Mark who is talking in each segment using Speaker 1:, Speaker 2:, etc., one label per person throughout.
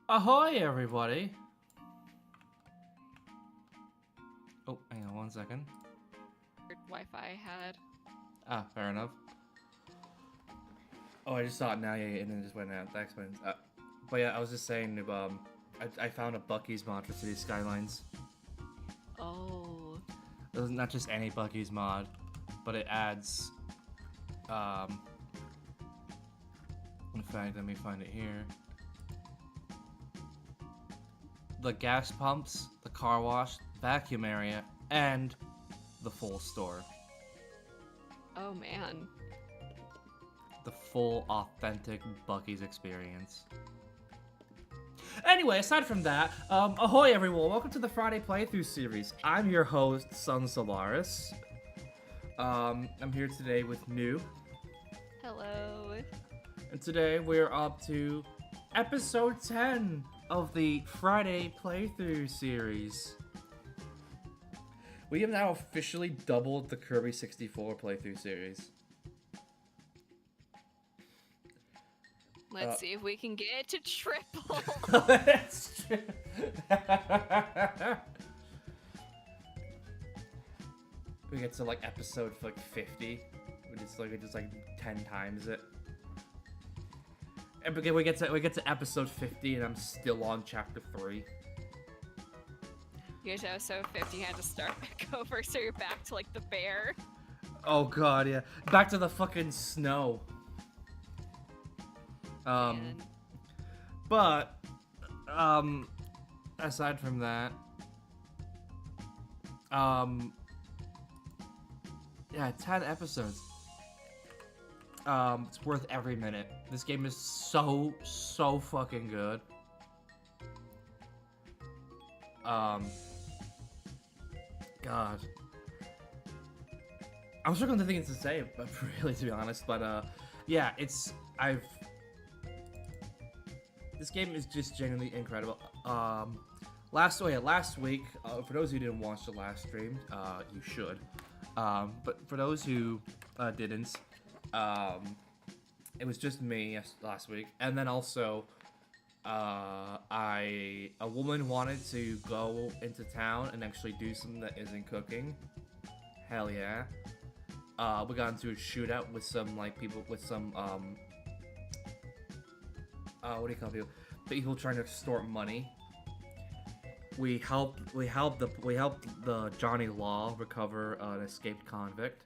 Speaker 1: Ahoy, everybody! Oh, hang on 1 second.
Speaker 2: Wi-Fi had.
Speaker 1: Ah, fair enough. Oh, I just saw it now, yeah, and then it just went out. That explains. But yeah, I was just saying, I found a Bucky's mod for City Skylines.
Speaker 2: Oh.
Speaker 1: It was not just any Bucky's mod, but it adds, in fact, let me find it here. The gas pumps, the car wash, vacuum area, and the full store.
Speaker 2: Oh man.
Speaker 1: The full, authentic Bucky's experience. Anyway, aside from that, ahoy everyone, welcome to the Friday Playthrough series. I'm your host, Solaris. I'm here today with New.
Speaker 2: Hello.
Speaker 1: And today we're up to episode 10 of the Friday Playthrough series. We have now officially doubled the Kirby 64 playthrough series.
Speaker 2: Let's see if we can get it to triple.
Speaker 1: That's true. We get to like episode like 50. We just like 10 times it. And we get to episode 50 and I'm still on chapter 3.
Speaker 2: You guys so 50 had to start back over, so you're back to like the bear.
Speaker 1: Oh god, yeah. Back to the fucking snow.
Speaker 2: Man.
Speaker 1: But aside from that, yeah, 10 episodes. It's worth every minute. This game is so fucking good. God. I'm struggling to think to say, but really, to be honest, but yeah, this game is just genuinely incredible. Last week, for those who didn't watch the last stream, you should. But for those who didn't, it was just me last week, and then also, a woman wanted to go into town and actually do something that isn't cooking. Hell yeah. We got into a shootout with some like people with some what do you call people? People trying to extort money. We helped the Johnny Law recover an escaped convict.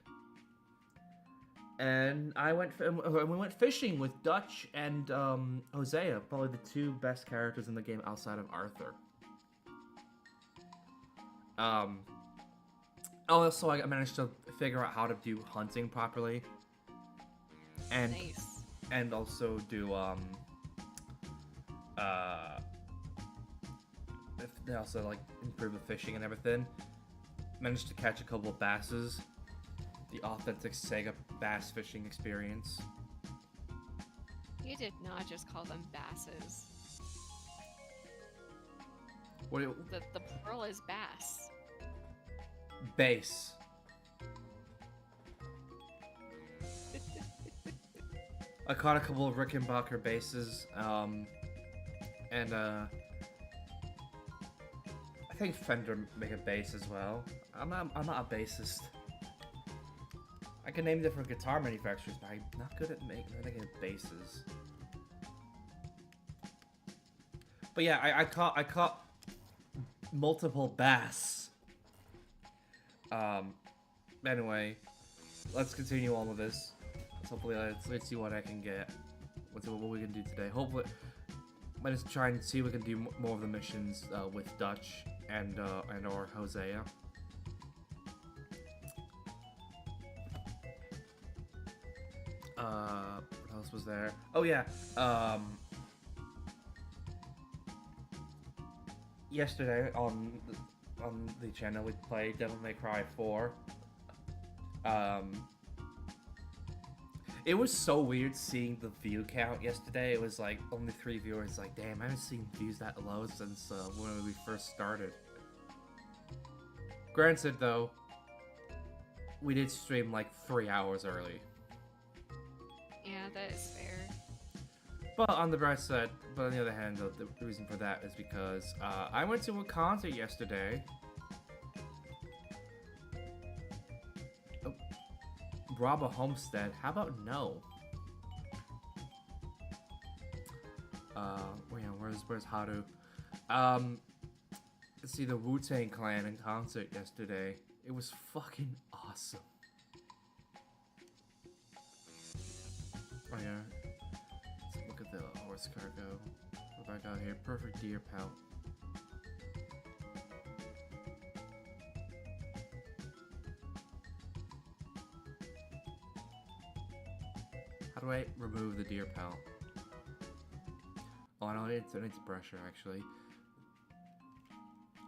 Speaker 1: And we went fishing with Dutch and Hosea, probably the two best characters in the game outside of Arthur. Also, I managed to figure out how to do hunting properly, and
Speaker 2: Nice.
Speaker 1: and also do they also like improve the fishing and everything. Managed to catch a couple of basses. The authentic Sega bass fishing experience.
Speaker 2: You did not just call them basses.
Speaker 1: What do you,
Speaker 2: The plural is bass.
Speaker 1: bass? I caught a couple of Rickenbacker basses, and I think Fender make a bass as well. I'm not a bassist. I can name different guitar manufacturers, but I'm not good at making basses. But yeah, I caught multiple bass. Anyway, let's continue on with this. Hopefully, let's see what I can get. What we can do today. Hopefully, might just try and see if we can do more of the missions with Dutch and or Hosea. What else was there? Oh yeah. Yesterday on the channel we played Devil May Cry 4. It was so weird seeing the view count yesterday. It was like only 3 viewers. Like, damn, I haven't seen views that low since when we first started. Granted, though, we did stream like 3 hours early.
Speaker 2: Yeah, that is fair.
Speaker 1: But on the bright side, but on the other hand, the reason for that is because I went to a concert yesterday. Oh, rob a homestead? How about no? Where's Haru? Let's see the Wu-Tang Clan in concert yesterday. It was fucking awesome. Oh yeah. Let's look at the horse cargo. Go back out here. Perfect deer pelt. How do I remove the deer pelt? Oh, I know it needs pressure actually.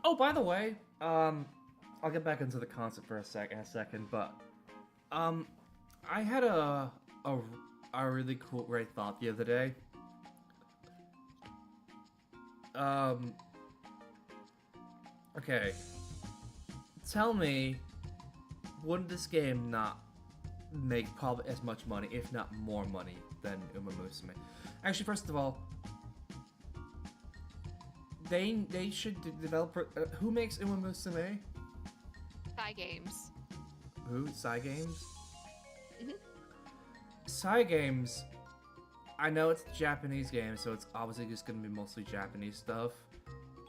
Speaker 1: Oh, by the way, I'll get back into the concert for a second, but I had a really cool, great thought the other day. Okay. Tell me, wouldn't this game not make probably as much money, if not more money, than Uma Musume? Actually, first of all, they should develop. Who makes Uma Musume?
Speaker 2: Cygames.
Speaker 1: Who? Cygames?
Speaker 2: Mhm.
Speaker 1: Cygames. I know it's a Japanese game, so it's obviously just gonna be mostly Japanese stuff,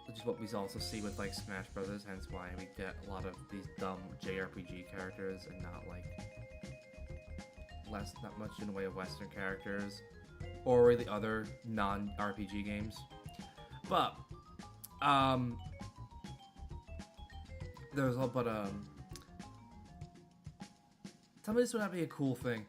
Speaker 1: which is what we also see with like Smash Brothers. Hence why we get a lot of these dumb JRPG characters and not like not much in the way of Western characters or really other non-RPG games. But there's all but tell me this would not be a cool thing.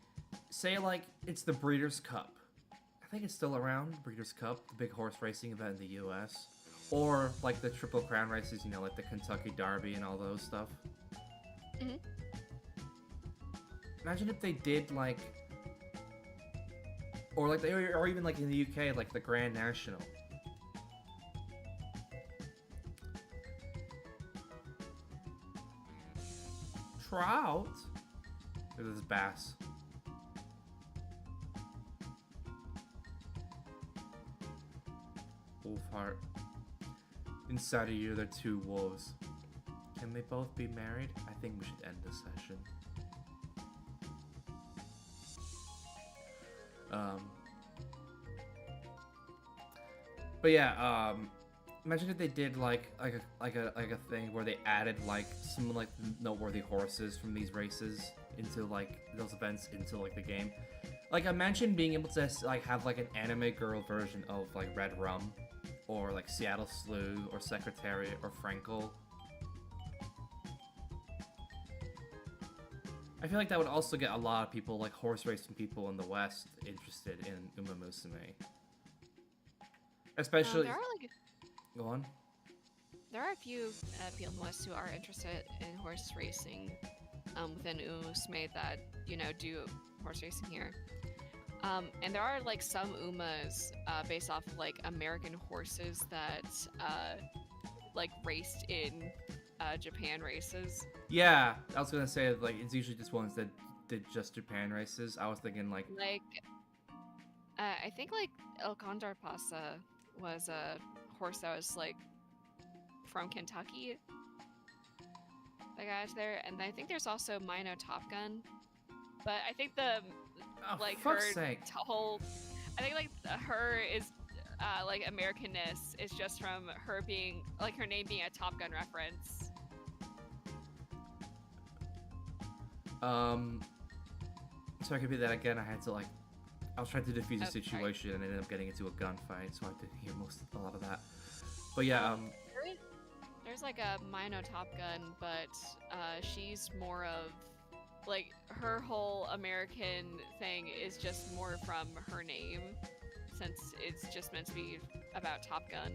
Speaker 1: Say like it's the Breeders' Cup. I think it's still around, Breeders' Cup, the big horse racing event in the US. Or like the Triple Crown races, you know, like the Kentucky Derby and all those stuff.
Speaker 2: Mhm.
Speaker 1: Imagine if they did like, or like, or even like in the UK, like the Grand National. Trout? Look at this bass. Wolf heart. Inside of you, they're two wolves. Can they both be married? I think we should end this session. But yeah, imagine if they did like a thing where they added like some like noteworthy horses from these races into like those events into like the game. Like imagine being able to like have like an anime girl version of like Red Rum, or like Seattle Slew, or Secretariat, or Frankel. I feel like that would also get a lot of people, like horse racing people in the West, interested in Uma Musume. Especially.
Speaker 2: There are like.
Speaker 1: Go on.
Speaker 2: There are a few people in the West who are interested in horse racing within Usume that, you know, do horse racing here. And there are like some Umas based off of like American horses that like raced in Japan races.
Speaker 1: Yeah, I was gonna say like it's usually just ones that did just Japan races. I was thinking like
Speaker 2: I think like El Condor Pasa was a horse that was like from Kentucky that got there, and I think there's also Mino Top Gun, but I think the like her whole, I think like her is like Americanness is just from her being like her name being a Top Gun reference.
Speaker 1: So I could be that again. I had to like, I was trying to defuse the situation and ended up getting into a gunfight, so I didn't hear a lot of that. But yeah,
Speaker 2: there's like a Mino Top Gun, but she's more of like her whole American thing is just more from her name, since it's just meant to be about Top Gun.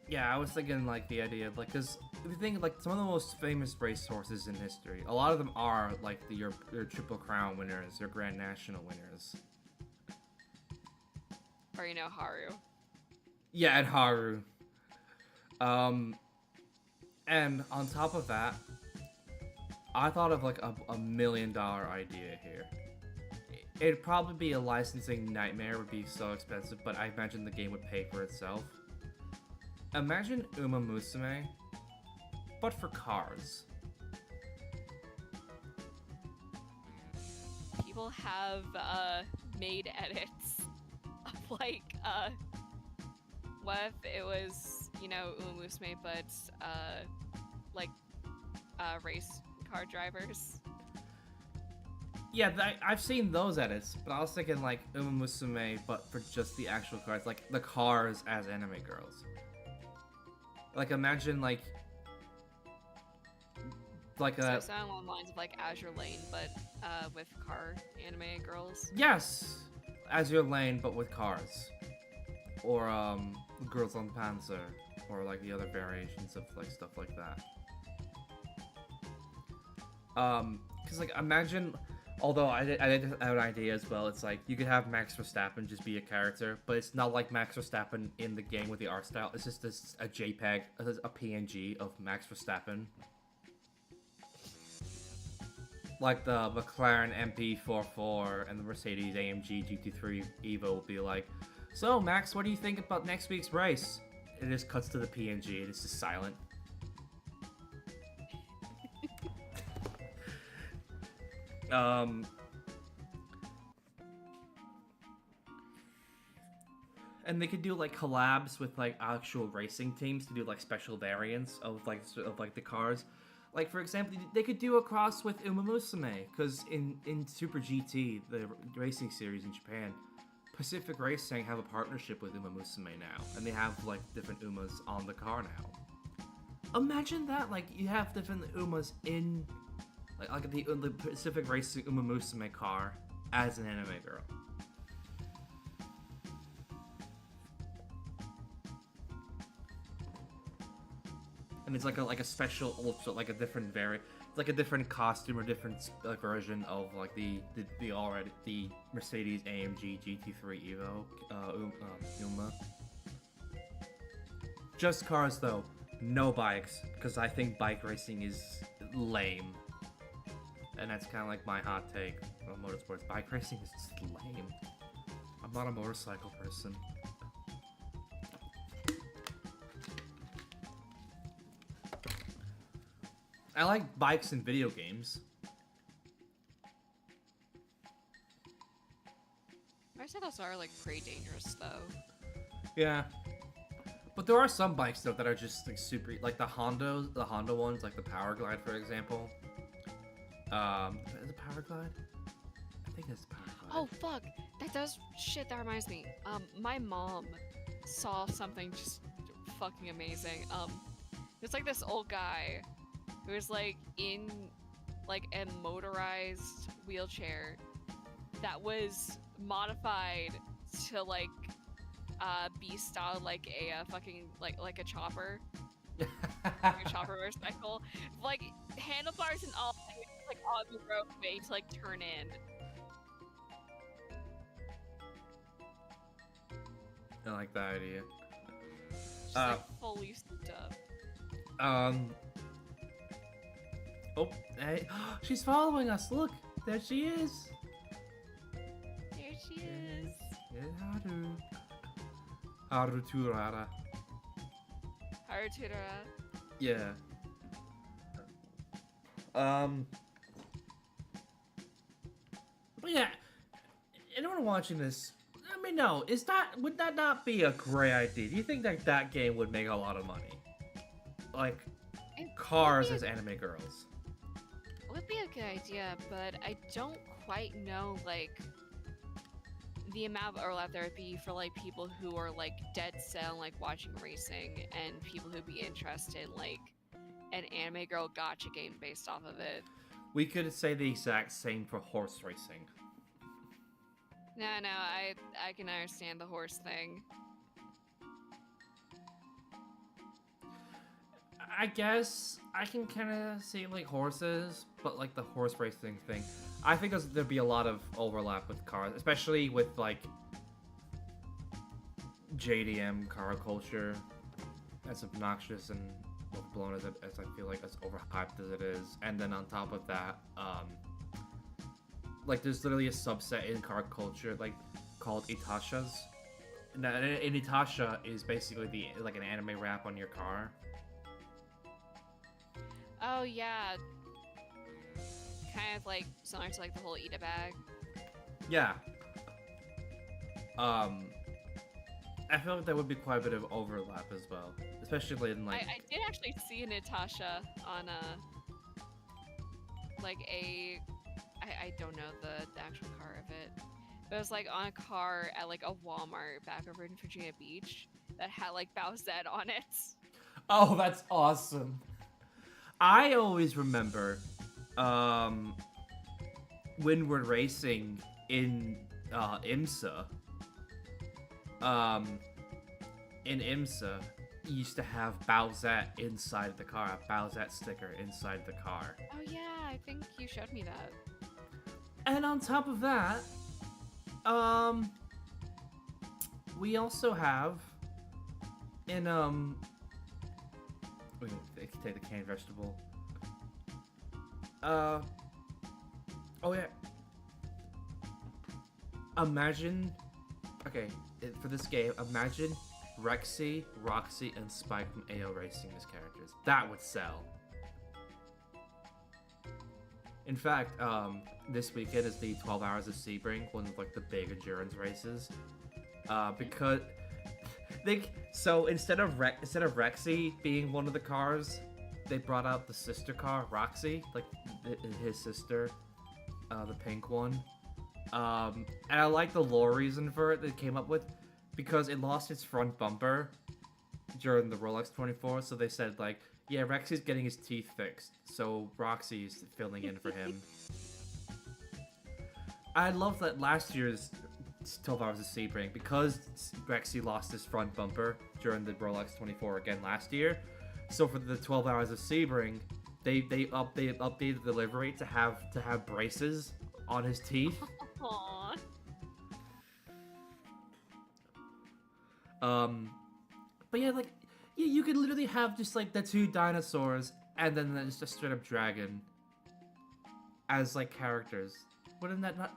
Speaker 1: Yeah, I was thinking like the idea of like, cause if you think like some of the most famous racehorses in history, a lot of them are like your Triple Crown winners, your Grand National winners.
Speaker 2: Or you know, Haru.
Speaker 1: Yeah, and Haru. And on top of that, I thought of like a $1 million idea here. It'd probably be a licensing nightmare, it would be so expensive, but I imagine the game would pay for itself. Imagine Uma Musume, but for cars.
Speaker 2: People have made edits of like what if it was, you know, Uma Musume, but like race car drivers.
Speaker 1: Yeah, I've seen those edits, but I was thinking like Uma Musume, but for just the actual cars, like the cars as anime girls. Like imagine like
Speaker 2: So
Speaker 1: a
Speaker 2: sound along the lines of like Azure Lane, but with car anime girls.
Speaker 1: yes, Azure Lane, but with cars, or Girls on Panzer, or like the other variations of like stuff like that. Cause like imagine. Although I did have an idea as well, it's like you could have Max Verstappen just be a character, but it's not like Max Verstappen in the game with the art style. It's just a JPEG, a PNG of Max Verstappen. Like the McLaren MP44 and the Mercedes AMG GT3 Evo will be like, so Max, what do you think about next week's race? It just cuts to the PNG and it's just silent. And they could do like collabs with like actual racing teams to do like special variants of like the cars. Like for example, they could do a cross with Uma Musume, because in Super GT, the racing series in Japan, Pacific Racing have a partnership with Uma Musume now, and they have like different Umas on the car now. Imagine that, like you have different Umas in like the Pacific Racing Uma Musume car as an anime girl. And it's like a special ultra, like a different it's like a different costume or different version of like the Mercedes AMG GT3 Evo Uma. Just cars though, no bikes, because I think bike racing is lame. And that's kind of like my hot take on motorsports. Bike racing is just lame. I'm not a motorcycle person. I like bikes in video games.
Speaker 2: Motorcycles are like pretty dangerous though.
Speaker 1: Yeah. But there are some bikes though that are just like super, like the Honda ones, like the Power Glide for example. Is it Power Glide? I think it's Power Glide.
Speaker 2: Oh fuck! That reminds me. My mom saw something just fucking amazing. It's like this old guy who was like in like a motorized wheelchair that was modified to like be styled like a fucking like a chopper. Like a chopper motorcycle. Like handlebars and all, like on the roadway to like turn in.
Speaker 1: I like that idea.
Speaker 2: Just like fully souped up.
Speaker 1: Oh, hey, she's following us. Look, there she is.
Speaker 2: There she is.
Speaker 1: Haru Turara.
Speaker 2: Harutura.
Speaker 1: Yeah. But yeah, anyone watching this, let me know. Would that not be a great idea? Do you think that that game would make a lot of money? Like, cars as anime girls.
Speaker 2: It would be a good idea, but I don't quite know, like, the amount of overlap there would be for, like, people who are, like, dead set on, like, watching racing, and people who'd be interested in, like, an anime girl gacha game based off of it.
Speaker 1: We could say the exact same for horse racing.
Speaker 2: No, I can understand the horse thing.
Speaker 1: I guess I can kind of see like horses, but like the horse racing thing, I think there'd be a lot of overlap with cars, especially with like JDM car culture. That's obnoxious and overblown as I feel like as overhyped as it is. And then on top of that, like there's literally a subset in car culture like called Itashas. And Itasha is basically like an anime wrap on your car.
Speaker 2: Oh yeah. Kind of like similar to like the whole eat a bag.
Speaker 1: Yeah. I feel like there would be quite a bit of overlap as well, especially in like.
Speaker 2: I did actually see Natasha on I don't know the actual car of it, but it was like on a car at like a Walmart back over in Virginia Beach that had like Bowsette on it.
Speaker 1: Oh, that's awesome. I always remember, when we're racing in IMSA. In IMSA, you used to have Bowsette inside the car, a Bowsette sticker inside the car.
Speaker 2: Oh yeah, I think you showed me that.
Speaker 1: And on top of that, we also have in we can take the canned vegetable. Oh yeah. Imagine, okay, for this game, imagine Rexy, Roxy, and Spike from AO Racing as characters. That would sell. In fact, this weekend is the 12 Hours of Sebring, one of like the big endurance races. Because so instead of Rexy being one of the cars, they brought out the sister car, Roxy, like his sister, the pink one. And I like the lore reason for it they came up with, because it lost its front bumper during the Rolex 24, so they said like, yeah, Rexy's getting his teeth fixed, so Roxy's filling in for him. I love that last year's 12 Hours of Sebring, because Rexy lost his front bumper during the Rolex 24 again last year, so for the 12 Hours of Sebring, they updated the livery to have braces on his teeth.
Speaker 2: Aww.
Speaker 1: But yeah, like, you could literally have just like the two dinosaurs and then just a straight up dragon as like characters. Wouldn't that not?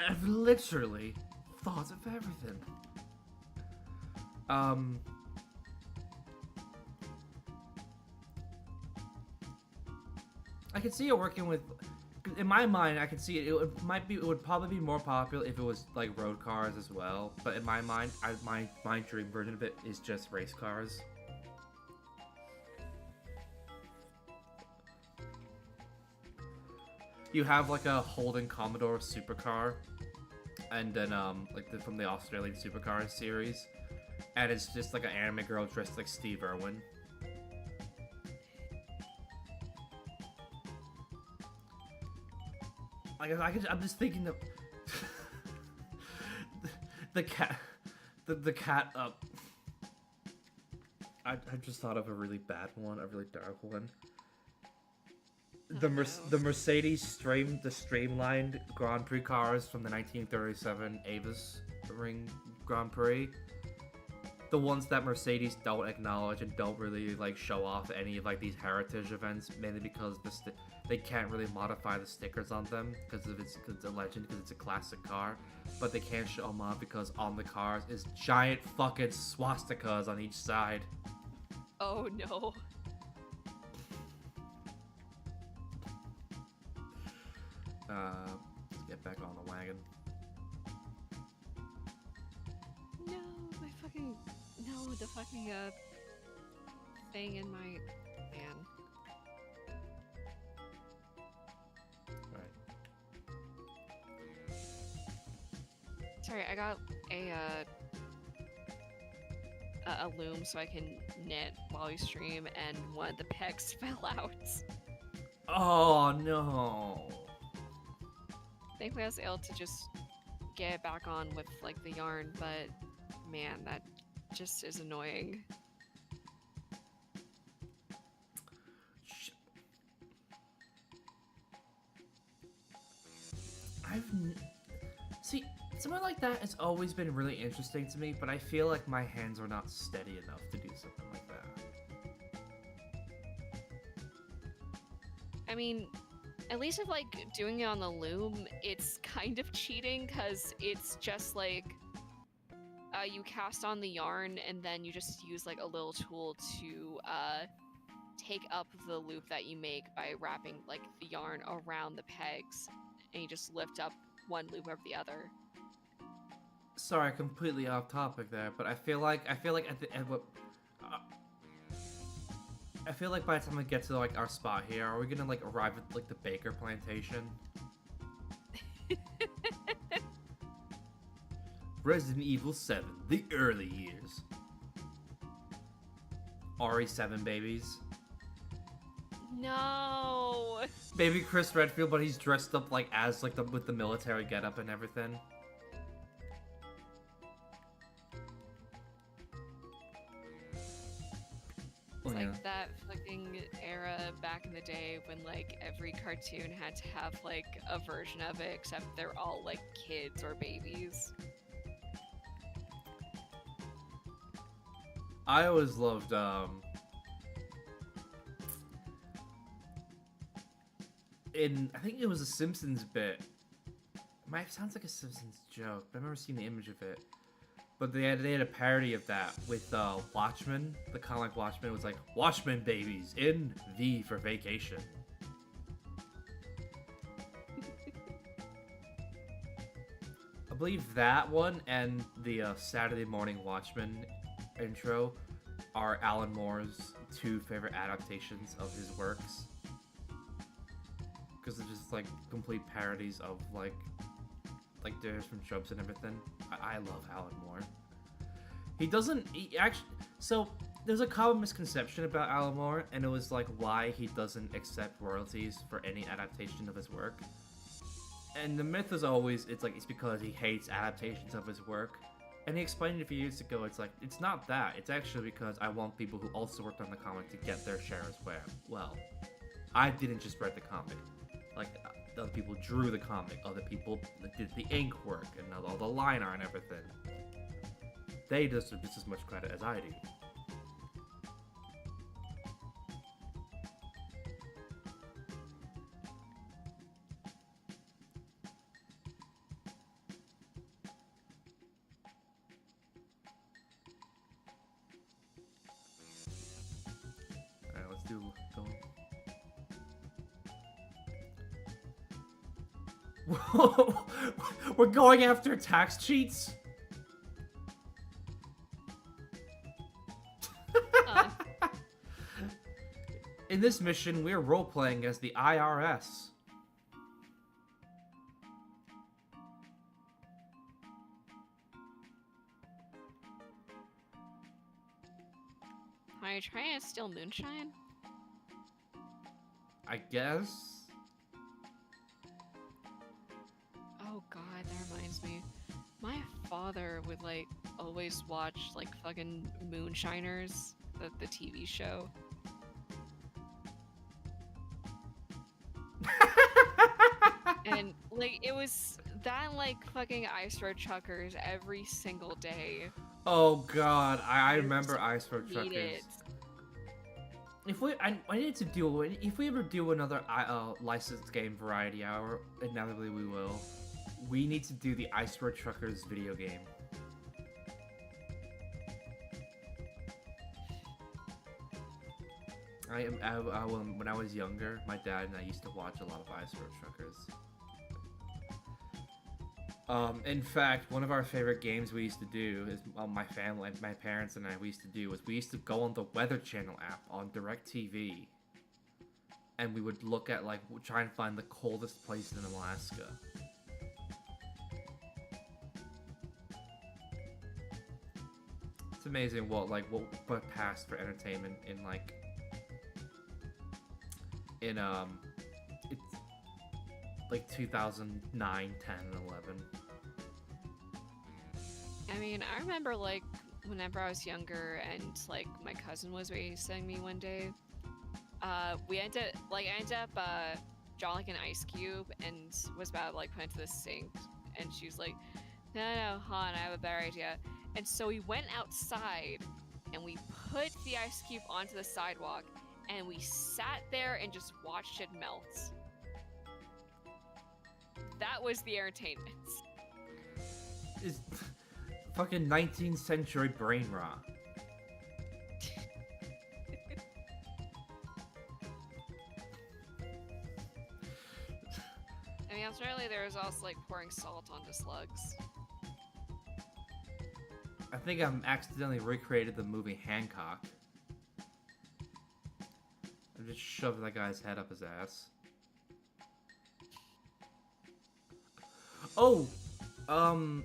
Speaker 1: I've literally thought of everything. I could see it working with. In my mind, I could see it. It would probably be more popular if it was like road cars as well. But in my mind, my dream version of it is just race cars. You have like a Holden Commodore supercar, and then like from the Australian supercar series, and it's just like an anime girl dressed like Steve Irwin. I'm just thinking of the cat, the cat up. I just thought of a really bad one, a really dark one. The Mercedes streamlined Grand Prix cars from the 1937 Avis Ring Grand Prix. The ones that Mercedes don't acknowledge and don't really like show off any of like these heritage events, mainly because they can't really modify the stickers on them because it's a legend, because it's a classic car. But they can't show them off because on the cars is giant fucking swastikas on each side.
Speaker 2: Oh no.
Speaker 1: Let's get back on the wagon.
Speaker 2: No, the fucking thing in my man.
Speaker 1: Alright.
Speaker 2: Sorry, I got a loom so I can knit while we stream, and one of the pegs fell out.
Speaker 1: Oh no.
Speaker 2: Thankfully, I was able to just get it back on with like the yarn, but man, that just is annoying.
Speaker 1: See, Something like that has always been really interesting to me, but I feel like my hands are not steady enough to do something like that.
Speaker 2: I mean, at least if like doing it on the loom, it's kind of cheating because it's just like you cast on the yarn and then you just use like a little tool to take up the loop that you make by wrapping like the yarn around the pegs, and you just lift up one loop over the other.
Speaker 1: Sorry, completely off topic there, but I feel like at the end, I feel like by the time we get to like our spot here, are we gonna like arrive at like the Baker plantation? Resident Evil 7, the early years. RE7 babies.
Speaker 2: No.
Speaker 1: Baby Chris Redfield, but he's dressed up like as like with the military getup and everything.
Speaker 2: It's like that fucking era back in the day when like every cartoon had to have like a version of it, except they're all like kids or babies.
Speaker 1: I always loved I think it was a Simpsons bit. It sounds like a Simpsons joke, but I've never seen the image of it. But they had a parody of that with Watchmen. The comic Watchmen was like, Watchmen babies in V for vacation. I believe that one and the Saturday Morning Watchmen intro are Alan Moore's two favorite adaptations of his works. Because they're just like complete parodies of like different tropes and everything. I love Alan Moore. He actually, so there's a common misconception about Alan Moore, and it was like why he doesn't accept royalties for any adaptation of his work. And the myth is always it's because he hates adaptations of his work. And he explained it a few years ago, it's not that, it's actually because I want people who also worked on the comic to get their share as well. I didn't just write the comic. Like, other people drew the comic, other people did the ink work, and all the line art and everything. They deserve just as much credit as I do. Alright, let's do... We're going after tax cheats? In this mission, we're role-playing as the IRS.
Speaker 2: Are you trying to steal moonshine?
Speaker 1: I guess?
Speaker 2: Oh god, that reminds me. My father would like always watch like fucking Moonshiners, the TV show. And like it was that like fucking Ice Road Truckers every single day.
Speaker 1: Oh god, I remember Ice Road Truckers.
Speaker 2: It.
Speaker 1: If we ever do another licensed game variety hour, inevitably we will. We need to do the Ice Road Truckers video game. When I was younger, my dad and I used to watch a lot of Ice Road Truckers. In fact, one of our favorite games we used to do is my family, my parents and I, we used to go on the Weather Channel app on DirecTV, and we would look at try and find the coldest place in Alaska. It's amazing what passed for entertainment in it's like 2009, 10, and 11.
Speaker 2: I mean, I remember like whenever I was younger and like my cousin was babysitting me one day, I ended up drawing like an ice cube and was about to like put it into the sink, and she was like, No, Han, I have a better idea. And so we went outside and we put the ice cube onto the sidewalk and we sat there and just watched it melt. That was the entertainment.
Speaker 1: It's fucking 19th century brain rot.
Speaker 2: I mean, apparently there was also like pouring salt onto slugs.
Speaker 1: I think I'm accidentally recreated the movie Hancock. I just shoved that guy's head up his ass. Oh! I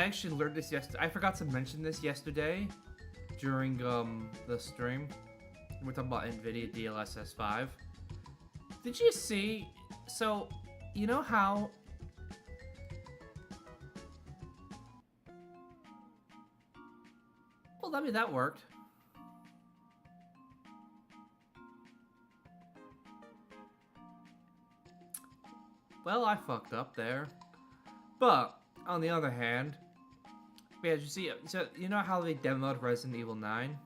Speaker 1: actually learned this yesterday. I forgot to mention this yesterday during the stream. We're talking about NVIDIA DLSS 5. Did you see? So, you know how... Well, I mean, that worked. Well, I fucked up there. But, on the other hand... Yeah, did you see... So, you know how they demoed Resident Evil 9?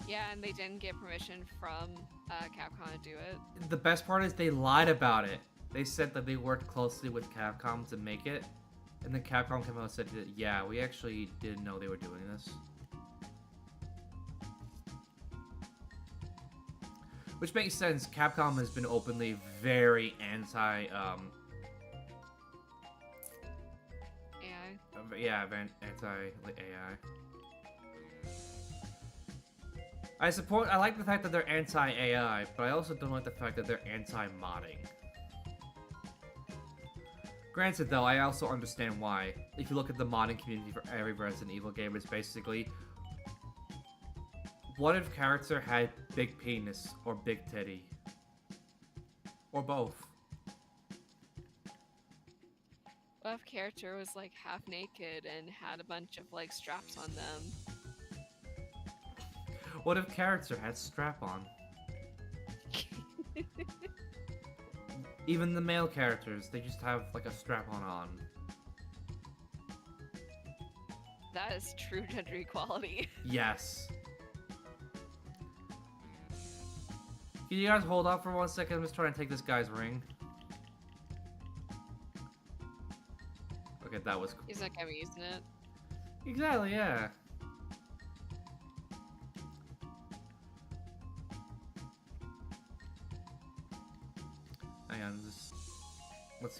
Speaker 2: Yeah, and they didn't get permission from Capcom to do it.
Speaker 1: The best part is they lied about it. They said that they worked closely with Capcom to make it. And then Capcom came out and said that, yeah, we actually didn't know they were doing this. Which makes sense. Capcom has been openly very anti,
Speaker 2: AI.
Speaker 1: yeah, anti-AI. I like the fact that they're anti-AI, but I also don't like the fact that they're anti-modding. Granted, though, I also understand why. If you look at the modding community for every Resident Evil game, it's basically... What if character had big penis or big titty? Or both?
Speaker 2: What if character was like half naked and had a bunch of like straps on them?
Speaker 1: What if character had strap on? Even the male characters, they just have like a strap on.
Speaker 2: That is true gender equality.
Speaker 1: Yes. Can you guys hold off for 1 second? I'm just trying to take this guy's ring. Okay, that was cool.
Speaker 2: He's like, I'm using it.
Speaker 1: Exactly, yeah. Hang on,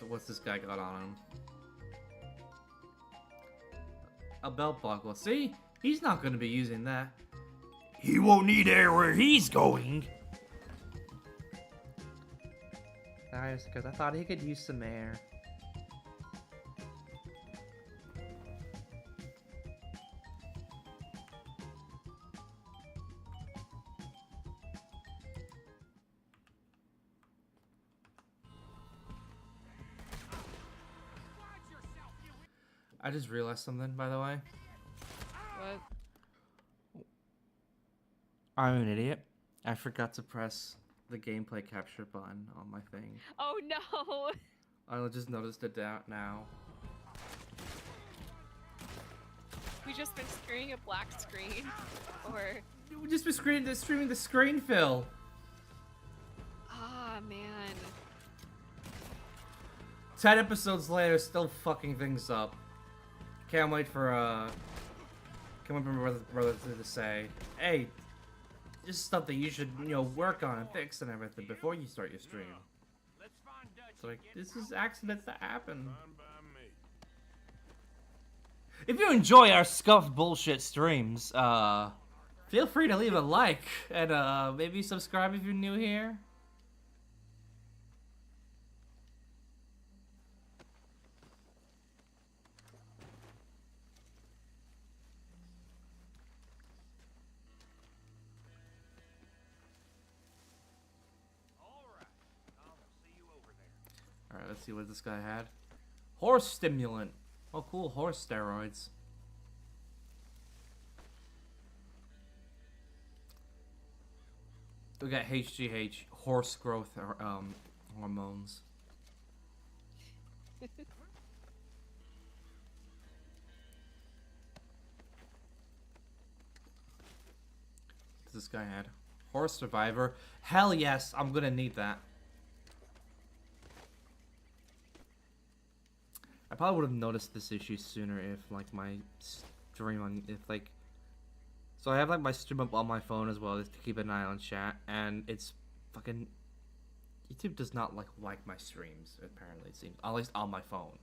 Speaker 1: what's this guy got on him? A belt buckle. See? He's not gonna be using that. He won't need air where he's going. Nice, because I thought he could use some air. I just realized something, by the way.
Speaker 2: What?
Speaker 1: I'm an idiot. I forgot to press the gameplay capture button on my thing.
Speaker 2: Oh no!
Speaker 1: I just noticed it now.
Speaker 2: We just been screening a black screen, or
Speaker 1: We just been streaming the screen fill.
Speaker 2: ah man.
Speaker 1: 10 episodes later, still fucking things up. Can't wait for my brother to say, hey, this is stuff that you should, work on and fix and everything before you start your stream. It's like, this is accidents that happen. If you enjoy our scuffed bullshit streams, feel free to leave a like and maybe subscribe if you're new here. Alright, let's see what this guy had. Horse stimulant. Oh, cool. Horse steroids. We got HGH, horse growth hormones. This guy had Horse Survivor. Hell yes, I'm gonna need that. I probably would have noticed this issue sooner if like my stream on so I have like my stream up on my phone as well just to keep an eye on chat, and it's fucking YouTube does not like my streams, apparently it seems, at least on my phone.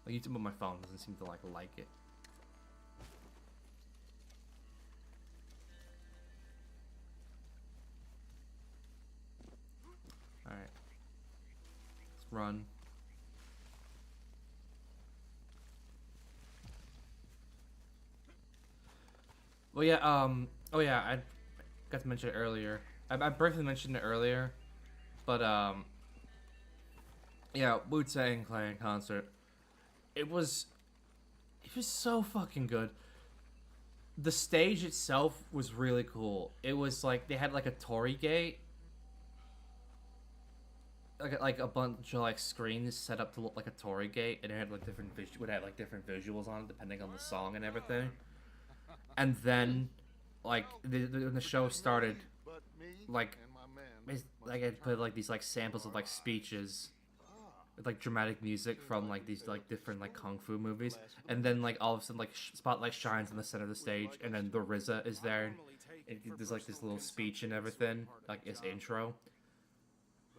Speaker 1: Like YouTube on my phone doesn't seem to like it. Alright. Let's run. Well, yeah, oh yeah, I got to mention it earlier. I briefly mentioned it earlier, but, yeah, Wu-Tang Clan concert. It was so fucking good. The stage itself was really cool. It was like, they had like a Tory gate. Like a bunch of like screens set up to look like a Tory gate, and it had like different visuals on it depending on the song and everything. And then, like when the show started, like I put like these like samples of like speeches, with like dramatic music from like these like different like kung fu movies, and then like all of a sudden like spotlight shines in the center of the stage, and then the RZA is there. There's like this little speech and everything, like his intro.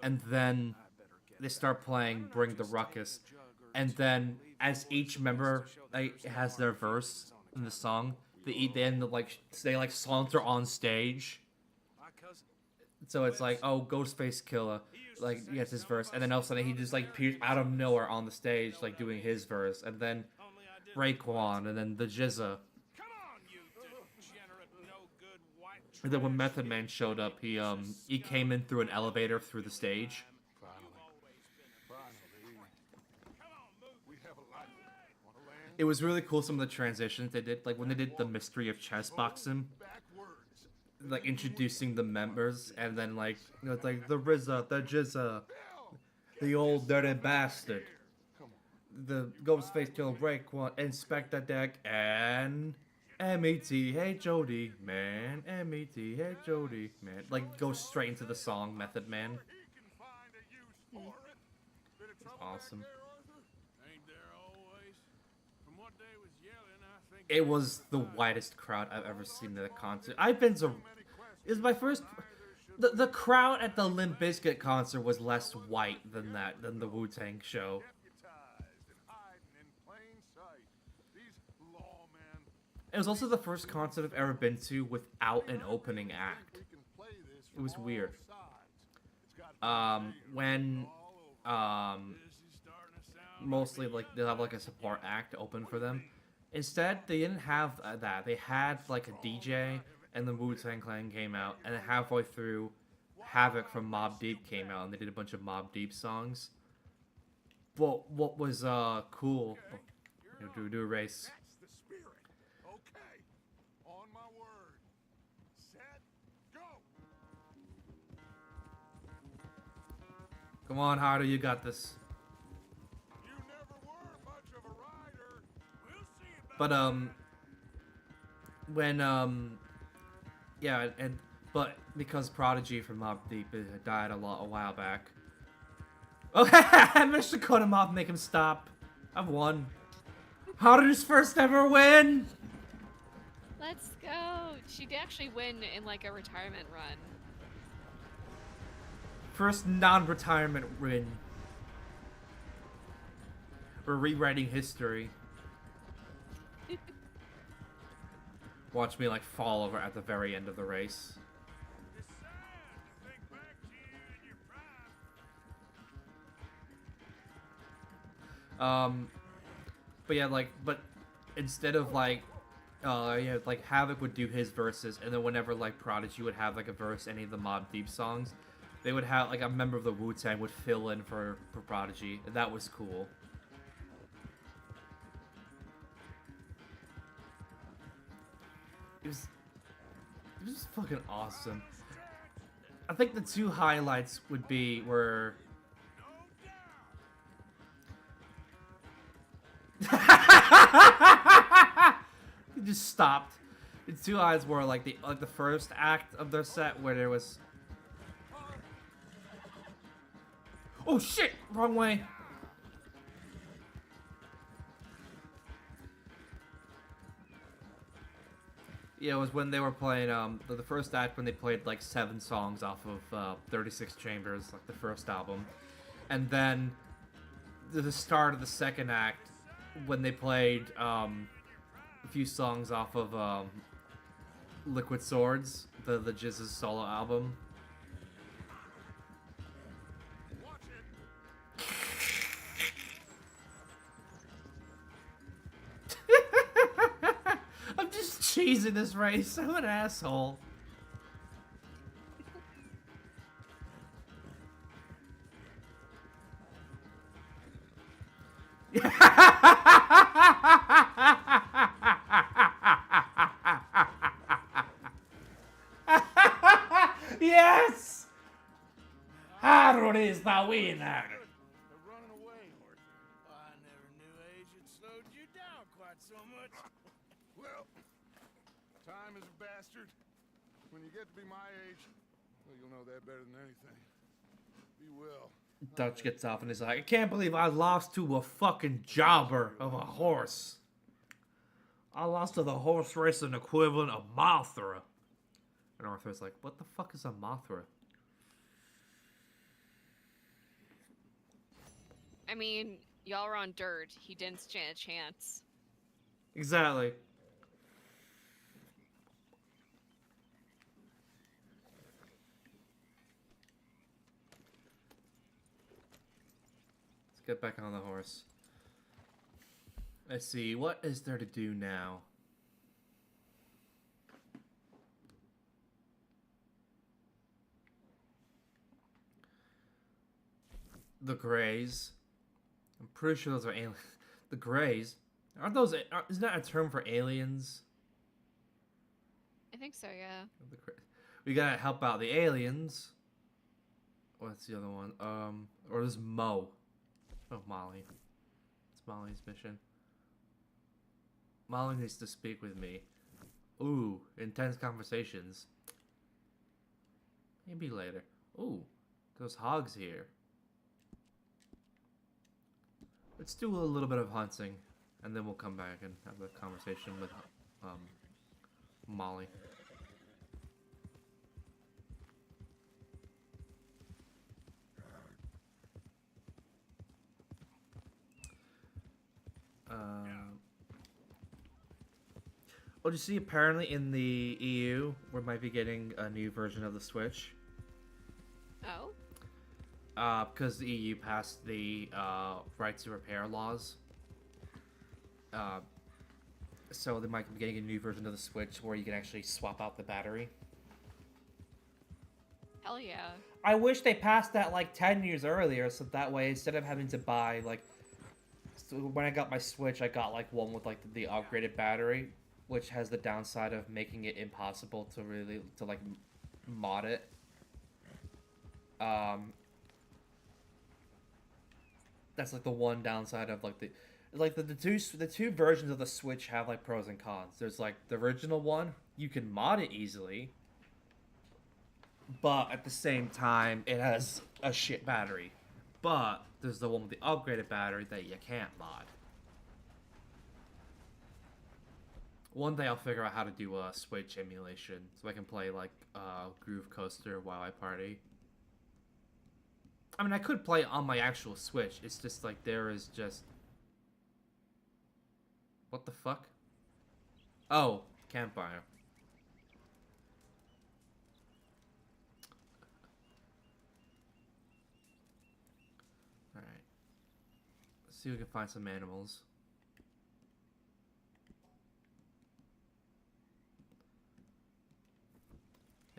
Speaker 1: And then they start playing Bring the Ruckus, and then as each member like has their verse in the song, they end up like they like saunter on stage. So it's like, oh, Ghostface Killer like gets his verse, and then all of a sudden he just like appears out of nowhere on the stage like doing his verse, and then Raekwon, and then the Jizza. And then when Method Man showed up, he came in through an elevator through the stage. It was really cool, some of the transitions they did, like when they did the Mystery of Chess Boxing, like introducing the members, and then like it's like the RZA, the Jizza, the old dirty bastard, the Ghostface Killer, Raekwon, Inspector Deck, and M.E.T. Hey Jody, man. M.E.T. Hey Jody, man. Like, go straight into the song, Method Man. It's awesome. It was the widest crowd I've ever seen at a concert. I've been to... It was my first... The crowd at the Limp Bizkit concert was less white than the Wu-Tang show. It was also the first concert I've ever been to without an opening act. It was weird. Mostly like they'll have like a support act open for them. Instead, they didn't have that. They had like a DJ, and the Wu-Tang Clan came out, and then halfway through, Havoc from Mobb Deep came out, and they did a bunch of Mobb Deep songs. But what was cool? Do a race. Come on, Harder, you got this. You never were much of a rider. We'll see about but because Prodigy from Mobb Deep died a while back. Oh, I managed to cut him off, make him stop. I've won. Harder's first ever win.
Speaker 2: Let's go. She did actually win in like a retirement run.
Speaker 1: First non-retirement win. We're rewriting history. Watch me like fall over at the very end of the race. But yeah, but instead of like Havoc would do his verses, and then whenever like Prodigy would have like a verse, any of the Mobb Deep songs, they would have like a member of the Wu-Tang would fill in for Prodigy, and that was cool. It was fucking awesome. I think the two highlights were just stopped. The two eyes were like the first act of their set where there was. Oh shit! Wrong way. Yeah, it was when they were playing the first act when they played like 7 songs off of 36 Chambers, like the first album, and then the start of the second act when they played a few songs off of Liquid Swords, the Jizz's solo album. I'm just cheesing this race. I'm an asshole. Yes! Harold is the winner.
Speaker 3: They're running away. I never knew age had slowed you down quite so much. Well, time is a bastard. When you get to be my age, well, you'll know that better than anything. Be well.
Speaker 1: Dutch gets off and is like, I can't believe I lost to a fucking jobber of a horse. I lost to the horse racing equivalent of Mothra. And Arthur's like, what the fuck is a Mothra?
Speaker 2: I mean, y'all were on dirt. He didn't stand a chance.
Speaker 1: Exactly. Let's get back on the horse. Let's see, what is there to do now? The Greys. I'm pretty sure those are aliens. The Greys? Aren't those... Isn't that a term for aliens?
Speaker 2: I think so, yeah.
Speaker 1: We gotta help out the aliens. What's the other one? Or there's Mo. Oh, Molly. It's Molly's mission. Molly needs to speak with me. Ooh, intense conversations. Maybe later. Ooh, there's hogs here. Let's do a little bit of hunting, and then we'll come back and have a conversation with Molly. Well, you see, apparently in the EU, we might be getting a new version of the Switch.
Speaker 2: Oh?
Speaker 1: Because the EU passed the right to repair laws. So they might be getting a new version of the Switch where you can actually swap out the battery.
Speaker 2: Hell yeah.
Speaker 1: I wish they passed that like 10 years earlier, so that way instead of having to buy like... So when I got my Switch, I got like one with like the upgraded battery, which has the downside of making it impossible to really like mod it. That's like the one downside of like the two versions of the Switch have like pros and cons. There's like the original one, you can mod it easily, but at the same time it has a shit battery. But there's the one with the upgraded battery that you can't mod. One day I'll figure out how to do a Switch emulation so I can play like Groove Coaster while I party. I mean, I could play on my actual Switch. It's just like there is just... What the fuck? Oh, campfire. Alright. Let's see if we can find some animals.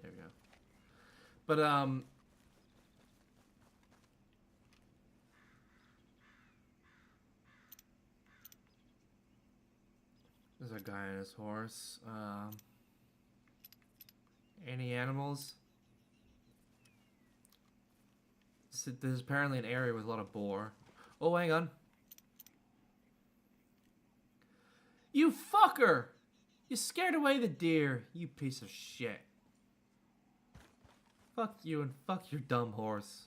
Speaker 1: There we go. But, there's a guy on his horse. Any animals? There's apparently an area with a lot of boar. Oh, hang on. You fucker! You scared away the deer, you piece of shit. Fuck you and fuck your dumb horse.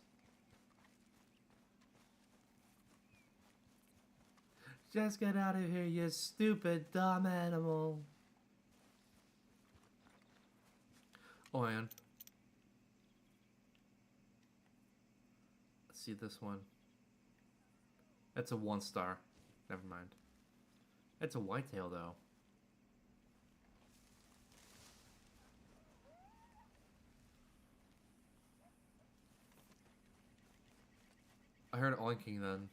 Speaker 1: Just get out of here, you stupid dumb animal. Oh, man. Let's see this one. That's a 1-star. Never mind. It's a whitetail, though. I heard oinking then.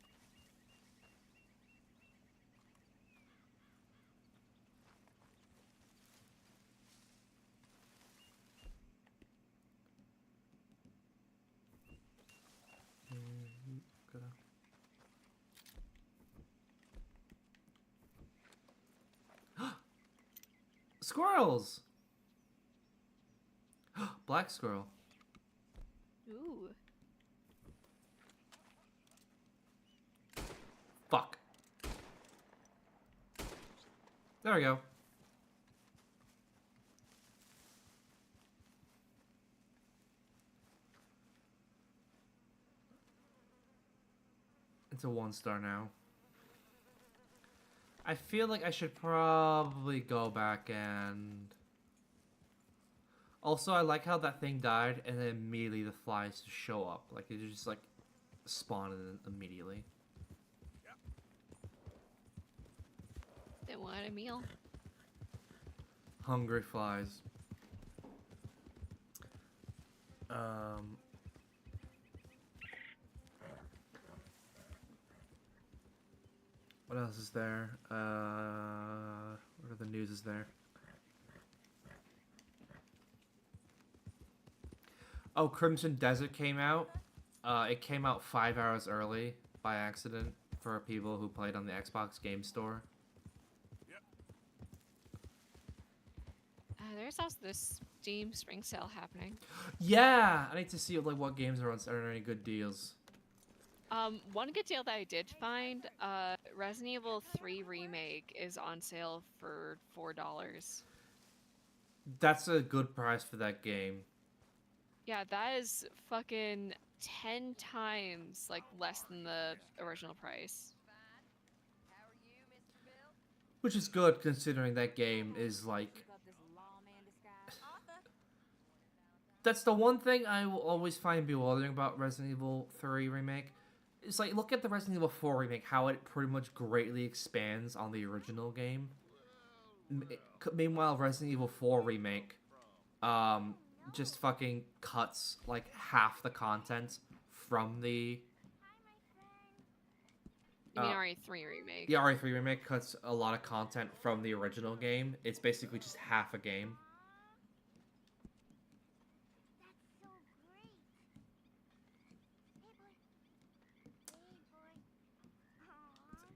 Speaker 1: Squirrels! Black squirrel.
Speaker 2: Ooh.
Speaker 1: Fuck. There we go. It's a 1-star now. I feel like I should probably go back and... Also, I like how that thing died and then immediately the flies just show up. Like, it just, like, spawn immediately.
Speaker 2: They want a meal.
Speaker 1: Hungry flies. What else is there? What other news is there? Oh, Crimson Desert came out. It came out 5 hours early by accident for people who played on the Xbox Game Store.
Speaker 2: There's also this Steam Spring Sale happening.
Speaker 1: Yeah, I need to see like what games are on any good deals.
Speaker 2: One good deal that I did find, Resident Evil 3 Remake is on sale for $4.
Speaker 1: That's a good price for that game.
Speaker 2: Yeah, that is fucking 10 times like less than the original price.
Speaker 1: Which is good considering that game is like... That's the one thing I will always find bewildering about Resident Evil 3 Remake. It's like, look at the Resident Evil 4 Remake, how it pretty much greatly expands on the original game. Meanwhile, Resident Evil 4 Remake just fucking cuts like half the content from the...
Speaker 2: You mean RE3 Remake?
Speaker 1: The RE3 Remake cuts a lot of content from the original game. It's basically just half a game.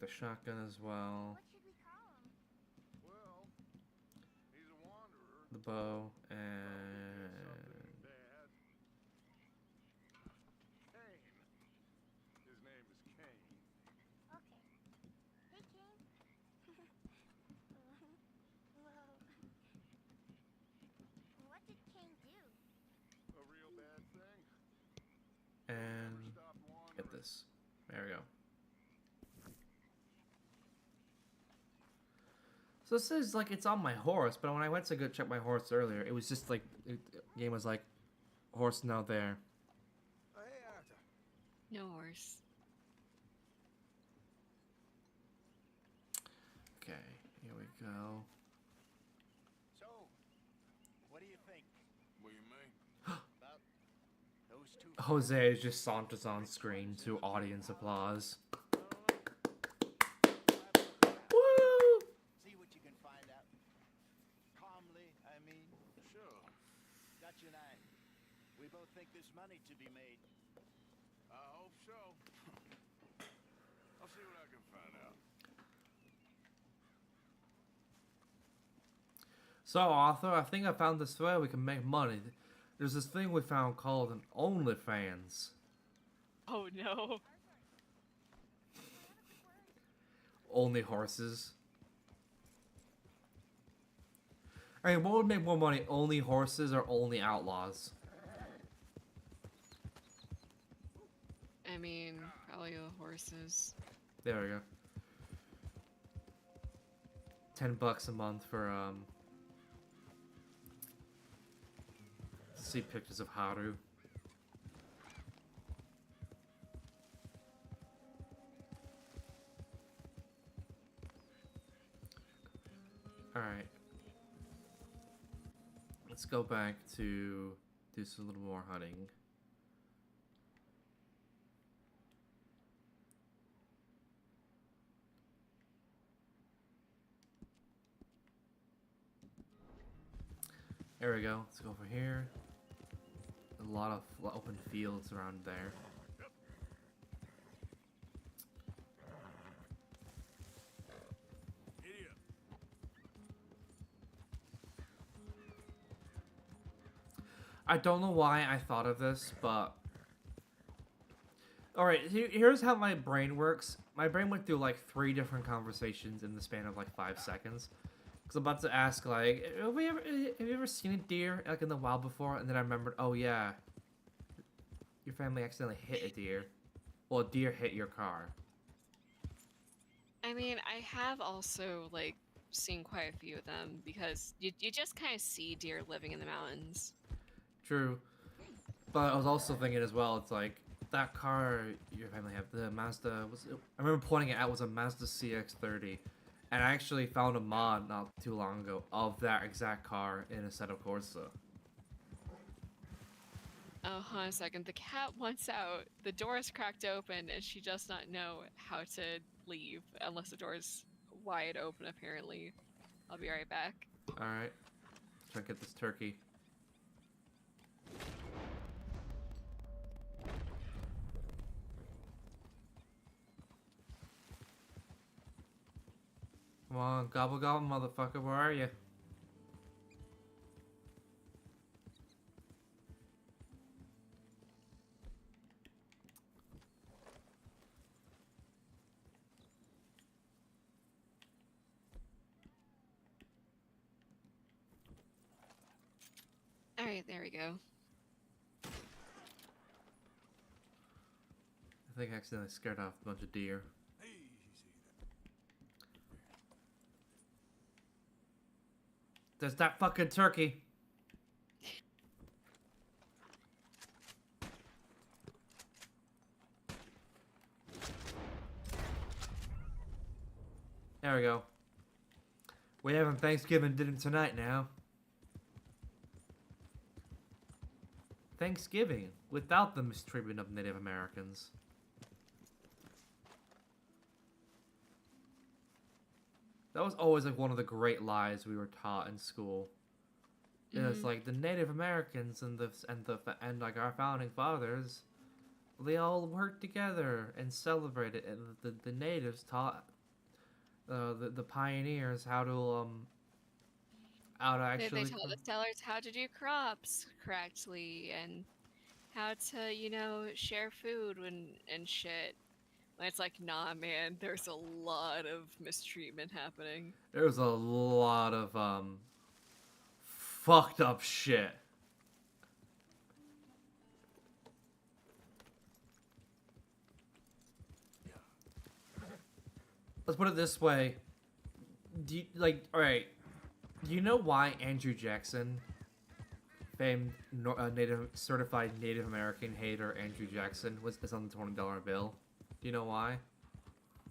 Speaker 1: The shotgun as well.
Speaker 3: Well, he's a wanderer.
Speaker 1: The bow and
Speaker 3: Kane. His name is Kane.
Speaker 4: Okay. Hey, Kane. Whoa. What did Kane do?
Speaker 3: A real bad thing.
Speaker 1: and
Speaker 3: Stopped wandering.
Speaker 1: get this. There we go. So it says like it's on my horse, but when I went to go check my horse earlier, it was just like the game was like horse not there.
Speaker 3: Oh, hey, Arthur.
Speaker 2: No horse.
Speaker 1: Okay, here we go.
Speaker 5: So, what do you think
Speaker 3: What do you mean?
Speaker 5: about those two?
Speaker 1: Jose just saunters on screen to audience applause. Woo!
Speaker 5: See what you can find out. Calmly, I mean.
Speaker 3: Sure.
Speaker 5: Dutch and I, we both think there's money to be made.
Speaker 3: I hope so. I'll see what I can find out.
Speaker 1: So Arthur, I think I found this way we can make money. There's this thing we found called an OnlyFans.
Speaker 2: Oh no.
Speaker 1: Only horses. I mean, what would make more money? Only horses or only outlaws?
Speaker 2: I mean, probably the horses.
Speaker 1: There we go. $10 a month for to see pictures of Haru. Alright. Let's go back to do some little more hunting. There we go. Let's go over here. A lot of open fields around there. I don't know why I thought of this, but... Alright, here's how my brain works. My brain went through like 3 different conversations in the span of like 5 seconds. Because I'm about to ask, like, have you ever seen a deer like in the wild before? And then I remembered, oh yeah, your family accidentally hit a deer. Well, a deer hit your car.
Speaker 2: I mean, I have also like seen quite a few of them because you just kind of see deer living in the mountains.
Speaker 1: True. But I was also thinking as well, it's like, that car your family had, the Mazda, I remember pointing it out, was a Mazda CX-30. And I actually found a mod not too long ago of that exact car in a Assetto Corsa.
Speaker 2: Oh, hold on a second. The cat wants out. The door is cracked open and she does not know how to leave unless the door is wide open, apparently. I'll be right back.
Speaker 1: Alright. Try to get this turkey. Come on, gobble gobble, motherfucker, where are you?
Speaker 2: Alright, there we go.
Speaker 1: I think I accidentally scared off a bunch of deer. There's that fucking turkey. There we go. We're having Thanksgiving dinner tonight now. Thanksgiving without the mistreatment of Native Americans. That was always like one of the great lies we were taught in school. It's like the Native Americans and like our founding fathers, they all worked together and celebrated, and the natives taught the pioneers how to actually
Speaker 2: They taught the sellers how to do crops correctly and how to, you know, share food and shit. And it's like, nah, man, there's a lot of mistreatment happening.
Speaker 1: There's a lot of fucked up shit. Let's put it this way. Do you, like, alright, do you know why Andrew Jackson, famed certified Native American hater Andrew Jackson, is on the $20 bill? Do you know why?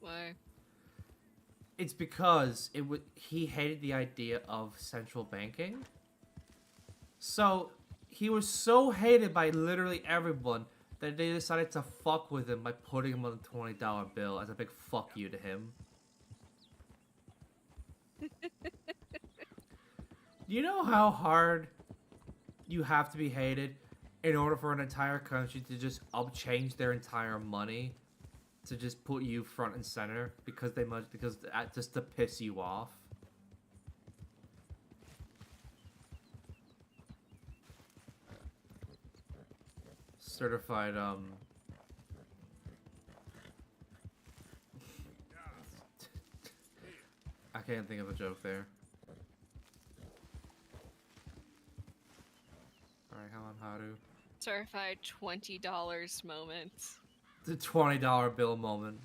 Speaker 2: Why?
Speaker 1: It's because he hated the idea of central banking. So he was so hated by literally everyone that they decided to fuck with him by putting him on the $20 bill as a big fuck you to him. Do you know how hard you have to be hated in order for an entire country to just upchange their entire money to just put you front and center because just to piss you off? Certified I can't think of a joke there. Haru.
Speaker 2: Certified $20 moment.
Speaker 1: The $20 bill moment.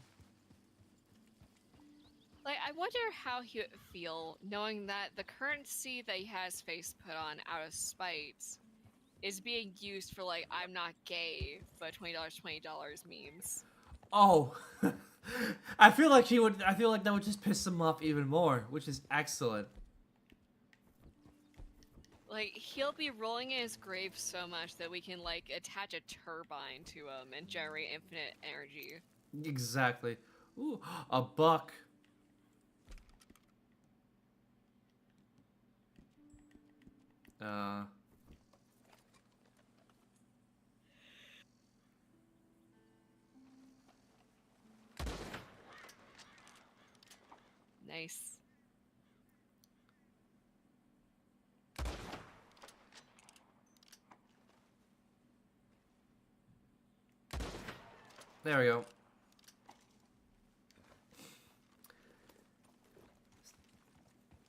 Speaker 2: Like, I wonder how he would feel knowing that the currency that he has face put on out of spite is being used for, like, I'm not gay, but $20 memes.
Speaker 1: Oh, I feel like he would. I feel like that would just piss him off even more, which is excellent.
Speaker 2: Like, he'll be rolling in his grave so much that we can, like, attach a turbine to him and generate infinite energy.
Speaker 1: Exactly. Ooh, a buck.
Speaker 2: Nice.
Speaker 1: There we go.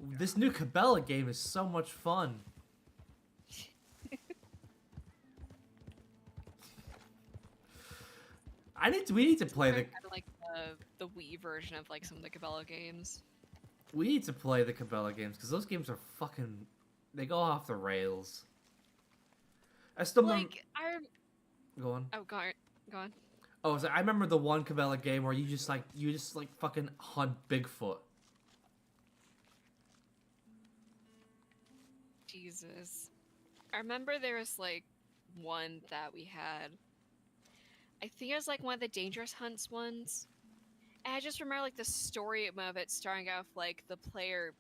Speaker 1: This new Cabela game is so much fun. We need to play the.
Speaker 2: Kind of like the Wii version of like some of the Cabela games.
Speaker 1: We need to play the Cabela games because those games are fucking. They go off the rails. I still remember.
Speaker 2: Like
Speaker 1: Go on.
Speaker 2: oh, go on.
Speaker 1: Oh, so I remember the one Cabela game where you just like fucking hunt Bigfoot.
Speaker 2: Jesus. I remember there was like one that we had. I think it was like one of the Dangerous Hunts ones. And I just remember like the story of it starting off like the player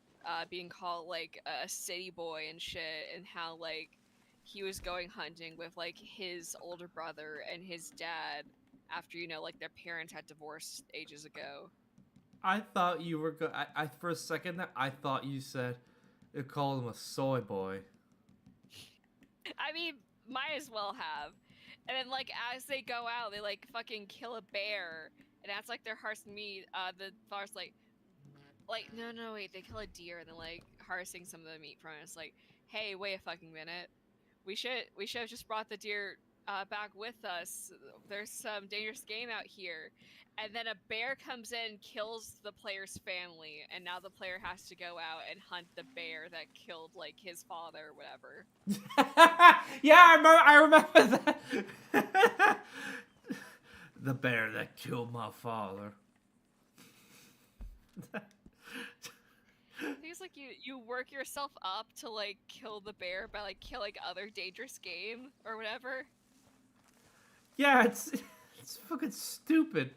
Speaker 2: being called like a city boy and shit, and how like he was going hunting with like his older brother and his dad after, you know, like their parents had divorced ages ago.
Speaker 1: I thought you were I for a second there, I thought you said you called him a soy boy.
Speaker 2: I mean, might as well have. And then, like, as they go out, they, like, fucking kill a bear. And that's, like, their harvesting meat. The far's like, no, wait, they kill a deer and then, like, harvesting some of the meat from it. It's like, hey, wait a fucking minute. We should have just brought the deer back with us. There's some dangerous game out here. And then a bear comes in, kills the player's family, and now the player has to go out and hunt the bear that killed, like, his father or whatever.
Speaker 1: Yeah, I remember that. The bear that killed my father.
Speaker 2: It's like you work yourself up to, like, kill the bear by, like, killing other dangerous game or whatever.
Speaker 1: Yeah, it's fucking stupid.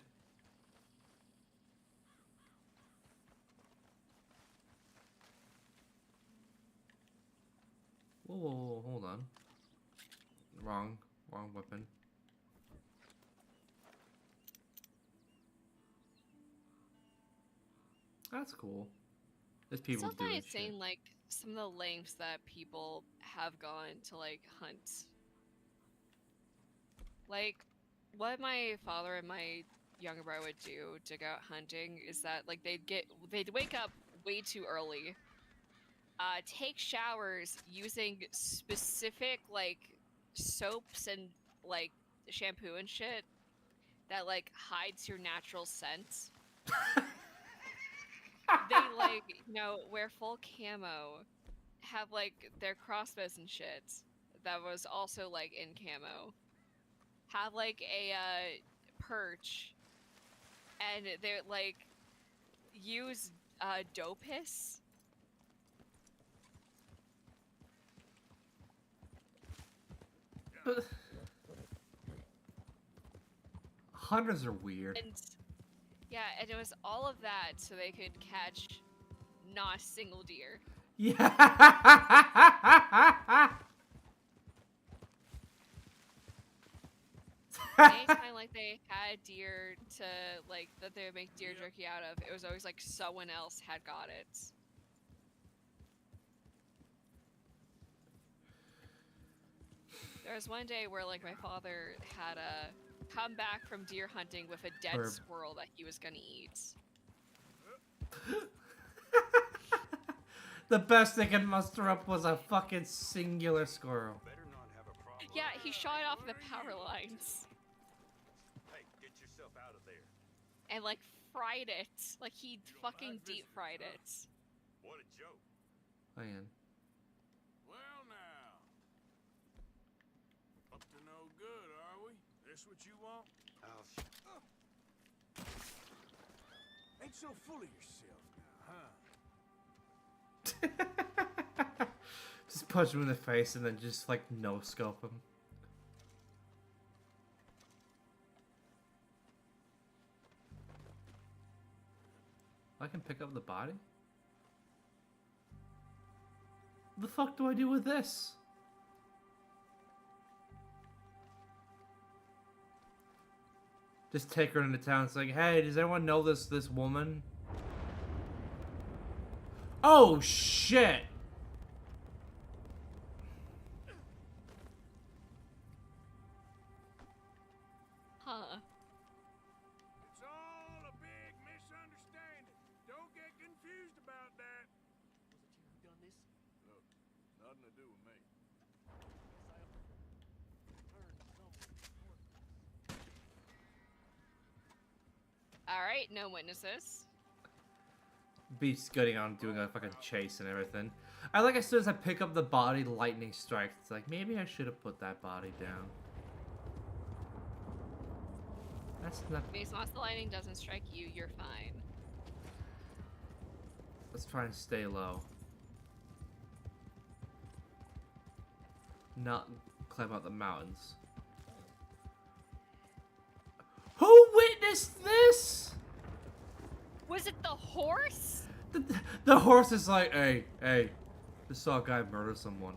Speaker 1: Whoa, hold on. Wrong weapon. That's cool. There's people
Speaker 2: It's
Speaker 1: doing
Speaker 2: not
Speaker 1: shit.
Speaker 2: insane, like, some of the lengths that people have gone to, like, hunt. Like, what my father and my younger brother would do to go out hunting is that, like, they'd wake up way too early, take showers using specific, like, soaps and, like, shampoo and shit that, like, hides your natural scent. They, like, you know, wear full camo, have, like, their crossbows and shit that was also, like, in camo, have, like, a perch, and they're, like, use doe piss.
Speaker 1: But hunters are weird.
Speaker 2: And yeah, and it was all of that so they could catch not a single deer.
Speaker 1: Yeah.
Speaker 2: Anytime like they had deer to like that they would make deer jerky out of, it was always like someone else had got it. There was one day where like my father had come back from deer hunting with a dead
Speaker 1: Herb.
Speaker 2: squirrel that he was gonna eat.
Speaker 1: The best they could muster up was a fucking singular squirrel.
Speaker 3: Better not have a problem.
Speaker 2: Yeah, he shot off the power lines
Speaker 5: Hey, get yourself out of there.
Speaker 2: and like fried it. Like he fucking deep fried it.
Speaker 5: What a joke.
Speaker 1: Hang on.
Speaker 3: Well now. Up to no good, are we? This what you want?
Speaker 5: Oh,
Speaker 3: Ain't so full of yourself now, huh?
Speaker 1: Just punch him in the face and then just like no scope him. I can pick up the body? What the fuck do I do with this? Just take her into town. It's like, hey, does anyone know this woman? Oh shit!
Speaker 2: Huh.
Speaker 3: It's all a big misunderstanding. Don't get confused about that.
Speaker 5: was it you who done this?
Speaker 3: Look, nothing to do with me.
Speaker 2: Alright, no witnesses.
Speaker 1: Beast's getting on doing a fucking chase and everything. I like as soon as I pick up the body, lightning strikes. It's like, maybe I should have put that body down. That's not...
Speaker 2: As long as the lightning doesn't strike you, you're fine.
Speaker 1: Let's try and stay low. Not climb up the mountains. Who witnessed this?
Speaker 2: Was it the horse?
Speaker 1: The horse is like, hey, just saw a guy murder someone.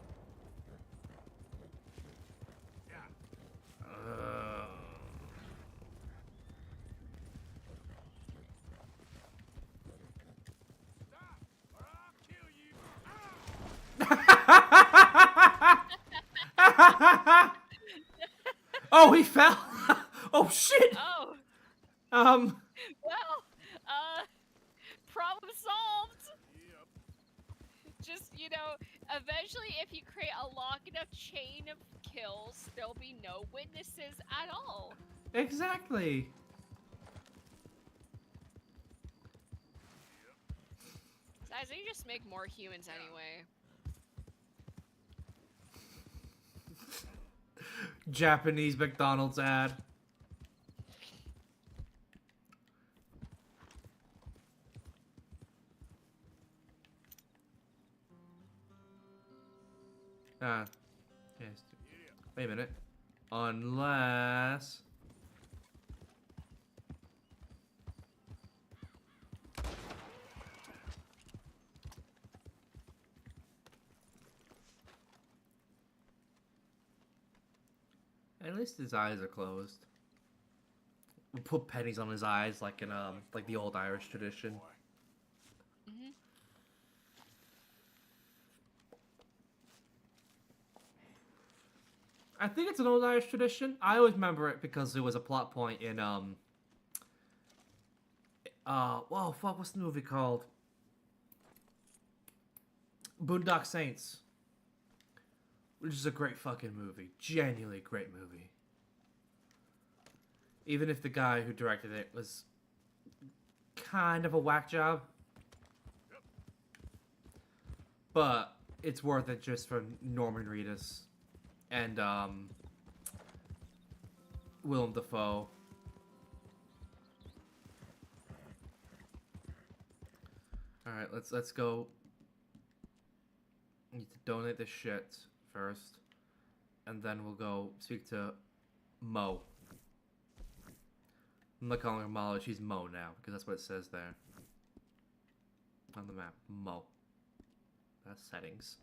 Speaker 3: Stop, or I'll kill you.
Speaker 1: Oh, he fell. Oh shit.
Speaker 2: Oh,
Speaker 1: Um.
Speaker 2: well, problem solved.
Speaker 3: Yep.
Speaker 2: Just, you know, eventually if you create a long enough chain of kills, there'll be no witnesses at all.
Speaker 1: Exactly.
Speaker 2: Guys, they just make more humans anyway.
Speaker 1: Japanese McDonald's ad. Yes. Wait a minute. Unless... At least his eyes are closed. We'll put pennies on his eyes like in like the old Irish tradition.
Speaker 2: Mm-hmm.
Speaker 1: I think it's an old Irish tradition. I always remember it because it was a plot point in whoa, fuck, what's the movie called? Boondock Saints. Which is a great fucking movie. Genuinely great movie. Even if the guy who directed it was kind of a whack job. But it's worth it just for Norman Reedus and Willem Dafoe. Alright, let's go. Need to donate this shit first. And then we'll go speak to Mo. I'm not calling her Molly, she's Mo now, because that's what it says there. On the map. Mo. That's settings.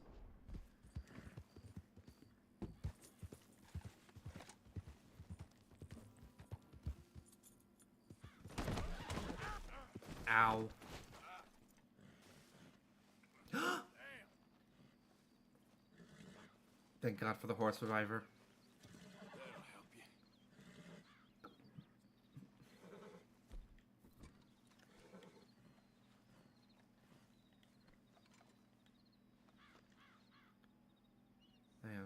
Speaker 1: Ow. Thank God for the horse survivor.
Speaker 3: That'll help you.
Speaker 1: Man.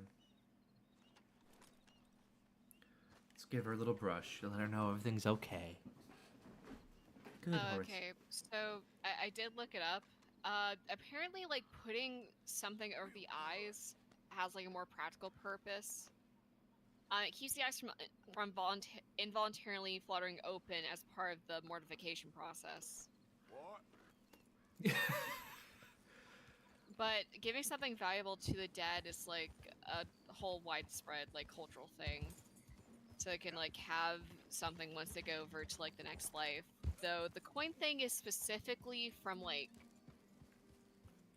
Speaker 1: Just give her a little brush. Let her know everything's okay. Good horse.
Speaker 2: Okay, so I did look it up. Apparently, like putting something over the eyes has like a more practical purpose. It keeps the eyes from involuntarily fluttering open as part of the mortification process.
Speaker 3: What?
Speaker 2: But giving something valuable to the dead is like a whole widespread like cultural thing. So they can like have something once they go over to like the next life. Though the coin thing is specifically from like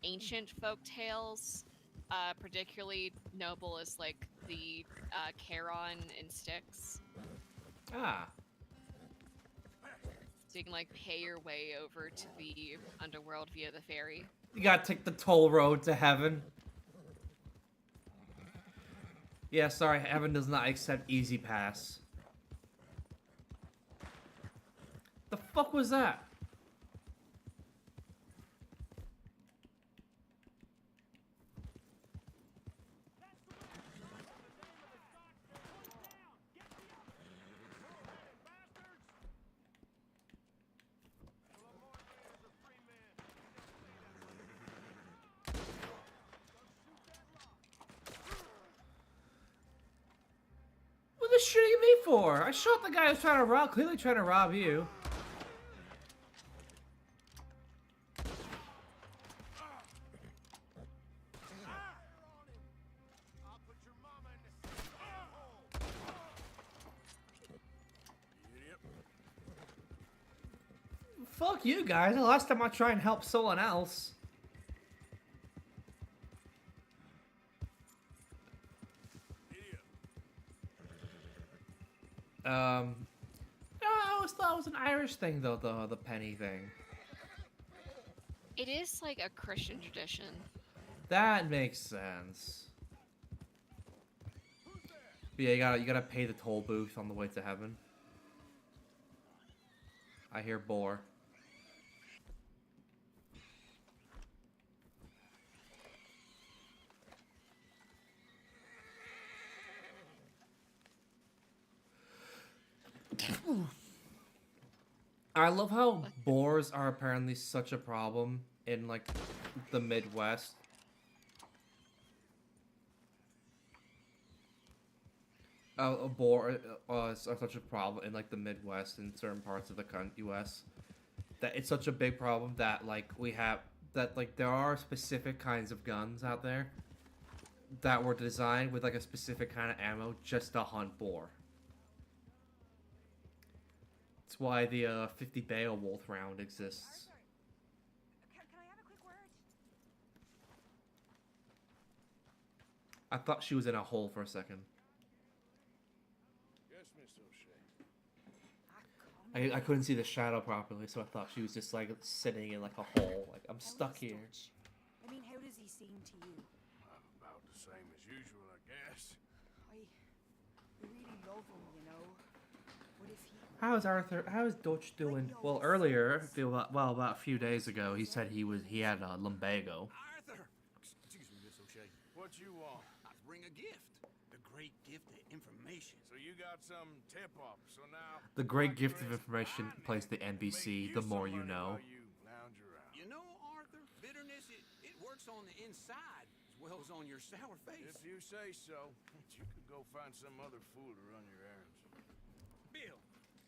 Speaker 2: ancient folk tales. Particularly noble is like the Charon in Styx.
Speaker 1: Ah.
Speaker 2: So you can like pay your way over to the underworld via the ferry.
Speaker 1: You gotta take the toll road to heaven. Yeah, sorry, heaven does not accept Easy Pass. The fuck was that? What are they shooting at me for? I shot the guy who's trying to rob, clearly trying to rob you.
Speaker 3: I'll put your mama in the idiot.
Speaker 1: Fuck you guys, the last time I try and help someone else.
Speaker 3: Idiot.
Speaker 1: No, I always thought it was an Irish thing though, the penny thing.
Speaker 2: It is like a Christian tradition.
Speaker 1: That makes sense. But yeah, you gotta pay the toll booth on the way to heaven. I hear boar. I love how boars are apparently such a problem in like the Midwest. A boar is such a problem in like the Midwest and certain parts of the U.S. That it's such a big problem that like there are specific kinds of guns out there that were designed with like a specific kind of ammo just to hunt boar. That's why the 50 Beowulf round exists.
Speaker 4: Can I have a quick word?
Speaker 1: I thought she was in a hole for a second.
Speaker 3: Yes, Miss O'Shea.
Speaker 1: I couldn't see the shadow properly, so I thought she was just like sitting in like a hole. Like, I'm stuck here.
Speaker 6: I mean, how does he seem to you?
Speaker 3: About the same as usual, I guess.
Speaker 6: I really love him, you know. What if he...
Speaker 1: How's Arthur? How's Dutch doing? Well, earlier, about a few days ago, he said he had lumbago.
Speaker 5: Arthur! Excuse me, Miss O'Shea.
Speaker 3: What you want?
Speaker 5: I bring a gift. The great gift of information.
Speaker 3: So you got some tip-off, so now...
Speaker 1: The great gift of information plays the NBC. The more you know.
Speaker 3: You lounge around.
Speaker 5: You know, Arthur, bitterness, it works on the inside as well as on your sour face.
Speaker 3: If you say so, you could go find some other fool to run your errands.
Speaker 5: Bill,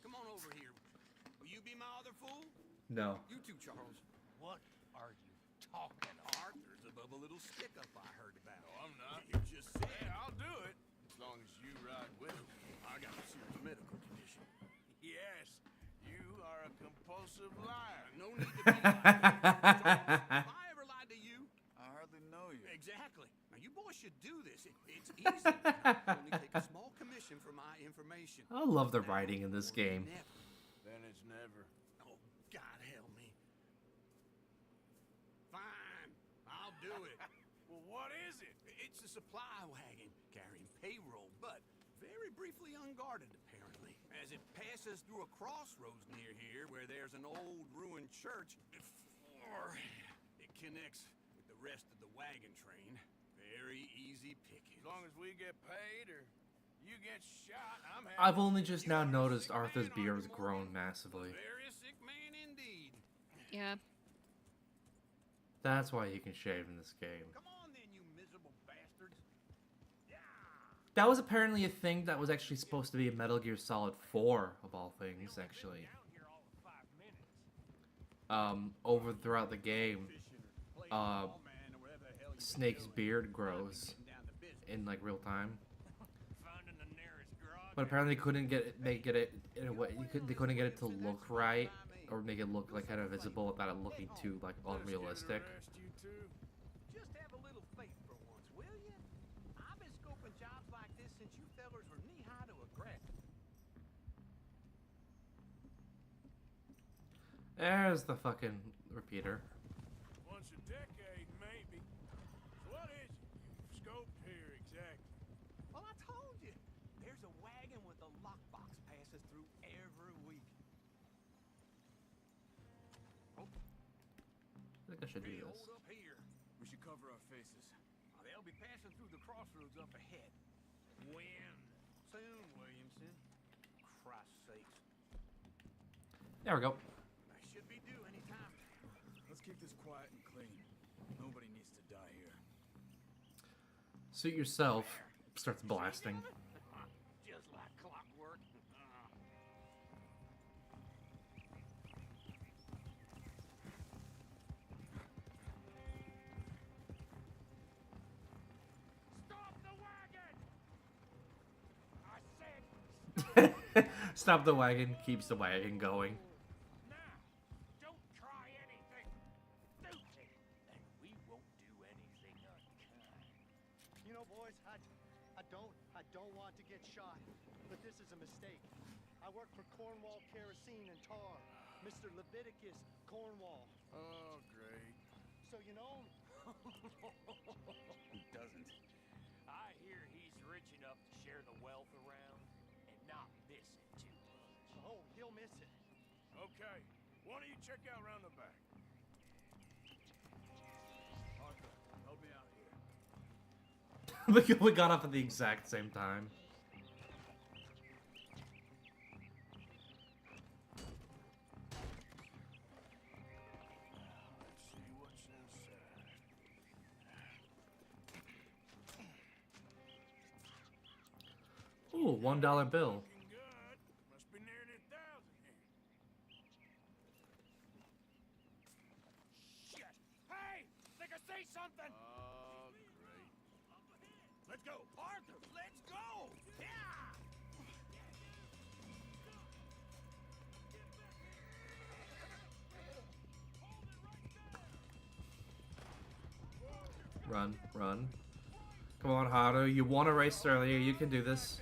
Speaker 5: come on over here. Will you be my other fool?
Speaker 1: No.
Speaker 5: You too, Charles. What are you talking? Arthur's above a little stick-up I heard about.
Speaker 3: No, I'm not.
Speaker 5: You just said.
Speaker 3: Hey, I'll do it, as long as you ride with him.
Speaker 5: I got a serious medical condition.
Speaker 3: Yes, you are a compulsive liar.
Speaker 5: No need to be lying. Charles, have I ever lied to you?
Speaker 3: I hardly know you.
Speaker 5: Exactly. Now, you boys should do this. It's easy. I only take a small commission for my information.
Speaker 1: I love the writing in this game.
Speaker 5: Never.
Speaker 3: Then it's never.
Speaker 5: Oh, God help me. Fine. I'll do it.
Speaker 3: Well, what is it?
Speaker 5: It's a supply wagon carrying payroll, but very briefly unguarded, apparently. As it passes through a crossroads near here where there's an old ruined church before it connects with the rest of the wagon train. Very easy picking.
Speaker 3: As long as we get paid, or You get shot, I'm happy.
Speaker 1: I've only just
Speaker 3: You
Speaker 1: now
Speaker 3: are a
Speaker 1: noticed
Speaker 3: sick
Speaker 1: Arthur's
Speaker 3: man,
Speaker 1: beard
Speaker 3: Arthur
Speaker 1: has grown
Speaker 3: Morgan.
Speaker 1: massively.
Speaker 5: Very sick man indeed.
Speaker 2: Yeah.
Speaker 1: That's why he can shave in this game.
Speaker 5: Come on then, you miserable bastards.
Speaker 1: That was apparently a thing that was actually supposed to be in Metal Gear Solid 4, of all things, actually. Over throughout the game, Snake's beard grows in like real time. But apparently they couldn't make it in a way. They couldn't get it to look right, or make it look like kind of visible without it looking too like unrealistic.
Speaker 5: Just have a little faith for once, will you? I've been scoping jobs like this since you fellers were knee-high to a grass.
Speaker 1: There's the fucking repeater.
Speaker 3: Once a decade, maybe. So what is it you've scoped here exactly?
Speaker 5: Well, I told you. There's a wagon with a lockbox passes through every week.
Speaker 1: I think I should do this.
Speaker 5: Hold up here.
Speaker 3: We should cover our faces.
Speaker 5: They'll be passing through the crossroads up ahead. When? Soon, Williamson. Christ's sakes.
Speaker 1: There we go.
Speaker 5: I should be due any time now.
Speaker 3: Let's keep this quiet and clean. Nobody needs to die here.
Speaker 1: Suit yourself. Starts blasting.
Speaker 5: Just like clockwork. Stop the wagon! I said
Speaker 1: Stop the wagon, keeps the wagon going.
Speaker 5: now. Don't try anything stupid, and we won't do anything unkind.
Speaker 7: You know, boys, I don't want to get shot, but this is a mistake. I work for Cornwall Kerosene and Tar, Mr. Leviticus Cornwall.
Speaker 3: Oh, great.
Speaker 7: So you know,
Speaker 5: Who doesn't? I hear he's rich enough to share the wealth around and not miss it too much.
Speaker 7: oh, he'll miss it.
Speaker 3: Okay, why don't you check out around the back? Arthur, help me out here.
Speaker 1: We got up at the exact same time.
Speaker 3: Let's see what's inside.
Speaker 1: Ooh, $1 bill.
Speaker 3: Looking good. Must be nearly 1,000 here.
Speaker 5: Shit! Hey! Think I say something?
Speaker 3: Oh, great.
Speaker 5: Let's go! Arthur, let's go! Yeah!
Speaker 1: Run, run. Come on, Haru. You won a race earlier. You can do this.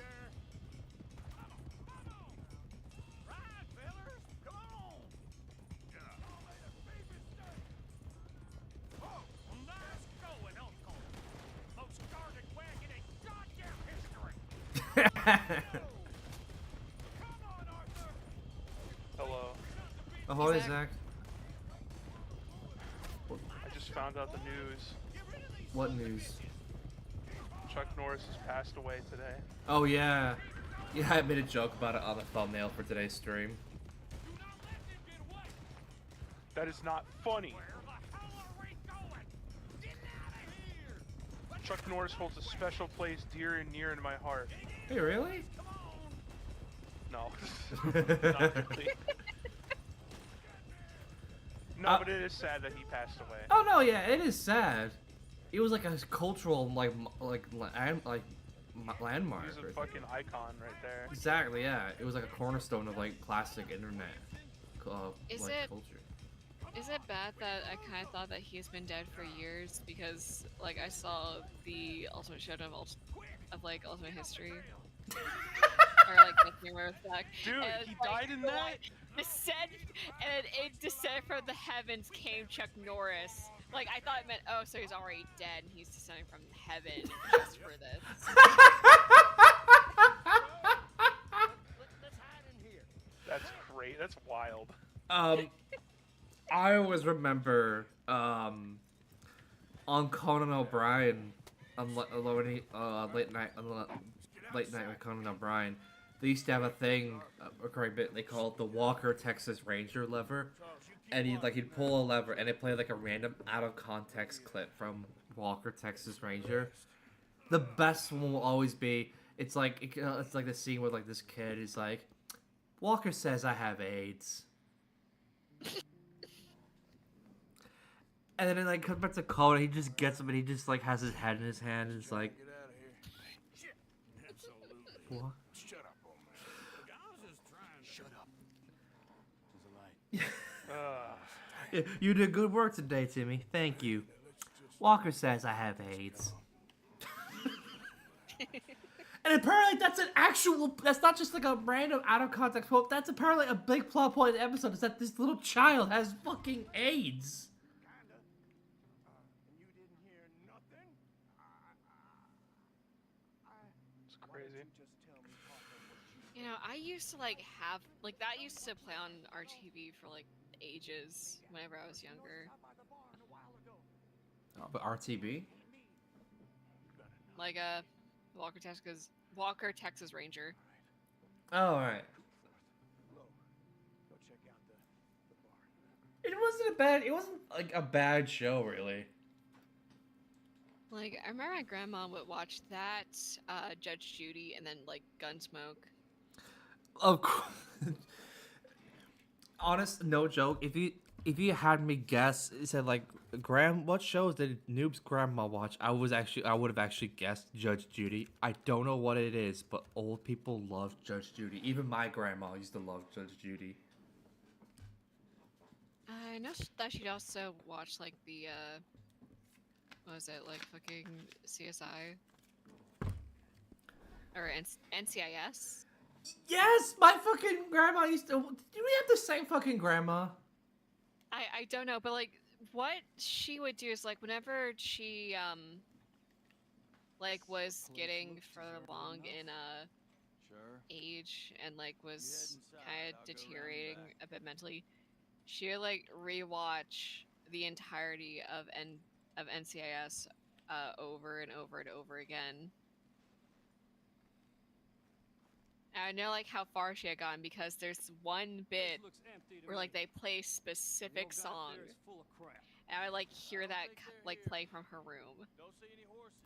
Speaker 5: Right, fellers! Come on! Oh, nice going, Uncle! Most guarded wagon in goddamn history! Come on, Arthur!
Speaker 8: Hello.
Speaker 1: Ahoy,
Speaker 2: Zach.
Speaker 1: Zach.
Speaker 8: I just found out the news.
Speaker 1: What news?
Speaker 8: Chuck Norris has passed away today.
Speaker 1: Oh, yeah. Yeah, I made a joke about it on the thumbnail for today's stream.
Speaker 8: That is not funny.
Speaker 5: Where the hell are we going? Get out of here!
Speaker 8: Chuck Norris holds a special place dear and near in my heart.
Speaker 1: Hey, really?
Speaker 8: No. Not really. No, but it is sad that he passed away.
Speaker 1: Oh, no, yeah, it is sad. It was like a cultural, landmark.
Speaker 8: He's a fucking icon right there.
Speaker 1: Exactly, yeah. It was like a cornerstone of, like, classic internet,
Speaker 2: Is
Speaker 1: like,
Speaker 2: it-
Speaker 1: culture.
Speaker 2: Is it bad that I kind of thought that he's been dead for years because, like, I saw the Ultimate Showdown of like Ultimate History, or like the humor effect.
Speaker 8: Dude,
Speaker 2: and
Speaker 8: he
Speaker 2: it's like,
Speaker 8: died in that?
Speaker 2: Descend, and in Descent from the Heavens came Chuck Norris. Like, I thought it meant, oh, so he's already dead and he's descending from heaven just for this.
Speaker 7: Let's hide in here.
Speaker 8: That's great. That's wild.
Speaker 1: I always remember, on Conan O'Brien, on late night, Late Night with Conan O'Brien, they used to have a thing, a recurring bit. They call it the Walker Texas Ranger lever, and he'd pull a lever, and it played like a random out of context clip from Walker Texas Ranger. The best one will always be it's like the scene where like this kid is like, Walker says I have AIDS. And then it like comes back to Conan, he just gets him and he just like has his head in his hand and it's like,
Speaker 3: Get out of here. Shit. Absolutely.
Speaker 1: what?
Speaker 3: Shut up, old man.
Speaker 5: Look, I was just trying to...
Speaker 7: Shut up. There's a light.
Speaker 1: You did good work today, Timmy. Thank you. Walker says I have AIDS. And apparently that's that's not just like a random out of context quote. That's apparently a big plot point of the episode is that this little child has fucking AIDS.
Speaker 3: Kinda. And you didn't hear nothing?
Speaker 8: It's crazy.
Speaker 3: Just tell me, Papa, what you...
Speaker 2: You know, I used to like have like that used to play on our TV for like ages whenever I was younger.
Speaker 3: Out by the barn a while ago.
Speaker 1: Oh, but RTB?
Speaker 2: Like Walker Texas Ranger.
Speaker 1: Oh, alright.
Speaker 3: Go check out the barn.
Speaker 1: It wasn't like a bad show really.
Speaker 2: Like I remember my grandma would watch that, Judge Judy, and then like Gunsmoke.
Speaker 1: Of course. Honest, no joke. If you had me guess, it said like, what shows did Noob's grandma watch? I would have actually guessed Judge Judy. I don't know what it is, but old people love Judge Judy. Even my grandma used to love Judge Judy.
Speaker 2: I know that she'd also watch like the what was it, like fucking CSI or NCIS?
Speaker 1: Yes, my fucking grandma used to. Do we have the same fucking grandma?
Speaker 2: I don't know, but like what she would do is like whenever she like was getting further along in age and like was kind of deteriorating a bit mentally, she would like rewatch the entirety of NCIS over and over and over again. And I know like how far she had gone because there's one bit where like they play specific song, and I like hear that like playing from her room.
Speaker 9: Don't see any horses.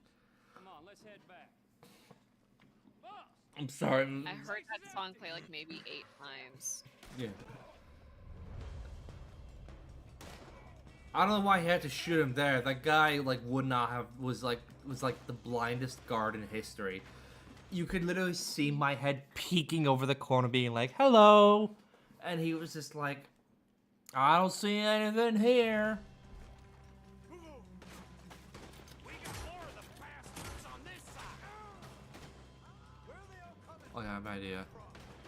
Speaker 9: Come on, let's head back.
Speaker 1: I'm sorry.
Speaker 2: I heard that song play like maybe 8 times.
Speaker 1: Yeah. I don't know why he had to shoot him there. That guy like was like the blindest guard in history. You could literally see my head peeking over the corner being like, hello. And he was just like, I don't see anything here.
Speaker 5: We got more of the bastards on this side.
Speaker 3: Where are they all coming
Speaker 1: Oh, yeah, I have an idea.
Speaker 3: from?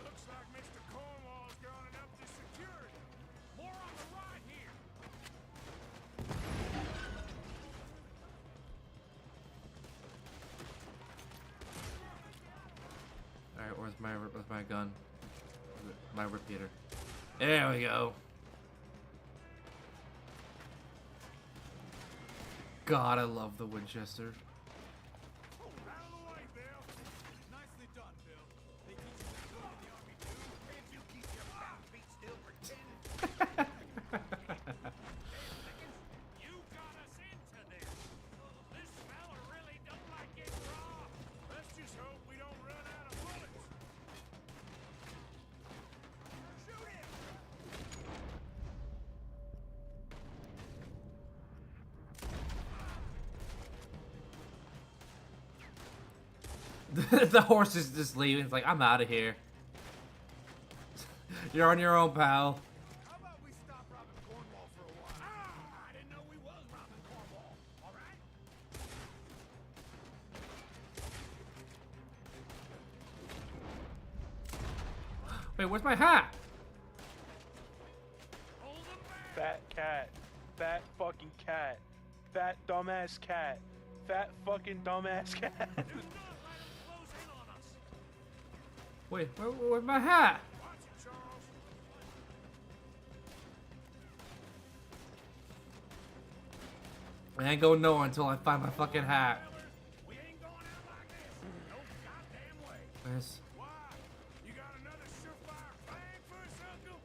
Speaker 3: Looks like Mr. Cornwall's gone and upped his security.
Speaker 5: More on the right here.
Speaker 1: Alright, where's my gun? My repeater. There we go. God, I love the Winchester.
Speaker 3: Oh, out of the way, Bill.
Speaker 5: Nicely done, Bill. They teach you to go in the army too. Can't you keep your fat feet still pretending? You got us into this. This fella really don't like getting robbed.
Speaker 3: Let's just hope we don't run out of bullets. Shoot him!
Speaker 1: The horse is just leaving. It's like, I'm out of here. You're on your own, pal.
Speaker 3: How about we stop robbing Cornwall for a while?
Speaker 5: I didn't know we was robbing Cornwall. All right.
Speaker 1: Wait, where's my hat?
Speaker 5: Hold them back.
Speaker 8: Fat cat. Fat fucking cat. Fat dumbass cat. Fat fucking dumbass cat.
Speaker 5: Do not let them close in on us.
Speaker 1: Wait, where's my hat?
Speaker 3: Watch it, Charles.
Speaker 1: I ain't going nowhere until I find my fucking hat.
Speaker 5: We ain't going out like this. No goddamn way.
Speaker 1: goodness.
Speaker 3: Why? You got another surefire plan for us, Uncle?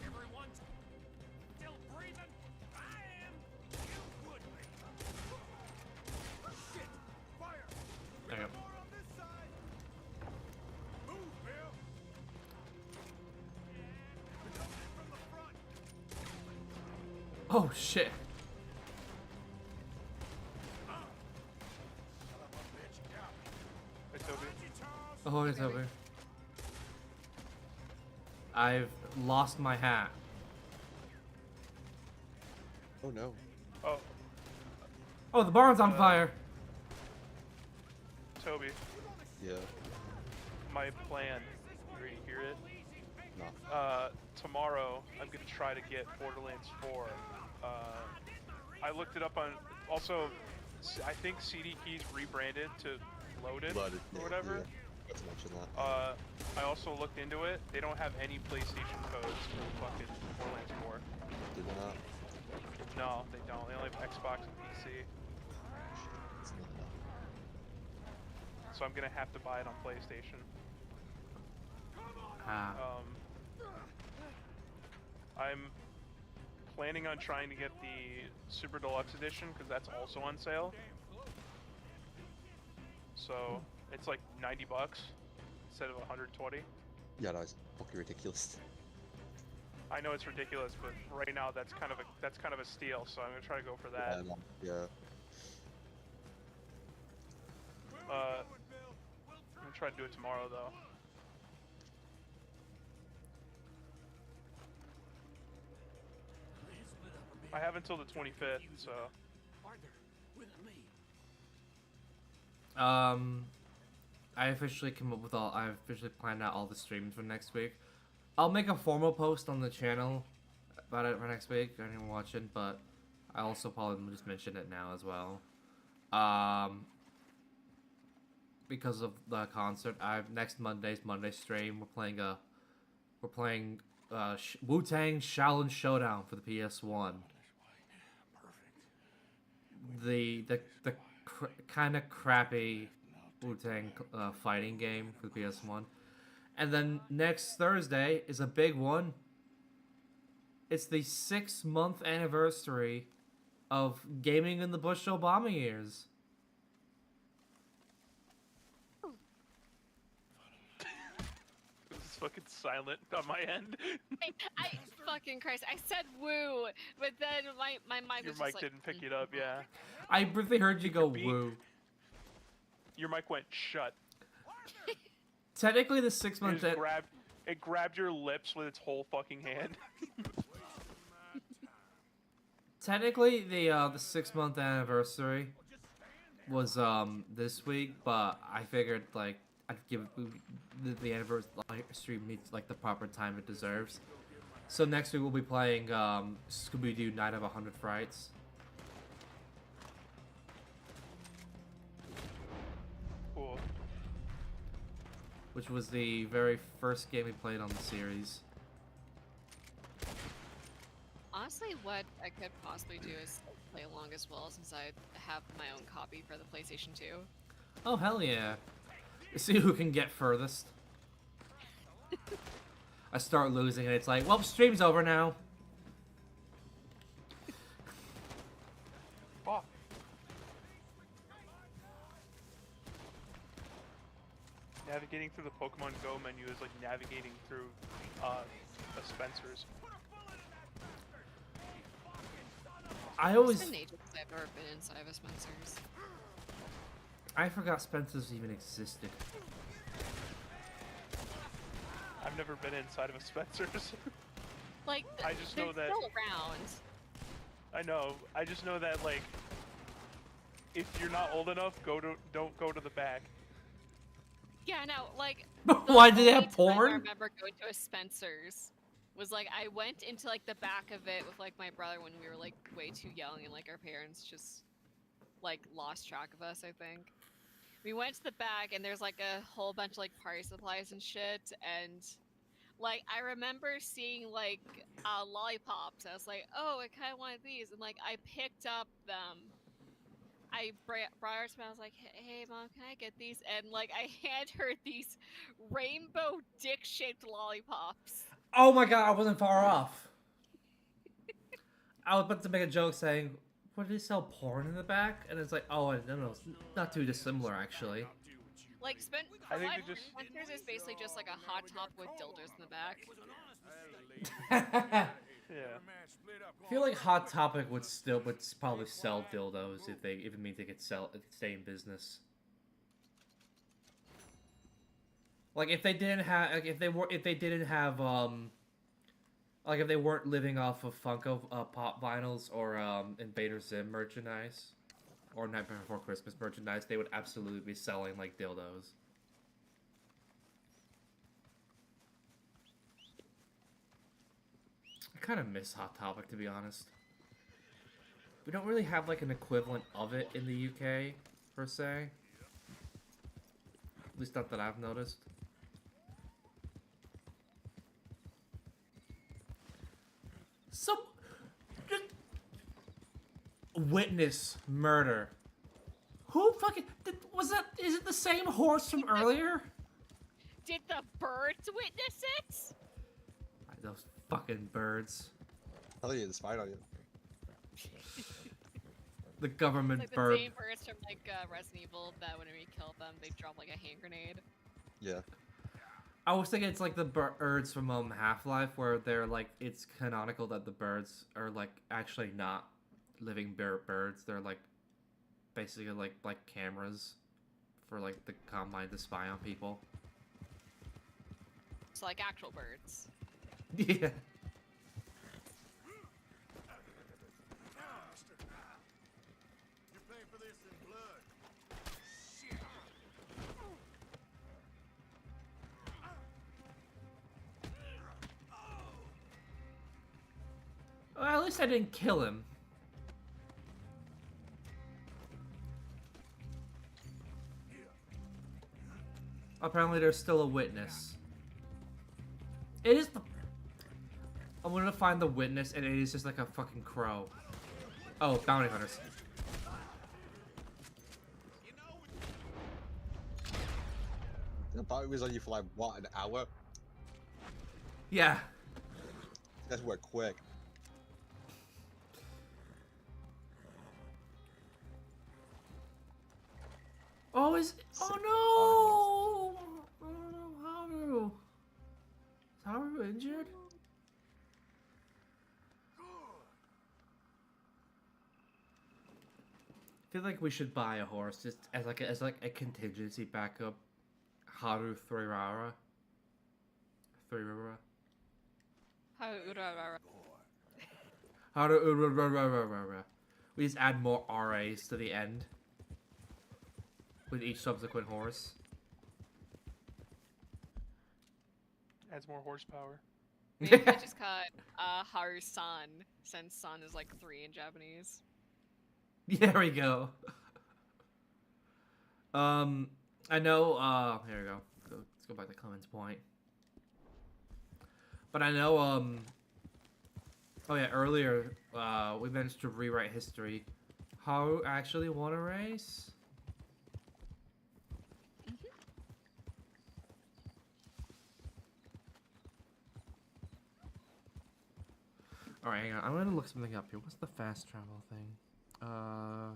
Speaker 9: Everyone's still breathing. I am.
Speaker 3: You would be. Shit! Fire!
Speaker 1: There you go.
Speaker 3: More on this side. Move, Bill. We're coming in from the front.
Speaker 1: Oh shit.
Speaker 3: Son of a bitch, you got me.
Speaker 8: Hey, Toby.
Speaker 3: Behind you, Charles.
Speaker 1: Oh, it's
Speaker 2: Really?
Speaker 1: over. I've lost my hat.
Speaker 10: Oh no.
Speaker 8: Oh,
Speaker 1: Oh, the barn's on fire.
Speaker 8: Toby,
Speaker 10: Yeah.
Speaker 8: my plan. You ready to hear it?
Speaker 10: No.
Speaker 8: Tomorrow I'm gonna try to get Borderlands 4. I looked it up on. Also, I think CD Keys rebranded to Loaded
Speaker 10: Loaded,
Speaker 8: or
Speaker 10: yeah,
Speaker 8: whatever.
Speaker 10: yeah. Let's mention that.
Speaker 8: I also looked into it. They don't have any PlayStation codes for fucking Borderlands 4.
Speaker 10: Did not.
Speaker 8: No, they don't. They only have Xbox and PC.
Speaker 10: It's not enough.
Speaker 8: So I'm gonna have to buy it on PlayStation.
Speaker 1: Ah.
Speaker 8: I'm planning on trying to get the Super Deluxe Edition because that's also on sale. So it's like $90 instead of 120.
Speaker 10: Yeah, no, it's fucking ridiculous.
Speaker 8: I know it's ridiculous, but right now that's kind of a steal. So I'm gonna try to go for that.
Speaker 10: Yeah, no, yeah.
Speaker 8: I'm gonna try to do it tomorrow though. I have until the 25th, so.
Speaker 1: I officially came up with I officially planned out all the streams for next week. I'll make a formal post on the channel about it for next week. I didn't watch it, but I also probably just mention it now as well. Because of the concert, next Monday's Monday stream. We're playing Wu-Tang Shaolin Showdown for the PS1. The kind of crappy Wu-Tang fighting game for the PS1. And then next Thursday is a big one. It's the 6-month anniversary of gaming in the Bush Obama years.
Speaker 8: It's fucking silent on my end.
Speaker 2: I fucking Christ! I said woo, but then my mic
Speaker 8: Your
Speaker 2: was
Speaker 8: mic
Speaker 2: just like,
Speaker 8: didn't pick it up, yeah.
Speaker 1: I briefly heard you go
Speaker 8: Beep.
Speaker 1: woo.
Speaker 8: Your mic went shut.
Speaker 1: Technically, the 6-month.
Speaker 8: It grabbed your lips with its whole fucking hand.
Speaker 1: Technically, the 6-month anniversary was this week, but I figured like I'd give the anniversary needs like the proper time it deserves. So next week we'll be playing Scooby-Doo Night of 100 Frights.
Speaker 8: Cool.
Speaker 1: Which was the very first game we played on the series.
Speaker 2: honestly, what I could possibly do is play along as well, since I have my own copy for the PlayStation 2.
Speaker 1: Oh hell yeah! See who can get furthest. I start losing and it's like, well, stream's over now.
Speaker 8: Fuck. Navigating through the Pokemon Go menu is like navigating through a Spencer's.
Speaker 1: I always...
Speaker 2: It's been ages since I've ever been inside of a Spencer's.
Speaker 1: I forgot Spencer's even existed.
Speaker 8: I've never been inside of a Spencer's.
Speaker 2: Like,
Speaker 8: I just
Speaker 2: they're
Speaker 8: know that-
Speaker 2: still around.
Speaker 8: I know. I just know that like, if you're not old enough, don't go to the back.
Speaker 2: Yeah, no, like.
Speaker 1: Why do they
Speaker 2: only
Speaker 1: have
Speaker 2: time I
Speaker 1: porn?
Speaker 2: remember going to a Spencer's was like I went into like the back of it with like my brother when we were like way too young and like our parents just like lost track of us, I think. We went to the back and there's like a whole bunch of like party supplies and shit, and like I remember seeing like lollipops. I was like, oh, I kind of wanted these, and like I picked up them brought her to me. I was like, "Hey, mom, can I get these?" And like, I hand her these rainbow dick-shaped lollipops.
Speaker 1: Oh my god, I wasn't far off. I was about to make a joke saying, "What did he sell porn in the back?" And it's like, oh, no, it's not too dissimilar actually.
Speaker 2: Like,
Speaker 8: I think they just.
Speaker 2: Spencer's is basically just like a hot top with dildos in the back.
Speaker 8: Yeah.
Speaker 1: I feel like Hot Topic would probably sell dildos if they even mean they could stay in business. Like if they didn't have, like if they weren't living off of Funko Pop vinyls or Invader Zim merchandise or Nightmare Before Christmas merchandise, they would absolutely be selling like dildos. I kind of miss Hot Topic, to be honest. We don't really have like an equivalent of it in the UK per se. At least not that I've noticed. Some witness murder. Who fucking was that? Is it the same horse from earlier?
Speaker 2: Did the birds witness it?
Speaker 1: Those fucking birds.
Speaker 10: Hell yeah, spied on you.
Speaker 1: The government
Speaker 2: Like the
Speaker 1: bird.
Speaker 2: same birds from like Resident Evil that whenever you kill them, they drop like a hand grenade.
Speaker 10: Yeah.
Speaker 1: I was thinking it's like the birds from Half-Life, where they're like, it's canonical that the birds are like actually not living birds. They're like basically like cameras for like the Combine to spy on people.
Speaker 2: So like actual birds.
Speaker 1: Yeah. Well, at least I didn't kill him. Apparently there's still a witness. It is the... I'm gonna find the witness and it is just like a fucking crow. Oh, bounty hunters.
Speaker 10: The bounty was on you for like, what, an hour?
Speaker 1: Yeah.
Speaker 10: That's went quick.
Speaker 1: Oh, oh no! Oh no, Haru! Is Haru injured? I feel like we should buy a horse just as like a contingency backup. Haru Thrirara. Thrirara. Haru Urarararara. We just add more RAs to the end. With each subsequent horse.
Speaker 8: Adds more horsepower.
Speaker 2: Maybe I just cut Haru-san, since san is like 3 in Japanese.
Speaker 1: There we go. I know, here we go. Let's go back to Clement's point. But I know, oh yeah, earlier, we managed to rewrite history. Haru actually won a race? Alright, hang on. I'm gonna look something up here. What's the fast travel thing? Oh,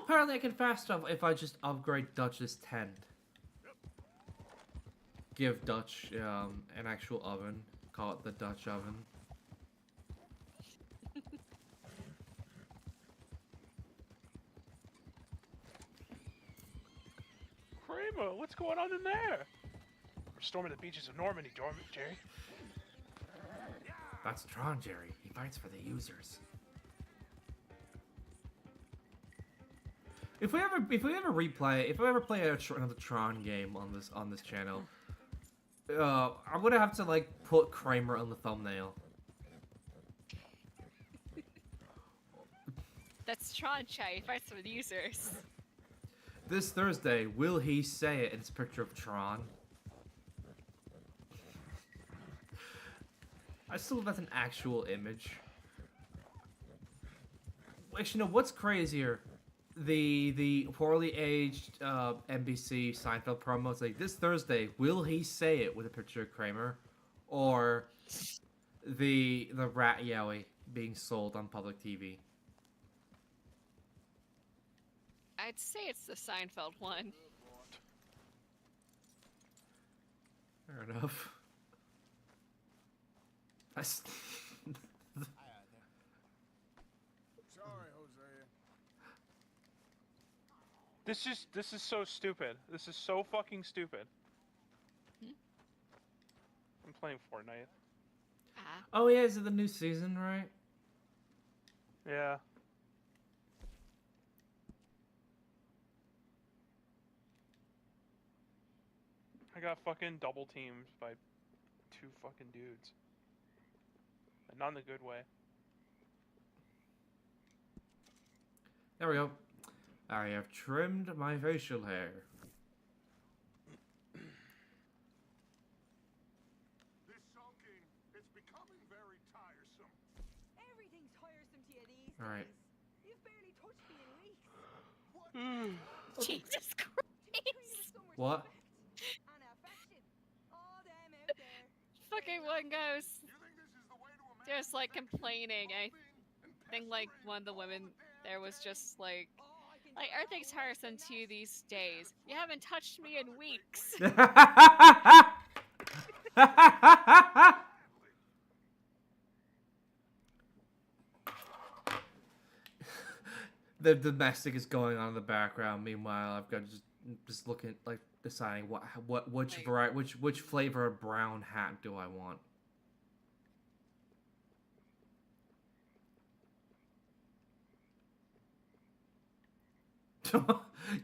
Speaker 1: apparently I can fast travel if I just upgrade Dutch's tent. Give Dutch an actual oven. Call it the Dutch oven.
Speaker 8: Kramer, what's going on in there? We're storming the beaches of Normandy, Jerry.
Speaker 1: That's Tron, Jerry. He fights for the users. If we ever play another Tron game on this channel, I'm gonna have to like put Kramer on the thumbnail.
Speaker 2: That's Tron Chat. He fights with users.
Speaker 1: This Thursday, will he say it? It's a picture of Tron. I still that's an actual image. Actually, no. What's crazier? The poorly aged NBC Seinfeld promo. It's like this Thursday, will he say it with a picture of Kramer, or the rat yowie being sold on public TV?
Speaker 2: I'd say it's the Seinfeld one.
Speaker 1: Fair enough.
Speaker 3: Sorry, Hosea.
Speaker 8: This is so stupid. This is so fucking stupid. I'm playing Fortnite.
Speaker 1: Oh yeah, is it the new season, right?
Speaker 8: Yeah. I got fucking double teamed by 2 fucking dudes. And not in the good way.
Speaker 1: There we go. I have trimmed my facial hair.
Speaker 3: This sulking, it's becoming very tiresome.
Speaker 4: Everything's tiresome to you these
Speaker 1: All right.
Speaker 4: days. You've barely touched me in weeks.
Speaker 2: Jesus
Speaker 4: Treating
Speaker 2: Christ!
Speaker 4: you with so much
Speaker 1: What?
Speaker 4: respect and affection. All them out there.
Speaker 2: Fucking one goes
Speaker 3: You think this is the way to a man?
Speaker 2: just like complaining. I think like one of the women there was just like everything's tiresome to you these days. You haven't touched me in weeks.
Speaker 1: The domestic is going on in the background. Meanwhile, I've got just looking like deciding which
Speaker 2: Like-
Speaker 1: variety which flavor of brown hat do I want.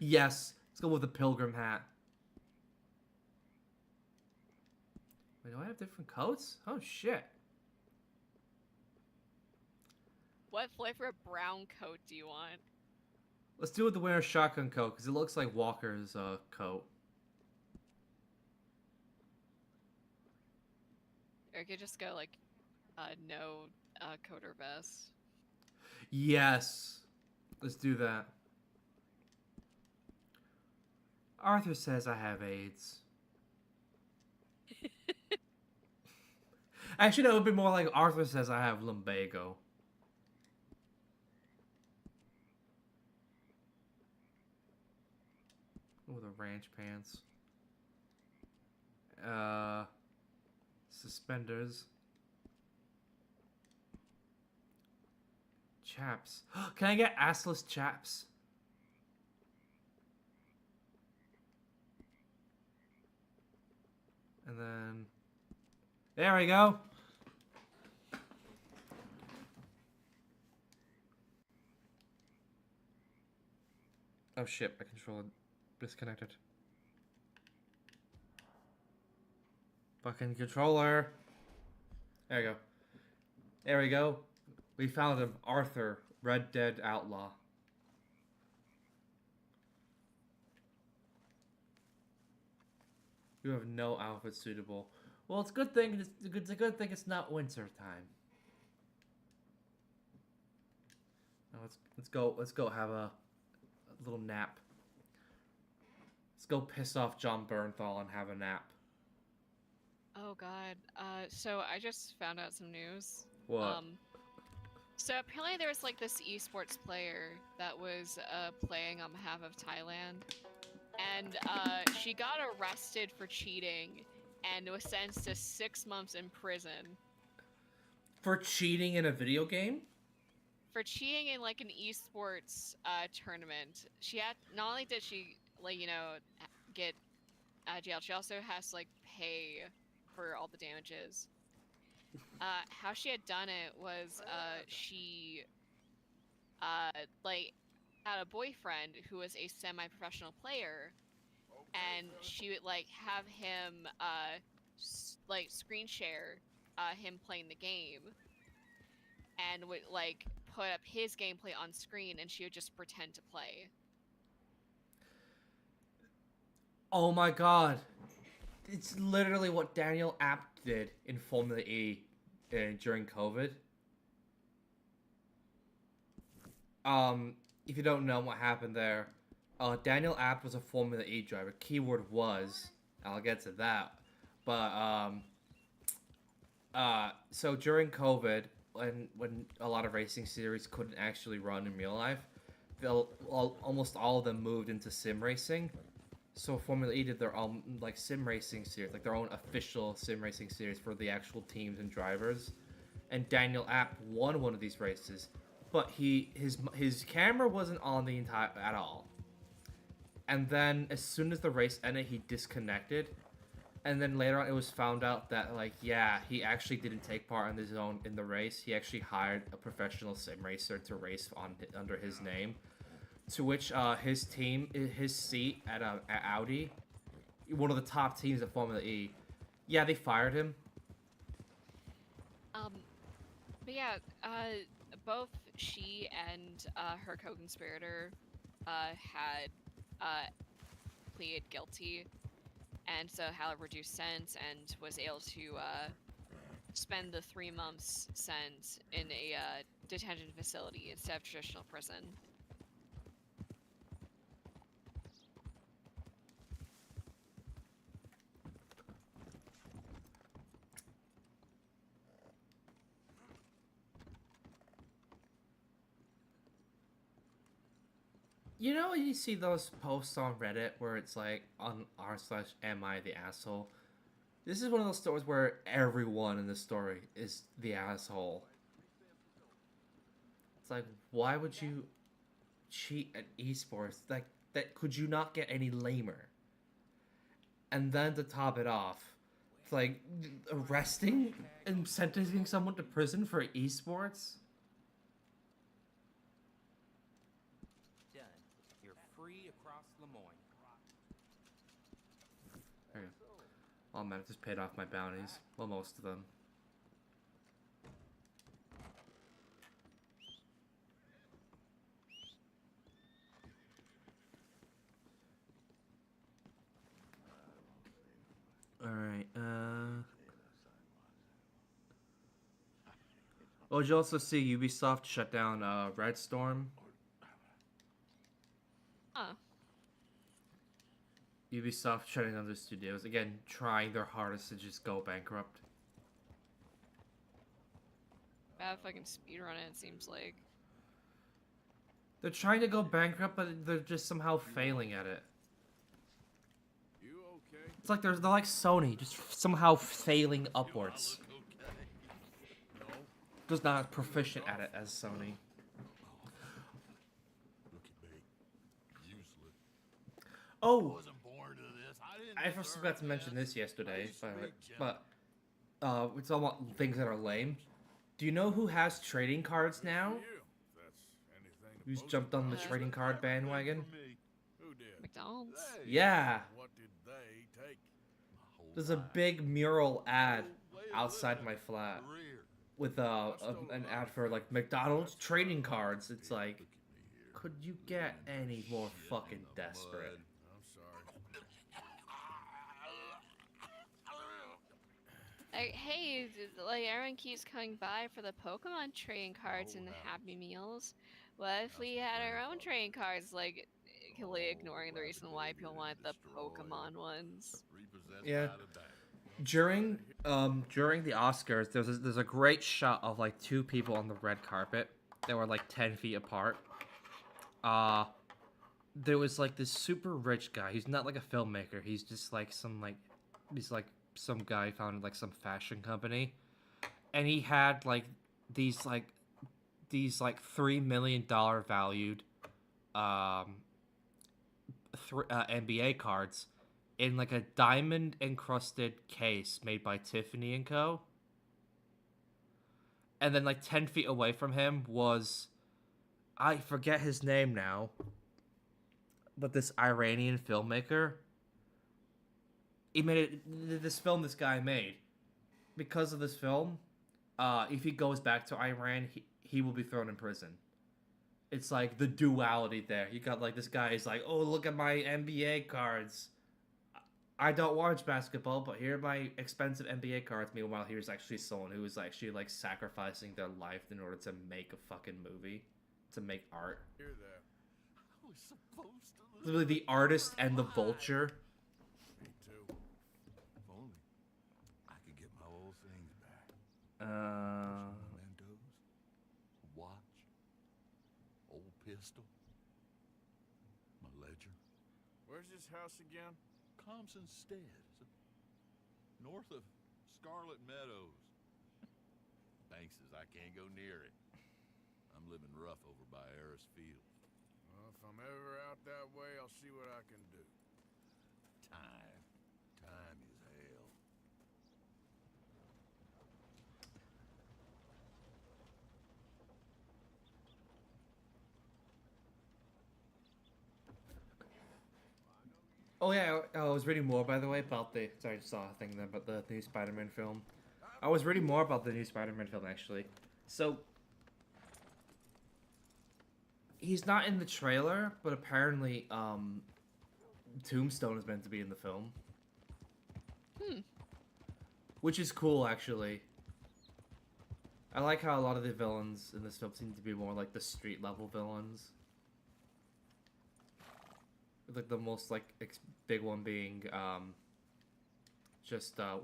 Speaker 1: Yes, let's go with the pilgrim hat. Wait, do I have different coats? Oh shit.
Speaker 2: What flavor of brown coat do you want?
Speaker 1: Let's do it with the winter shotgun coat because it looks like Walker's coat.
Speaker 2: Or you could just go like no coat or vest.
Speaker 1: Yes, let's do that. Arthur says I have AIDS. Actually, no, it would be more like Arthur says I have lumbago. Oh, the ranch pants. Suspenders. Chaps. Can I get assless chaps? And then... There we go! Oh shit, my controller disconnected. Fucking controller! There we go. There we go. We found him. Arthur, Red Dead Outlaw. You have no outfit suitable. Well, it's a good thing. It's a good thing it's not winter time. Now let's go have a little nap. Let's go piss off John Bernthal and have a nap.
Speaker 2: Oh god. So I just found out some news.
Speaker 1: What?
Speaker 2: So apparently there was like this esports player that was playing on behalf of Thailand, and she got arrested for cheating and was sentenced to 6 months in prison.
Speaker 1: For cheating in a video game?
Speaker 2: For cheating in like an esports tournament. She had not only did she get jailed, she also has to like pay for all the damages. How she had done it was she had a boyfriend who was a semi-professional player, and she would like have him like screen share him playing the game, and would like put up his gameplay on screen, and she would just pretend to play.
Speaker 1: Oh my god. It's literally what Daniel Apt did in Formula E during COVID. If you don't know what happened there, Daniel Apt was a Formula E driver. Keyword was. I'll get to that. But, so during COVID, when a lot of racing series couldn't actually run in real life, almost all of them moved into sim racing. So Formula E did their own like sim racing series, like their own official sim racing series for the actual teams and drivers. And Daniel Apt won one of these races, but his camera wasn't on the entire at all. And then as soon as the race ended, he disconnected. And then later on, it was found out that like he actually didn't take part in the race. He actually hired a professional sim racer to race under his name. To which his seat at Audi, one of the top teams at Formula E, they fired him.
Speaker 2: But yeah, both she and her co-conspirator had pleaded guilty, and so had a reduced sentence and was able to spend the 3 months sent in a detention facility instead of traditional prison.
Speaker 1: You know, you see those posts on Reddit where it's like on r/am I the asshole. This is one of those stories where everyone in the story is the asshole. It's like, why would you cheat at esports? Like, that could you not get any lamer? And then to top it off, it's like arresting and sentencing someone to prison for esports?
Speaker 9: Done. You're free across Lemoyne.
Speaker 1: There you go. Oh man, I just paid off my bounties. Well, most of them. Alright, well, you also see Ubisoft shut down, Red Storm. Ubisoft shutting down their studios. Again, trying their hardest to just go bankrupt.
Speaker 2: Bad fucking speedrun it seems like.
Speaker 1: They're trying to go bankrupt, but they're just somehow failing at it.
Speaker 3: You okay?
Speaker 1: It's like they're like Sony, just somehow failing upwards.
Speaker 3: No.
Speaker 1: Just not as proficient at it as Sony.
Speaker 3: Look at me. Useless.
Speaker 1: Oh!
Speaker 3: Wasn't born to this.
Speaker 1: I first forgot to mention this yesterday, but we're talking about things that are lame. Do you know who has trading cards now? Who's jumped on the trading card bandwagon?
Speaker 3: Who did?
Speaker 2: McDonald's.
Speaker 1: Yeah.
Speaker 3: What did they take?
Speaker 1: There's a big mural ad outside my flat with an ad for like McDonald's trading cards. It's like, could you get any more fucking desperate?
Speaker 3: I'm sorry.
Speaker 2: Like, hey, like everyone keeps coming by for the Pokemon trading cards and the Happy Meals. What if we had our own trading cards, like, completely ignoring the reason why people want the Pokemon ones?
Speaker 1: Yeah. During the Oscars, there's a great shot of like two people on the red carpet that were like 10 feet apart. There was like this super rich guy. He's not like a filmmaker. He's just like some guy who founded like some fashion company, and he had like these $3 million valued NBA cards in like a diamond encrusted case made by Tiffany & Co. And then like 10 feet away from him was, I forget his name now, but this Iranian filmmaker. he made it. This film this guy made, because of this film, if he goes back to Iran, he will be thrown in prison. It's like the duality there. You got like this guy is like, oh, look at my NBA cards. I don't watch basketball, but here are my expensive NBA cards. Meanwhile, here's actually someone who is actually like sacrificing their life in order to make a fucking movie, to make art.
Speaker 3: Hear that?
Speaker 5: I was supposed to
Speaker 1: Literally the artist and the vulture.
Speaker 3: Me too. If only I could get my old things back. Mementos, a watch, old pistol, my ledger. Where's this house again? Thompson Stead, north of Scarlet Meadows. Banks says I can't go near it. I'm living rough over by Eris Field. Well, if I'm ever out that way, I'll see what I can do. Time is hell.
Speaker 1: Oh yeah, I was reading more, by the way, about the... Sorry, I just saw a thing there about the new Spider-Man film. I was reading more about the new Spider-Man film, actually. So... He's not in the trailer, but apparently, Tombstone is meant to be in the film. Which is cool, actually. I like how a lot of the villains in this film seem to be more like the street-level villains. Like the most like big one being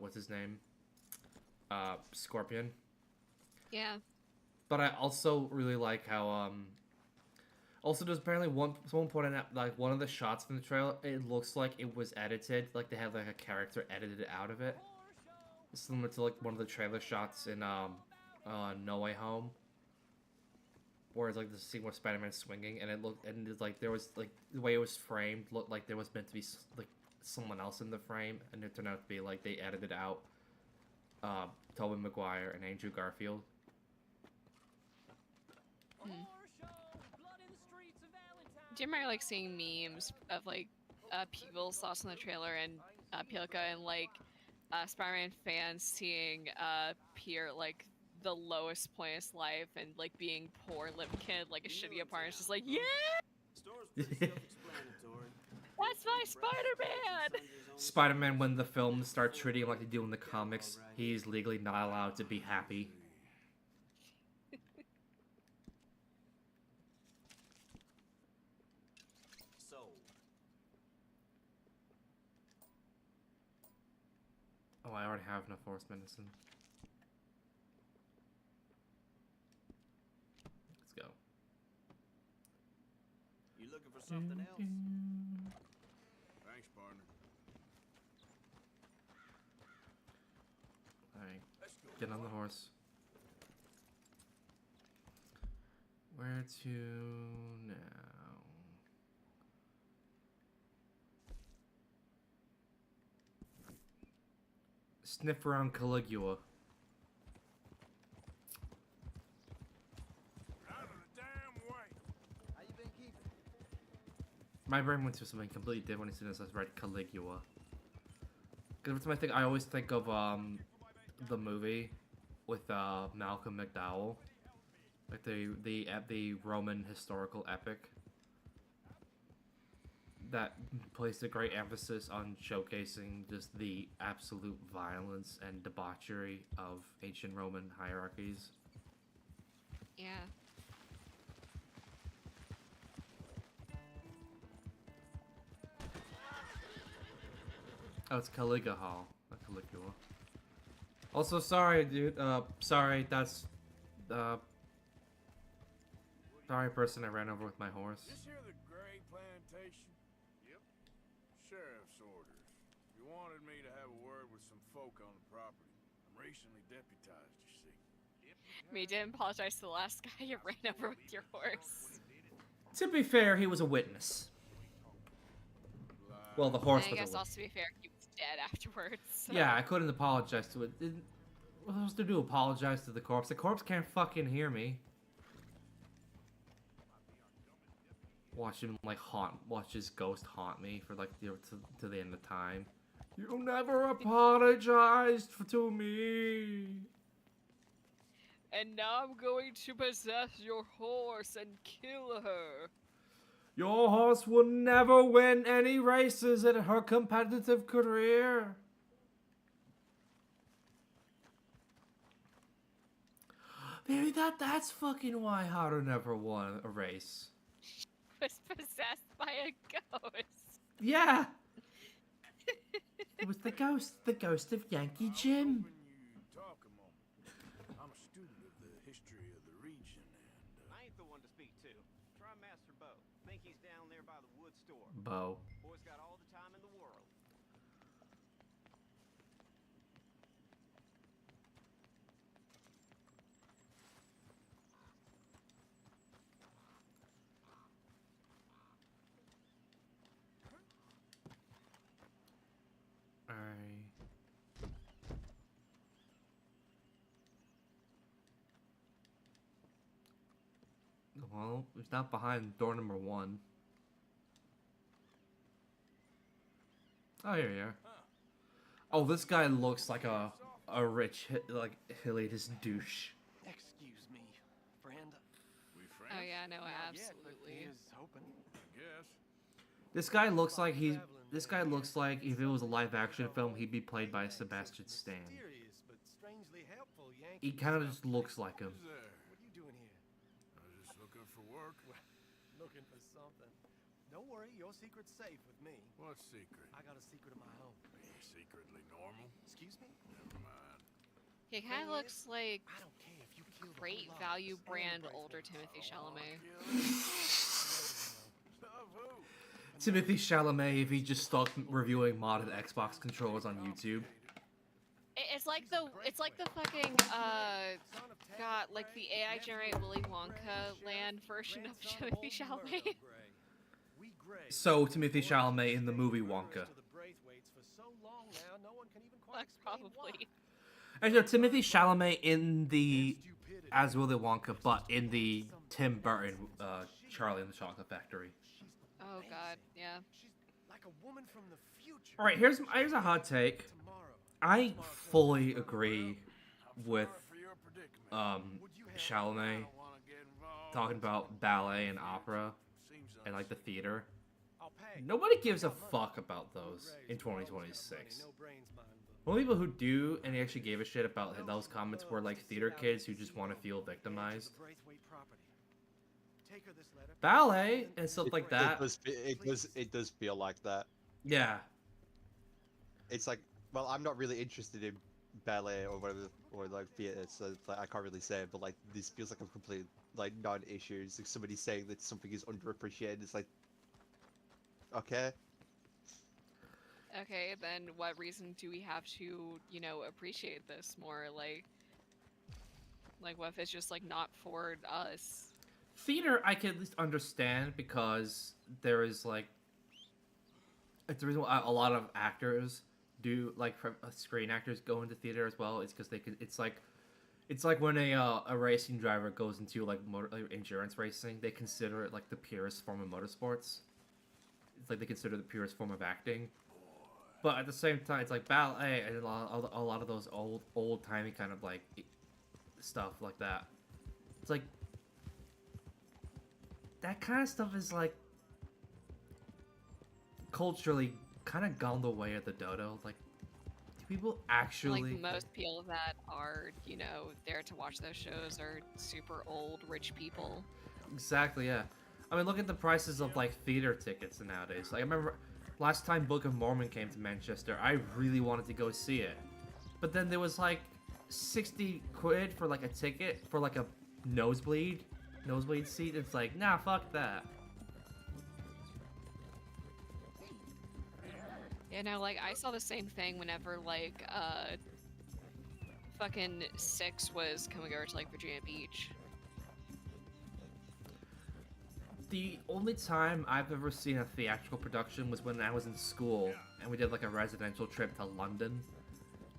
Speaker 1: what's his name, Scorpion.
Speaker 2: Yeah.
Speaker 1: But I also really like how also there's apparently someone pointed out like one of the shots from the trailer, it looks like it was edited, like they have like a character edited out of it, similar to like one of the trailer shots in No Way Home. Or it's like the scene where Spider-Man's swinging, and it's like there was like the way it was framed looked like there was meant to be like someone else in the frame, and it turned out to be like they edited out Tobey Maguire and Andrew Garfield.
Speaker 2: Do you remember like seeing memes of like people's thoughts on the trailer and Pilka and like Spider-Man fans seeing Peter like the lowest point of his life and like being poor little kid like a shitty apartment, it's just like, yeah, that's my Spider-Man.
Speaker 1: Spider-Man, when the films start treating him like they do in the comics, he's legally not allowed to be happy. Oh, I already have enough horse medicine. Go.
Speaker 5: You looking for something else?
Speaker 3: Thanks, partner.
Speaker 1: Alright, get on the horse. Where to now? Sniff around Caligula. My brain went to something completely different as soon as I read Caligula. Because every time I think, I always think of the movie with Malcolm McDowell, like the Roman historical epic that placed a great emphasis on showcasing just the absolute violence and debauchery of ancient Roman hierarchies.
Speaker 2: Yeah.
Speaker 1: Oh, it's Caligula Hall, not Caligula. Also, sorry, dude. Sorry, that's sorry, person I ran over with my horse.
Speaker 3: This here the Gray Plantation? Yep. Sheriff's orders. You wanted me to have a word with some folk on the property. I'm recently deputized, you see.
Speaker 2: Me didn't apologize to the last guy you ran over with your horse.
Speaker 1: To be fair, he was a witness. Well, the horse
Speaker 2: And
Speaker 1: was
Speaker 2: I guess
Speaker 1: a
Speaker 2: also to be fair, he was dead afterwards. So.
Speaker 1: Yeah, I couldn't apologize to it. What was I supposed to do? Apologize to the corpse? The corpse can't fucking hear me. Watch him like watch his ghost haunt me for like to the end of time. You never apologized to me.
Speaker 2: And now I'm going to possess your horse and kill her.
Speaker 1: Your horse will never win any races in her competitive career. Maybe that's fucking why Haru never won a race.
Speaker 2: Was possessed by a ghost.
Speaker 1: Yeah. It was the ghost of Yankee Jim.
Speaker 3: You talk a moment. I'm a student of the history of the region, and
Speaker 5: I ain't the one to speak to. Try Master Bo. Think he's down there by the wood store.
Speaker 1: Bo.
Speaker 5: Boy's got all the time in the world.
Speaker 1: Alright. Well, he's not behind door number 1. Oh, here you are. Oh, this guy looks like a rich, like, elitist douche.
Speaker 11: Excuse me, friend.
Speaker 3: we friends.
Speaker 2: Oh yeah, no,
Speaker 11: Not yet, but
Speaker 2: absolutely.
Speaker 11: he is hoping.
Speaker 3: I guess.
Speaker 1: This guy looks like if it was a live action film, he'd be played by Sebastian Stan.
Speaker 11: Mysterious, but strangely helpful, Yankee.
Speaker 1: He kind of just looks like him.
Speaker 3: Who's there?
Speaker 11: What are you doing here?
Speaker 3: I was just looking for work.
Speaker 11: Looking for something. Don't worry, your secret's safe with me.
Speaker 3: What secret?
Speaker 11: I got a secret of my own.
Speaker 3: Are you secretly normal?
Speaker 11: Excuse me?
Speaker 3: Never mind.
Speaker 2: He kind of looks like
Speaker 11: I don't care if you kill the
Speaker 2: great
Speaker 11: whole lot.
Speaker 2: value
Speaker 11: Stand
Speaker 2: brand
Speaker 11: bracelet.
Speaker 2: older Timothy Chalamet.
Speaker 3: Of who?
Speaker 1: Timothy Chalamet, if he just stopped reviewing modded Xbox controllers on YouTube.
Speaker 2: It's like the fucking God, like the AI generate Willy Wonka land version of Timothy Chalamet.
Speaker 1: So, Timothy Chalamet in the movie Wonka.
Speaker 2: That's probably.
Speaker 1: Actually, no, Timothy Chalamet in the as Willy Wonka, but in the Tim Burton Charlie and the Chocolate Factory.
Speaker 2: Oh God, yeah.
Speaker 11: She's like a woman from the future.
Speaker 1: All right, here's a hot take. I fully agree with Chalamet talking about ballet and opera and like the theater. Nobody gives a fuck about those in 2026. Only people who do and actually gave a shit about those comments were like theater kids who just want to feel victimized. Ballet and stuff like that.
Speaker 10: It does feel like that.
Speaker 1: Yeah.
Speaker 10: It's like, well, I'm not really interested in ballet or whatever, or like theater, so like, I can't really say it, but like this feels like a complete like non-issue. It's like somebody saying that something is underappreciated. It's like, okay.
Speaker 2: Okay, then what reason do we have to, you know, appreciate this more? Like what if it's just like not for us?
Speaker 1: Theater, I can at least understand because there is like, it's the reason why a lot of actors do like screen actors go into theater as well. It's because they could. It's like when a racing driver goes into like endurance racing, they consider it like the purest form of motorsports. It's like they consider the purest form of acting. But at the same time, it's like ballet and a lot of those old timey kind of like stuff like that. It's like that kind of stuff is like culturally kind of gone the way of the dodo. Like, do people actually
Speaker 2: Like most people that are, you know, there to watch those shows are super old rich people.
Speaker 1: Exactly, yeah. I mean, look at the prices of like theater tickets nowadays. Like, I remember last time Book of Mormon came to Manchester, I really wanted to go see it, but then there was like 60 quid for like a ticket for like a nosebleed seat. It's like, nah, fuck that.
Speaker 2: You know, like I saw the same thing whenever like fucking Six was coming over to like Virginia Beach.
Speaker 1: The only time I've ever seen a theatrical production was when I was in school and we did like a residential trip to London,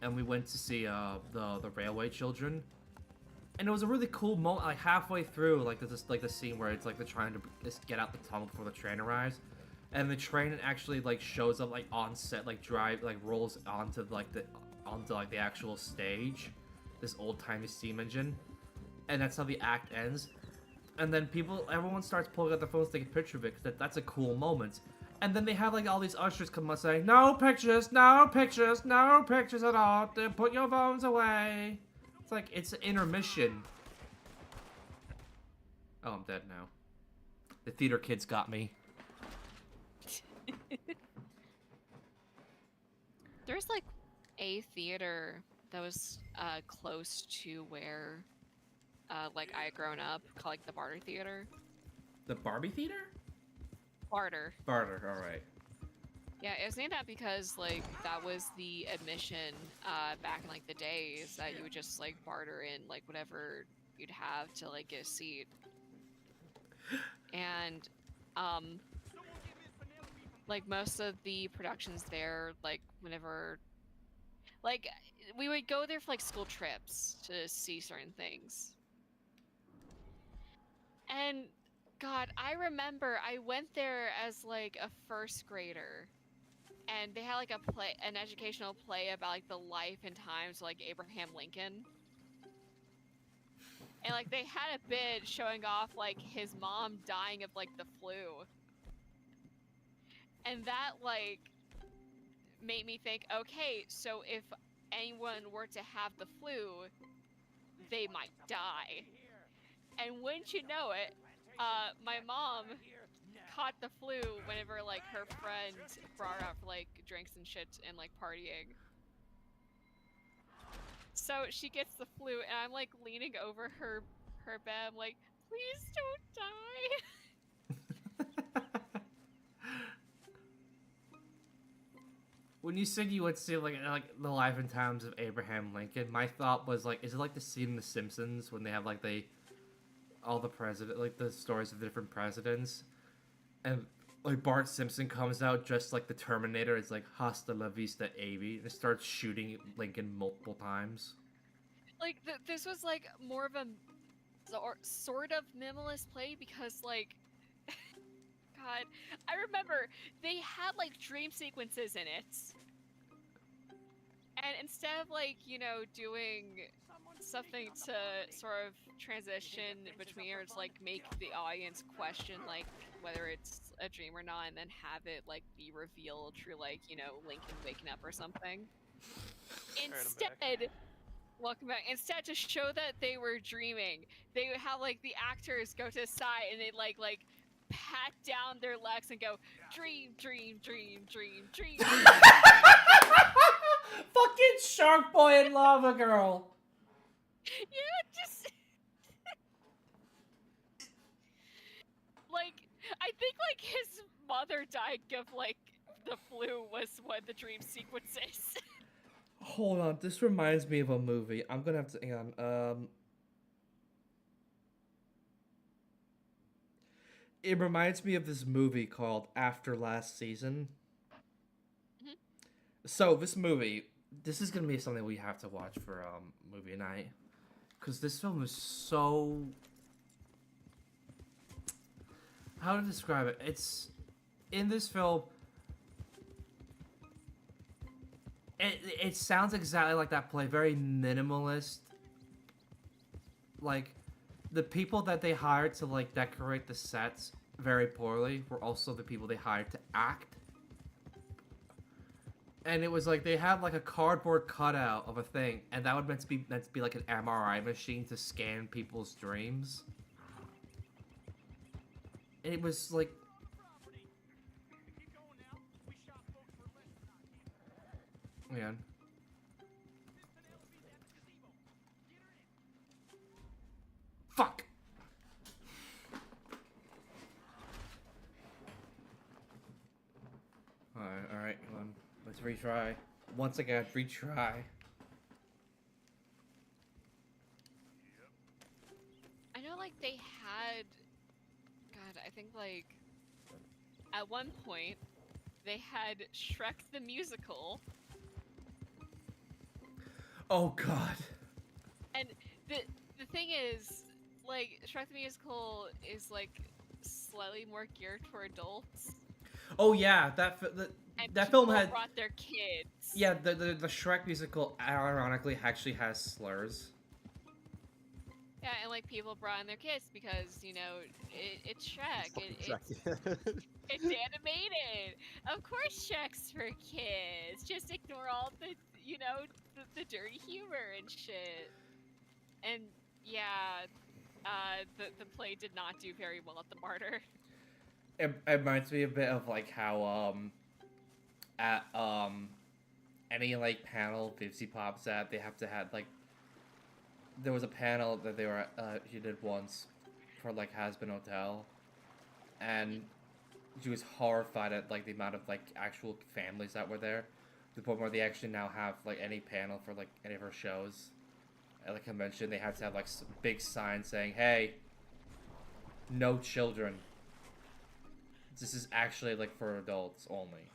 Speaker 1: and we went to see the Railway Children, and it was a really cool moment. Like halfway through, like there's this, like the scene where it's like they're trying to just get out the tunnel before the train arrives, and the train actually like shows up like on set, like rolls onto the actual stage, this old-timey steam engine, and that's how the act ends. And then everyone starts pulling out their phones to take a picture of it because that's a cool moment. And then they have like all these ushers come up saying, no pictures, no pictures, no pictures at all. Put your phones away. It's like, it's an intermission. Oh, I'm dead now. The theater kids got me.
Speaker 2: There's like a theater that was close to where like I had grown up, called like the Barter Theater.
Speaker 1: The Barbie Theater?
Speaker 2: Barter.
Speaker 1: Barter, alright.
Speaker 2: Yeah, it was named that because like that was the admission back in like the days that you would just like barter in like whatever you'd have to like get a seat. And like most of the productions there, like whenever like we would go there for like school trips to see certain things. And God, I remember I went there as like a first grader, and they had like an educational play about like the life and times of, like Abraham Lincoln. And like they had a bit showing off like his mom dying of like the flu. And that like made me think, okay, so if anyone were to have the flu, they might die. And wouldn't you know it, my mom caught the flu whenever like her friend brought her out for like drinks and shit and like partying. So she gets the flu and I'm like leaning over her bed. I'm like, please don't die.
Speaker 1: When you said you would see like the life and times of Abraham Lincoln, my thought was like, is it like the scene in The Simpsons when they have like all the president, like the stories of the different presidents, and like Bart Simpson comes out dressed like the Terminator. It's like hasta la vista, Abe, and starts shooting Lincoln multiple times.
Speaker 2: Like this was like more of a sort of minimalist play because like, God, I remember they had like dream sequences in it, and instead of like doing something to sort of transition between or just like make the audience question like whether it's a dream or not, and then have it like be revealed through like Lincoln waking up or something. Instead, welcome back. Instead, to show that they were dreaming, they would have like the actors go to the side and they like pat down their legs and go dream, dream, dream, dream, dream.
Speaker 1: Fucking Shark Boy and Lava Girl.
Speaker 2: Yeah, just like I think like his mother dying of like the flu was one of the dream sequences.
Speaker 1: Hold on, this reminds me of a movie. I'm gonna have to hang on. It reminds me of this movie called After Last Season.
Speaker 2: Mm-hmm.
Speaker 1: So this movie, this is gonna be something we have to watch for movie night, because this film is so. How to describe it? It's in this film. It sounds exactly like that play, very minimalist. Like, the people that they hired to like decorate the sets very poorly were also the people they hired to act. And it was like they had like a cardboard cutout of a thing, and that would meant to be like an MRI machine to scan people's dreams. And it was like. Man. Fuck! Alright, come on. Let's retry. Once again, retry.
Speaker 2: I know like they had, God, I think like at one point they had Shrek the Musical.
Speaker 1: Oh god.
Speaker 2: And the thing is, like, Shrek the Musical is like slightly more geared for adults.
Speaker 1: Oh yeah,
Speaker 2: And
Speaker 1: that film
Speaker 2: people
Speaker 1: had
Speaker 2: brought their kids.
Speaker 1: yeah the Shrek musical ironically actually has slurs.
Speaker 2: Yeah, and like people brought in their kids because it's Shrek. It's animated. Of course, Shrek's for kids. Just ignore all the the dirty humor and shit. And yeah, the play did not do very well at the Martyr.
Speaker 1: It reminds me a bit of like how at any like panel Vivsy Pop's at, they have to have like there was a panel that they were she did once for like Has-Been Hotel, and she was horrified at like the amount of like actual families that were there, to the point where they actually now have like any panel for like any of her shows at a convention, they have to have like big signs saying, "Hey, no children. This is actually like for adults only."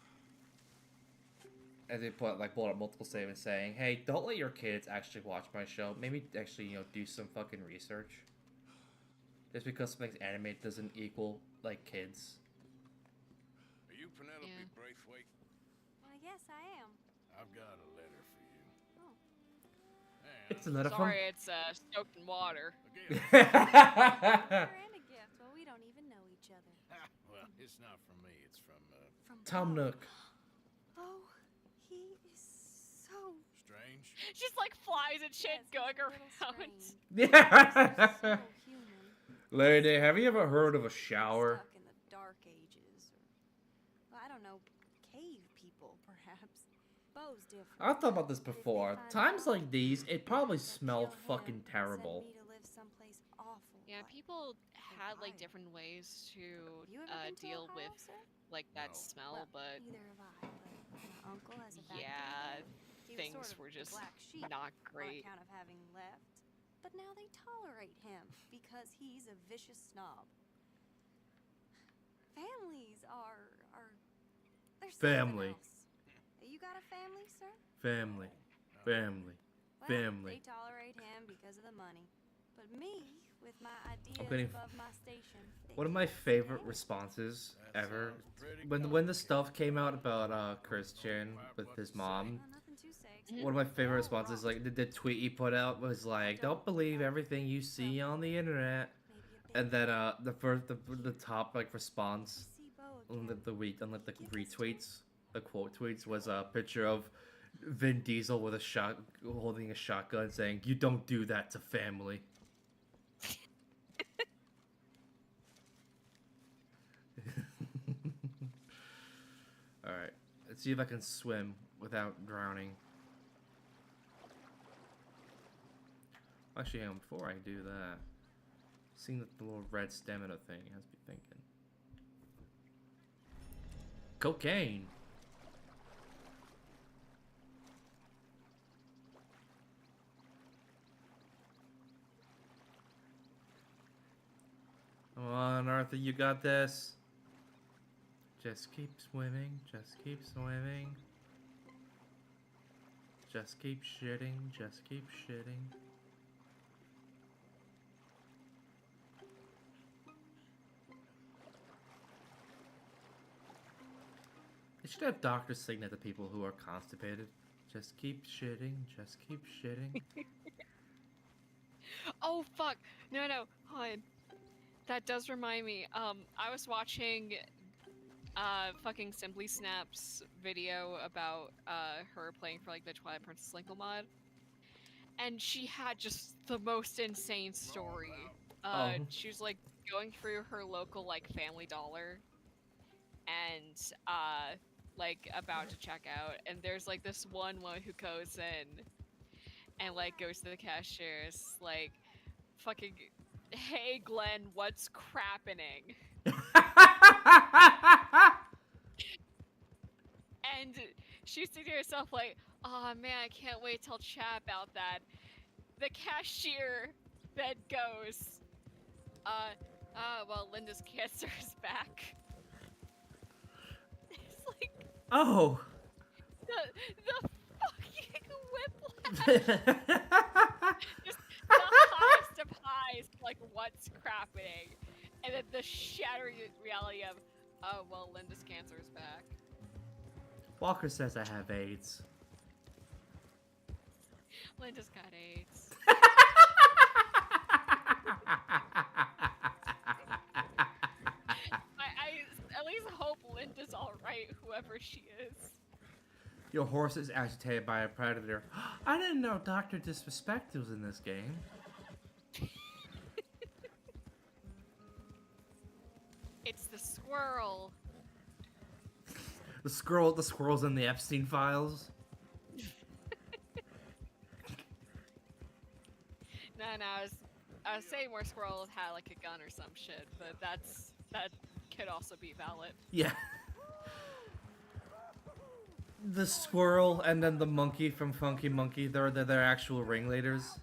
Speaker 1: And they put like pulled up multiple statements saying, "Hey, don't let your kids actually watch my show. Maybe actually do some fucking research. Just because something's animated doesn't equal like kids."
Speaker 3: Are you Penelope Braithwaite?
Speaker 4: Why, yes, I am.
Speaker 3: I've got a letter for you.
Speaker 4: Oh.
Speaker 1: It's a letter
Speaker 2: Sorry, it's soaked in water.
Speaker 4: And a gift. Well, we don't even know each other.
Speaker 3: Well, it's not from me. It's from
Speaker 1: Tom Nook.
Speaker 4: Oh, he is so
Speaker 3: strange.
Speaker 2: Just like flies and shit going around.
Speaker 1: Yeah. Lady, have you ever heard of a shower?
Speaker 4: Stuck in the dark ages, or well, I don't know, cave people perhaps. Bo's different.
Speaker 1: I've thought about this before. Times like these, it probably smelled fucking terrible.
Speaker 2: Yeah, people had like different ways to deal with like that smell, but
Speaker 4: neither have I. But my uncle has a
Speaker 2: yeah,
Speaker 4: he was
Speaker 2: things
Speaker 4: sort of
Speaker 2: were
Speaker 4: the
Speaker 2: just
Speaker 4: black sheep
Speaker 2: not
Speaker 4: on
Speaker 2: great.
Speaker 4: account of having left. But now they tolerate him because he's a vicious snob. Families are they're
Speaker 1: Family.
Speaker 4: something else. You got a family, sir?
Speaker 1: Family. Family.
Speaker 4: Well,
Speaker 1: Family.
Speaker 4: they tolerate him because of the money. But me, with my ideas
Speaker 1: getting-
Speaker 4: above my station.
Speaker 1: One of my favorite responses ever, when the stuff came out about Christian with his mom,
Speaker 4: Nothing too sexy.
Speaker 1: one of my favorite responses, like the tweet he put out was like, "Don't believe everything you see on the internet," and then the top like response on the retweets, the quote tweets was a picture of Vin Diesel with holding a shotgun saying, "You don't do that to family." Alright, let's see if I can swim without drowning. Actually, before I do that, seeing the little red stamina thing has me thinking. Cocaine! Come on, Arthur, you got this. Just keep swimming, just keep swimming. Just keep shitting, just keep shitting. They should have doctors saying that to people who are constipated. Just keep shitting, just keep shitting.
Speaker 2: Oh fuck! No, hold on. That does remind me. I was watching fucking Simply Snap's video about her playing for like the Twilight Princess Linkle mod, and she had just the most insane story. She was like going through her local like Family Dollar, and like about to check out, and there's like this one woman who goes in and like goes to the cashiers like, fucking, "Hey Glenn, what's crappening?" And she's thinking to herself like, "Oh man, I can't wait till chat about that." The cashier then goes, well, Linda's cancer is back." It's like,
Speaker 1: Oh!
Speaker 2: the fucking whiplash. Just the highest of highs, like, what's crappening? And then the shattering reality of, Oh, well, Linda's cancer's back.
Speaker 1: Walker says I have AIDS.
Speaker 2: Linda's got AIDS. I at least hope Linda's alright, whoever she is.
Speaker 1: Your horse is agitated by a predator. I didn't know Dr. Disrespect was in this game.
Speaker 2: It's the squirrel.
Speaker 1: The squirrel's in the Epstein files.
Speaker 2: No, I was saying where squirrel had like a gun or some shit, but that could also be valid.
Speaker 1: Yeah. The squirrel and then the monkey from Funky Monkey, they're their actual ringleaders.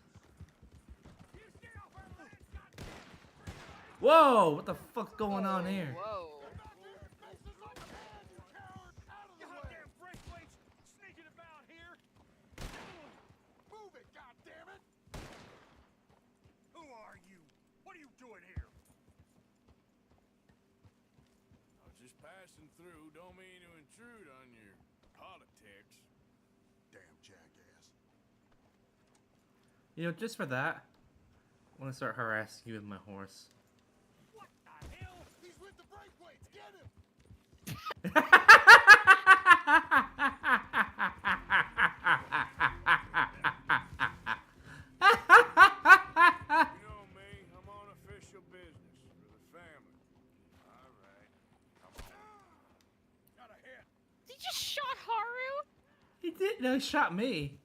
Speaker 1: Whoa! What the fuck's going on here?
Speaker 2: Whoa.
Speaker 3: Move it, goddammit! Who are you? What are you doing here? I was just passing through. Don't mean to intrude on your politics. Damn jackass.
Speaker 1: You know, just for that, I want to start harassing you with my horse.
Speaker 3: What the hell? He's with the breakaways. Get him! You know me. I'm on official business for the family. All right. Come on. Got a hit.
Speaker 2: He just shot Haru?
Speaker 1: He did. No, he shot me.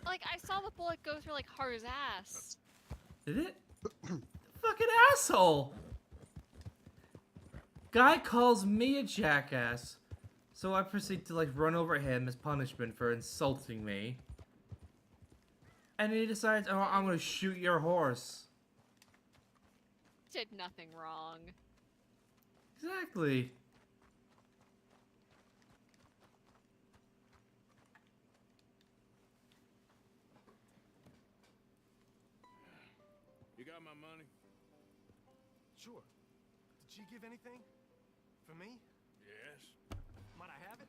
Speaker 2: Like, I saw the bullet go through, like, Haru's ass.
Speaker 1: Did it? Fucking asshole! Guy calls me a jackass, so I proceed to like run over him as punishment for insulting me. And he decides, oh, I'm gonna shoot your horse.
Speaker 2: Did nothing wrong.
Speaker 1: Exactly.
Speaker 3: You got my money?
Speaker 11: Sure. Did she give anything? For me?
Speaker 3: Yes.
Speaker 11: Might I have it?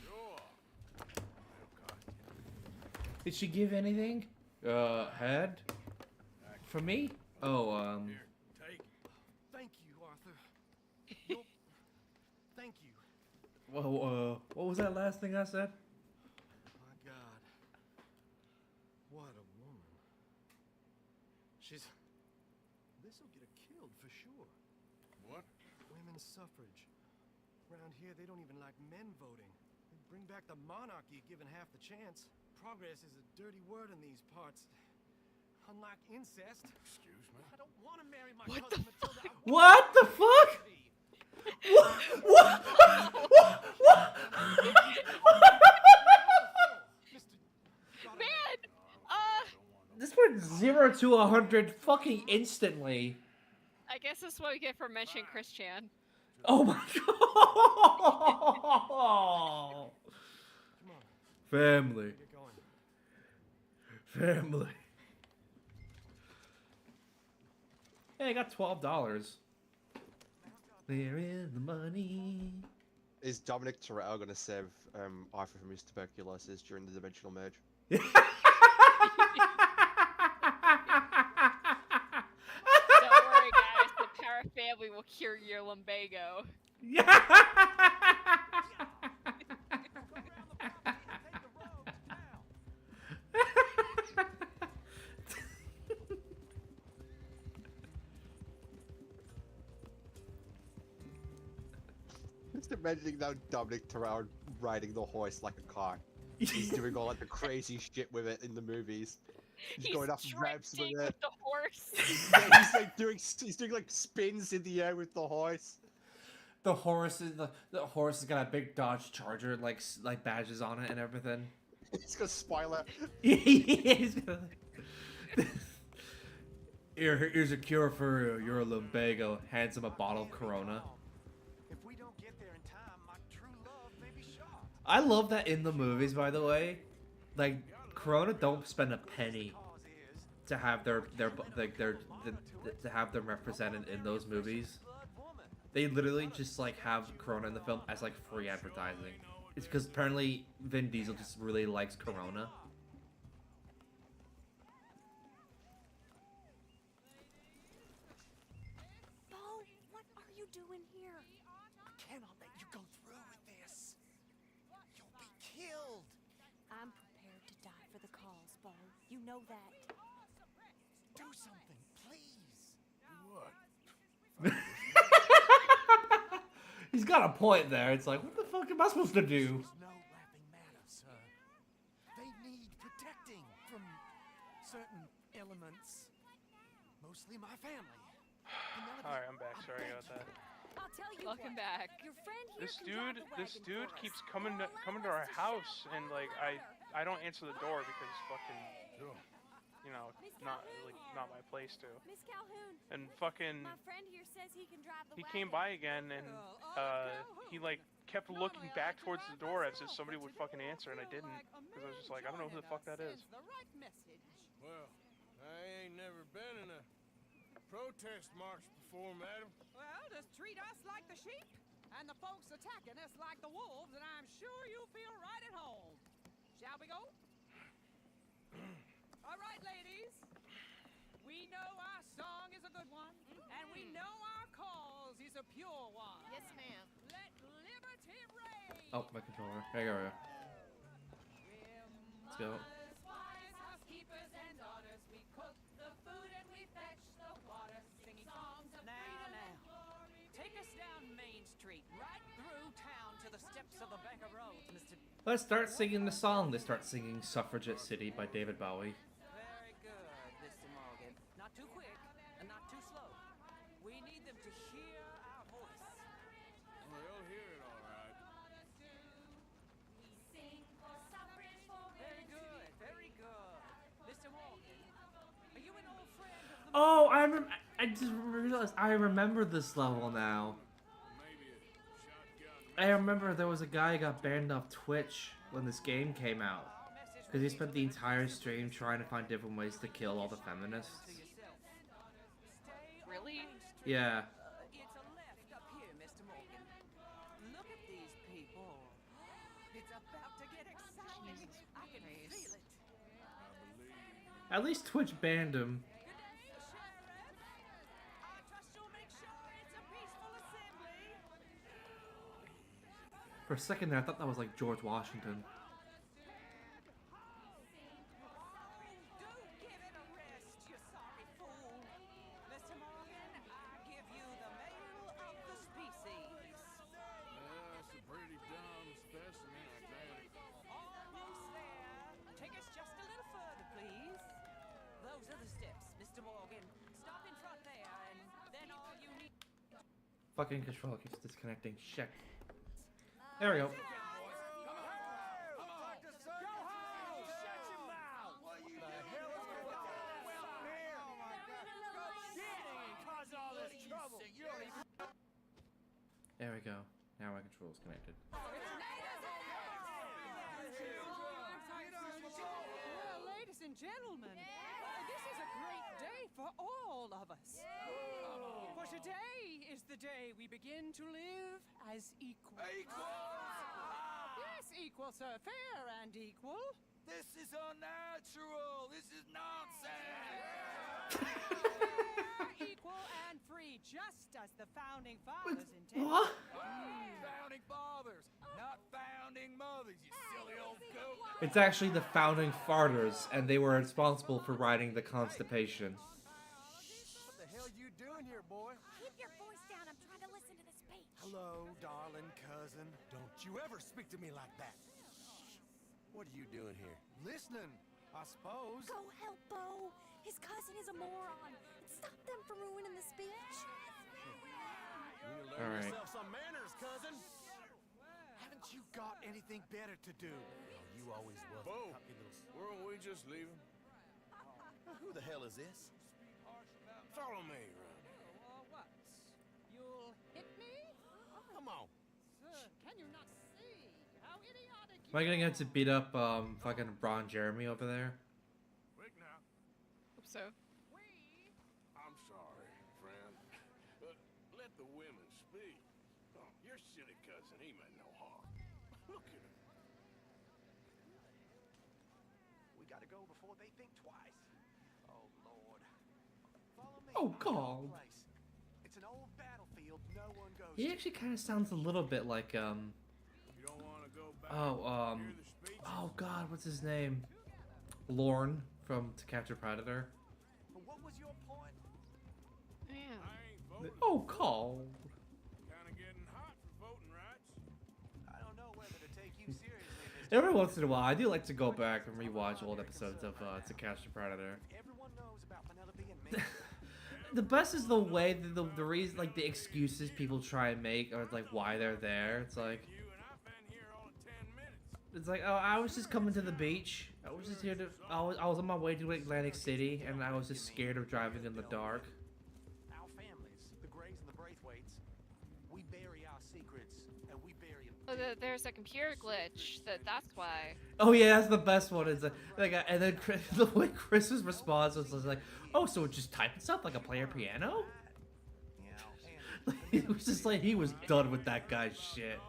Speaker 3: Sure. It'll cost you.
Speaker 1: Did she give anything? Head? For me? Oh,
Speaker 3: Here, take it.
Speaker 11: Thank you, Arthur. Nope. Thank you.
Speaker 1: Whoa, what was that last thing I said?
Speaker 11: My God. What a woman. This'll get her killed for sure.
Speaker 3: What?
Speaker 11: Women's suffrage. Around here, they don't even like men voting. They bring back the monarchy given half the chance. Progress is a dirty word in these parts. Unlike incest.
Speaker 3: Excuse me?
Speaker 11: I don't want to marry my
Speaker 2: What
Speaker 11: cousin
Speaker 2: the
Speaker 11: Matilda.
Speaker 1: What the fuck?
Speaker 2: Man!
Speaker 1: This went 0 to 100 fucking instantly.
Speaker 2: I guess that's what we get for mentioning Chris Chan.
Speaker 1: Oh my god!
Speaker 11: Come on,
Speaker 1: Family.
Speaker 11: get going.
Speaker 1: Family. Hey, I got $12. There is the money.
Speaker 10: Is Dominic Toretto gonna save Arthur from his tuberculosis during the dimensional merge?
Speaker 2: Don't worry, guys. The Power family will cure your lumbago.
Speaker 1: Yeah.
Speaker 10: Just imagining now Dominic Toretto riding the horse like a car. He's doing all like the crazy shit with it in the movies. He's going off ramps with
Speaker 2: drifting
Speaker 10: it.
Speaker 2: with the horse.
Speaker 10: Yeah, he's doing like spins in the air with the horse.
Speaker 1: The horse is the horse has got a big Dodge Charger like badges on it and everything.
Speaker 10: He's got a spoiler.
Speaker 1: He's got here's a cure for your lumbago. Hands him a bottle of Corona.
Speaker 11: If we don't get there in time, my true love may be shot.
Speaker 1: I love that in the movies, by the way. Like Corona don't spend a penny to have to have them represented in those movies. They literally just like have Corona in the film as like free advertising. It's because apparently Vin Diesel just really likes Corona.
Speaker 4: Bo, what are you doing here?
Speaker 7: I cannot let you go through with this. You'll be killed.
Speaker 4: I'm prepared to die for the cause, Bo. You know that.
Speaker 7: Do something, please.
Speaker 3: What?
Speaker 1: He's got a point there. It's like, what the fuck am I supposed to do?
Speaker 7: There's no laughing matter, sir. They need protecting from certain elements. Mostly my family.
Speaker 8: Alright, I'm back. Sorry about that.
Speaker 4: I'll tell you
Speaker 2: Welcome
Speaker 4: what,
Speaker 2: back.
Speaker 4: Your friend here
Speaker 8: This
Speaker 4: can drive
Speaker 8: dude,
Speaker 4: the
Speaker 8: this
Speaker 4: wagon
Speaker 8: dude
Speaker 4: for
Speaker 8: keeps
Speaker 4: us.
Speaker 8: coming to our house, and like I don't answer the door because fucking, you know, not my place to.
Speaker 4: Miss Calhoun,
Speaker 8: And fucking,
Speaker 4: my friend here says he can drive the
Speaker 8: he
Speaker 4: wagon.
Speaker 8: came by again, and he like kept looking back towards the door as if somebody would fucking answer, and I didn't, because I was just like, I don't know who the fuck that is.
Speaker 3: Well, I ain't never been in a protest march before, madam.
Speaker 12: Well, just treat us like the sheep, and the folks attacking us like the wolves, and I'm sure you'll feel right at home. Shall we go? All right, ladies. We know our song is a good one, and we know our cause is a pure one.
Speaker 6: Yes, ma'am.
Speaker 12: Let liberty reign.
Speaker 1: Oh, my controller. There you go. Let's go.
Speaker 12: Wives, housekeepers, and daughters, we cook the food and we fetch the water, singing songs of freedom and glory. Take us down Main Street, right through town to the steps of the Bank of Rhodes, Mr.
Speaker 1: Let's start singing the song. They start singing Suffragette City by David Bowie.
Speaker 12: Very good, Mr. Morgan. Not too quick and not too slow. We need them to hear our voice.
Speaker 3: Well, they'll hear it all right.
Speaker 12: Very good, very good. Mr. Morgan, are you an old friend of the...
Speaker 1: Oh, I just realized I remember this level now.
Speaker 3: Maybe a shotgun.
Speaker 1: I remember there was a guy who got banned off Twitch when this game came out. Because he spent the entire stream trying to find different ways to kill all the feminists.
Speaker 2: Really?
Speaker 1: Yeah.
Speaker 12: It's a left up here, Mr. Morgan. Look at these people. It's about to get exciting. I can feel it.
Speaker 1: At least Twitch banned him.
Speaker 12: Good day, Sheriff. I trust you'll make sure it's a peaceful assembly.
Speaker 1: For a second there, I thought that was like George Washington.
Speaker 12: Do give it a rest, you sorry fool. Mr. Morgan, I give you the male of the species.
Speaker 3: That's a pretty dumb specimen, I think.
Speaker 12: Almost there. Take us just a little further, please. Those are the steps, Mr. Morgan. Stop in front there, and then all you need...
Speaker 1: Fucking controller keeps disconnecting. Shit. There we go. There we go. Now my controller's connected.
Speaker 12: Well, ladies and gentlemen, this is a great day for all of us. For today is the day we begin to live as equals. Yes, equal, sir. Fair and equal.
Speaker 5: This is unnatural. This is nonsense.
Speaker 12: Fair, equal, and free, just as the founding fathers intended.
Speaker 1: What?
Speaker 5: Founding fathers, not founding mothers, you silly old goat.
Speaker 1: It's actually the founding farters, and they were responsible for writing the Constipation.
Speaker 7: What the hell you doing here, boy?
Speaker 4: Keep your voice down. I'm trying to listen to the speech.
Speaker 7: Hello, darling cousin. Don't you ever speak to me like that.
Speaker 3: What are you doing here?
Speaker 7: Listening, I suppose.
Speaker 4: Go help Bo. His cousin is a moron. Stop them from ruining the speech.
Speaker 3: You need to learn
Speaker 1: All right.
Speaker 7: Yourself some manners, cousin. Haven't you got anything better to do? Oh, you always was.
Speaker 3: Bo,
Speaker 7: a puppy little...
Speaker 3: weren't we just leaving?
Speaker 7: Who the hell is this?
Speaker 3: Follow me around.
Speaker 12: What? You'll hit me?
Speaker 7: Come on.
Speaker 12: Sir, can you not see how idiotic
Speaker 1: Am I gonna get to beat up fucking Ron Jeremy over there?
Speaker 3: Quick now.
Speaker 2: Hope so.
Speaker 3: I'm sorry, friend. Let the women speak. silly cousin. He meant no harm. Look at him.
Speaker 7: We gotta go before they think twice. Oh, Lord. Follow me.
Speaker 1: Oh,
Speaker 7: I know the
Speaker 1: God.
Speaker 7: place. It's an old battlefield no one goes
Speaker 1: He
Speaker 7: to.
Speaker 1: actually kind of sounds a little bit like
Speaker 3: You don't want to go back.
Speaker 1: oh
Speaker 3: Hear the speeches?
Speaker 1: oh God, what's his name? Lorne from To Catch a Predator.
Speaker 7: But what was your point?
Speaker 2: Yeah.
Speaker 3: I ain't voting.
Speaker 1: Oh, Carl.
Speaker 3: Kind of getting hot for voting rights.
Speaker 7: I don't know whether to take you seriously, Mr.
Speaker 1: Every once in a while, I do like to go back and rewatch old episodes of To Catch a Predator.
Speaker 7: Everyone knows about Penelope and me.
Speaker 1: The best is the way that the reason, like the excuses people try and make, or like why they're there. It's like,
Speaker 3: You and I've been here all of 10 minutes.
Speaker 1: it's like, oh, I was just coming to the beach. I was just here to. I was on my way to Atlantic City, and I was just scared of driving in the dark.
Speaker 7: Our families, the Greys and the Braithwaites, we bury our secrets and we bury them.
Speaker 2: Oh, there's a computer glitch. That's why.
Speaker 1: Oh yeah, that's the best one. Is like, and then Chris, the way Chris's response was like, "Oh, so it just type itself like a player piano?"
Speaker 7: You know, and
Speaker 1: He was just like, he was done with that guy's shit.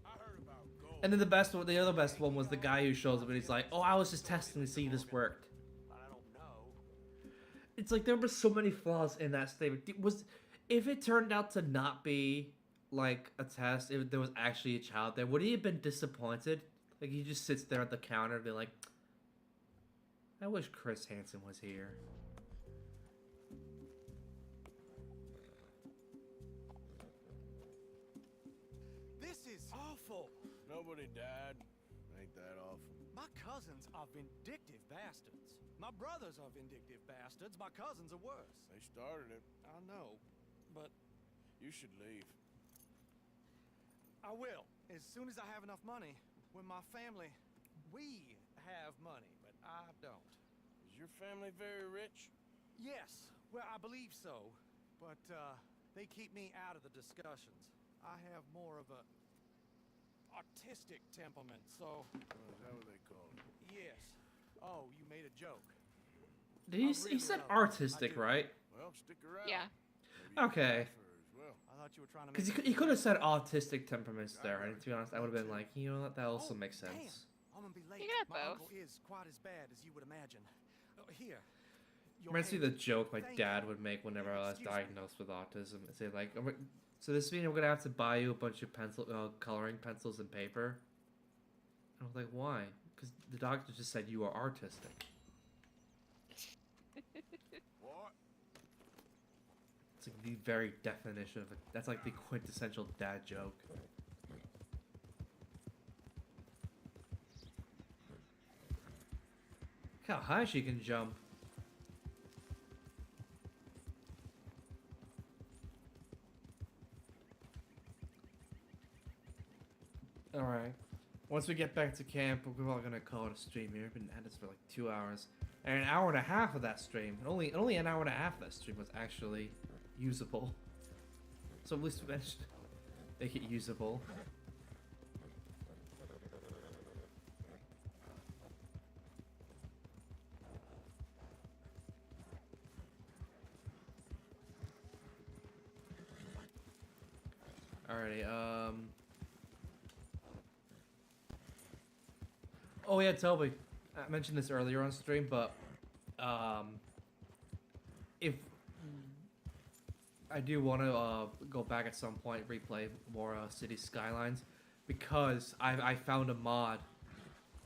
Speaker 3: I heard about gold.
Speaker 1: And then the best one, the other best one was the guy who shows up and he's like, "Oh, I was just testing to see if this worked."
Speaker 7: I don't know.
Speaker 1: It's like there were so many flaws in that statement. If it turned out to not be like a test, if there was actually a child there, would he have been disappointed? Like he just sits there at the counter and be like, "I wish Chris Hansen was here."
Speaker 7: This is awful.
Speaker 3: Nobody died. Ain't that awful?
Speaker 11: My cousins are vindictive bastards. My brothers are vindictive bastards. My cousins are worse.
Speaker 3: They started it.
Speaker 11: I know, but
Speaker 3: You should leave.
Speaker 11: I will. As soon as I have enough money. When my family, we have money, but I don't.
Speaker 3: Is your family very rich?
Speaker 11: Yes, well, I believe so. But, they keep me out of the discussions. I have more of a artistic temperament, so...
Speaker 3: Oh, is that what they call it?
Speaker 11: Yes. Oh, you made a joke.
Speaker 1: He said artistic, right?
Speaker 3: Well, stick around.
Speaker 2: Yeah.
Speaker 3: Maybe
Speaker 1: Okay.
Speaker 3: you can offer as well.
Speaker 11: I thought you were trying to
Speaker 1: Because
Speaker 11: make...
Speaker 1: he could have said autistic temperaments there, and to be honest, I would have been like, you know what, that also makes
Speaker 11: Damn.
Speaker 1: sense.
Speaker 11: I'm gonna be late.
Speaker 2: You can have
Speaker 11: My
Speaker 2: both.
Speaker 11: uncle is quite as bad as you would imagine. Here. your
Speaker 1: Reminds me of the
Speaker 11: hand.
Speaker 1: joke my
Speaker 11: Thank
Speaker 1: dad
Speaker 11: you.
Speaker 1: would make whenever I was
Speaker 11: Excuse me.
Speaker 1: diagnosed with autism. Say like, so this means I'm gonna have to buy you a bunch of coloring pencils and paper. I was like, why? Because the doctor just said you are artistic.
Speaker 3: What?
Speaker 1: It's like the very definition of it. That's like the quintessential dad joke. Look how high she can jump. Alright. Once we get back to camp, we're all gonna call it a stream here. We've been at this for like 2 hours. And an hour and a half of that stream, only an hour and a half of that stream was actually usable. So at least we managed to make it usable. Alrighty, oh yeah, Toby. I mentioned this earlier on stream, but if I do want to go back at some point, replay more City Skylines, because I found a mod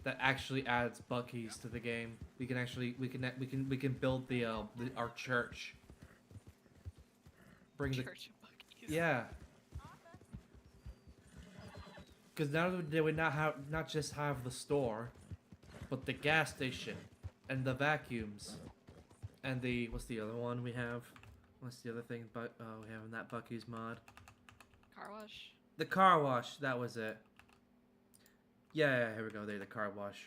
Speaker 1: that actually adds Bucky's to the game. We can actually we can build the our church. Bring the
Speaker 2: Church of Bucky's.
Speaker 1: yeah. Because now they would not just have the store, but the gas station, and the vacuums, and the what's the other one we have? What's the other thing? But we have in that Bucky's mod.
Speaker 2: Car wash.
Speaker 1: The car wash. That was it. Yeah, here we go. There, the car wash.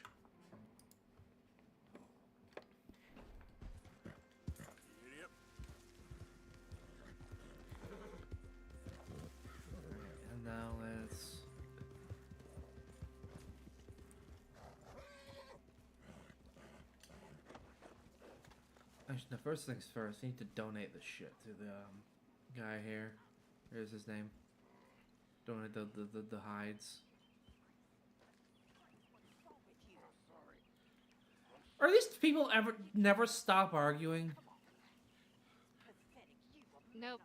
Speaker 3: Idiot.
Speaker 1: And now let's. Actually, the first things first, I need to donate the shit to the guy here. Here's his name. donate the hides. Are these people ever never stop arguing?
Speaker 2: Nope.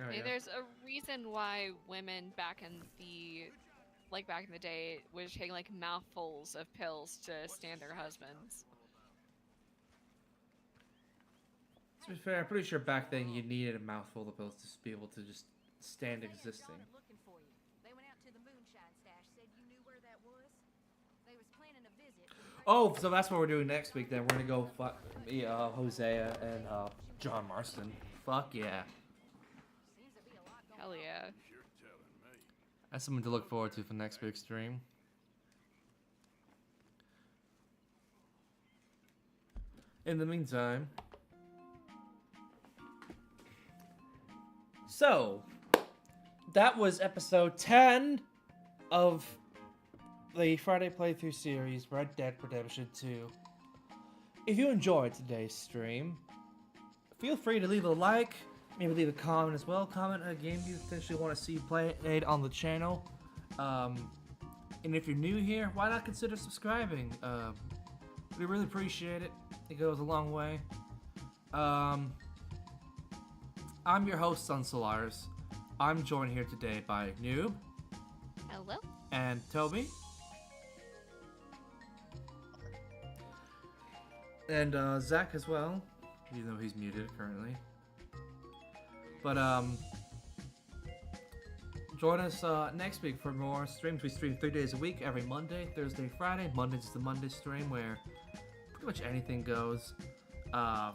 Speaker 1: Oh,
Speaker 2: Hey,
Speaker 1: yeah.
Speaker 2: there's a reason why women back in the day was taking like mouthfuls of pills to stand their husbands.
Speaker 1: To be fair, I'm pretty sure back then you needed a mouthful of pills to be able to just stand existing.
Speaker 4: Looking for you. They went out to the moonshine stash, said you knew where that was. They was planning a visit.
Speaker 1: Oh, so that's what we're doing next week then. We're gonna go Hosea and John Marston. Fuck yeah.
Speaker 2: Hell yeah.
Speaker 1: That's something to look forward to for next week's stream. In the meantime, so that was episode 10 of the Friday playthrough series, Red Dead Redemption 2. If you enjoyed today's stream, feel free to leave a like, maybe leave a comment as well. Comment on a game you potentially want to see played on the channel. And if you're new here, why not consider subscribing? We really appreciate it. It goes a long way. I'm your host, Solaris. I'm joined here today by Noob.
Speaker 2: Hello.
Speaker 1: And Toby. And Zach as well, even though he's muted currently. But join us next week for more streams. We stream 3 days a week, every Monday, Thursday, Friday. Mondays is the Monday stream where pretty much anything goes.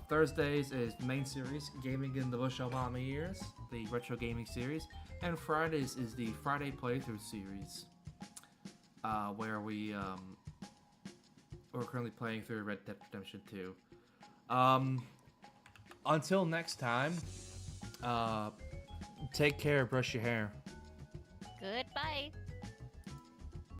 Speaker 1: Thursdays is the main series, Gaming in the Bush Obama Years, the retro gaming series. And Fridays is the Friday playthrough series, where we're currently playing through Red Dead Redemption 2. Until next time, take care, brush your hair.
Speaker 2: Goodbye.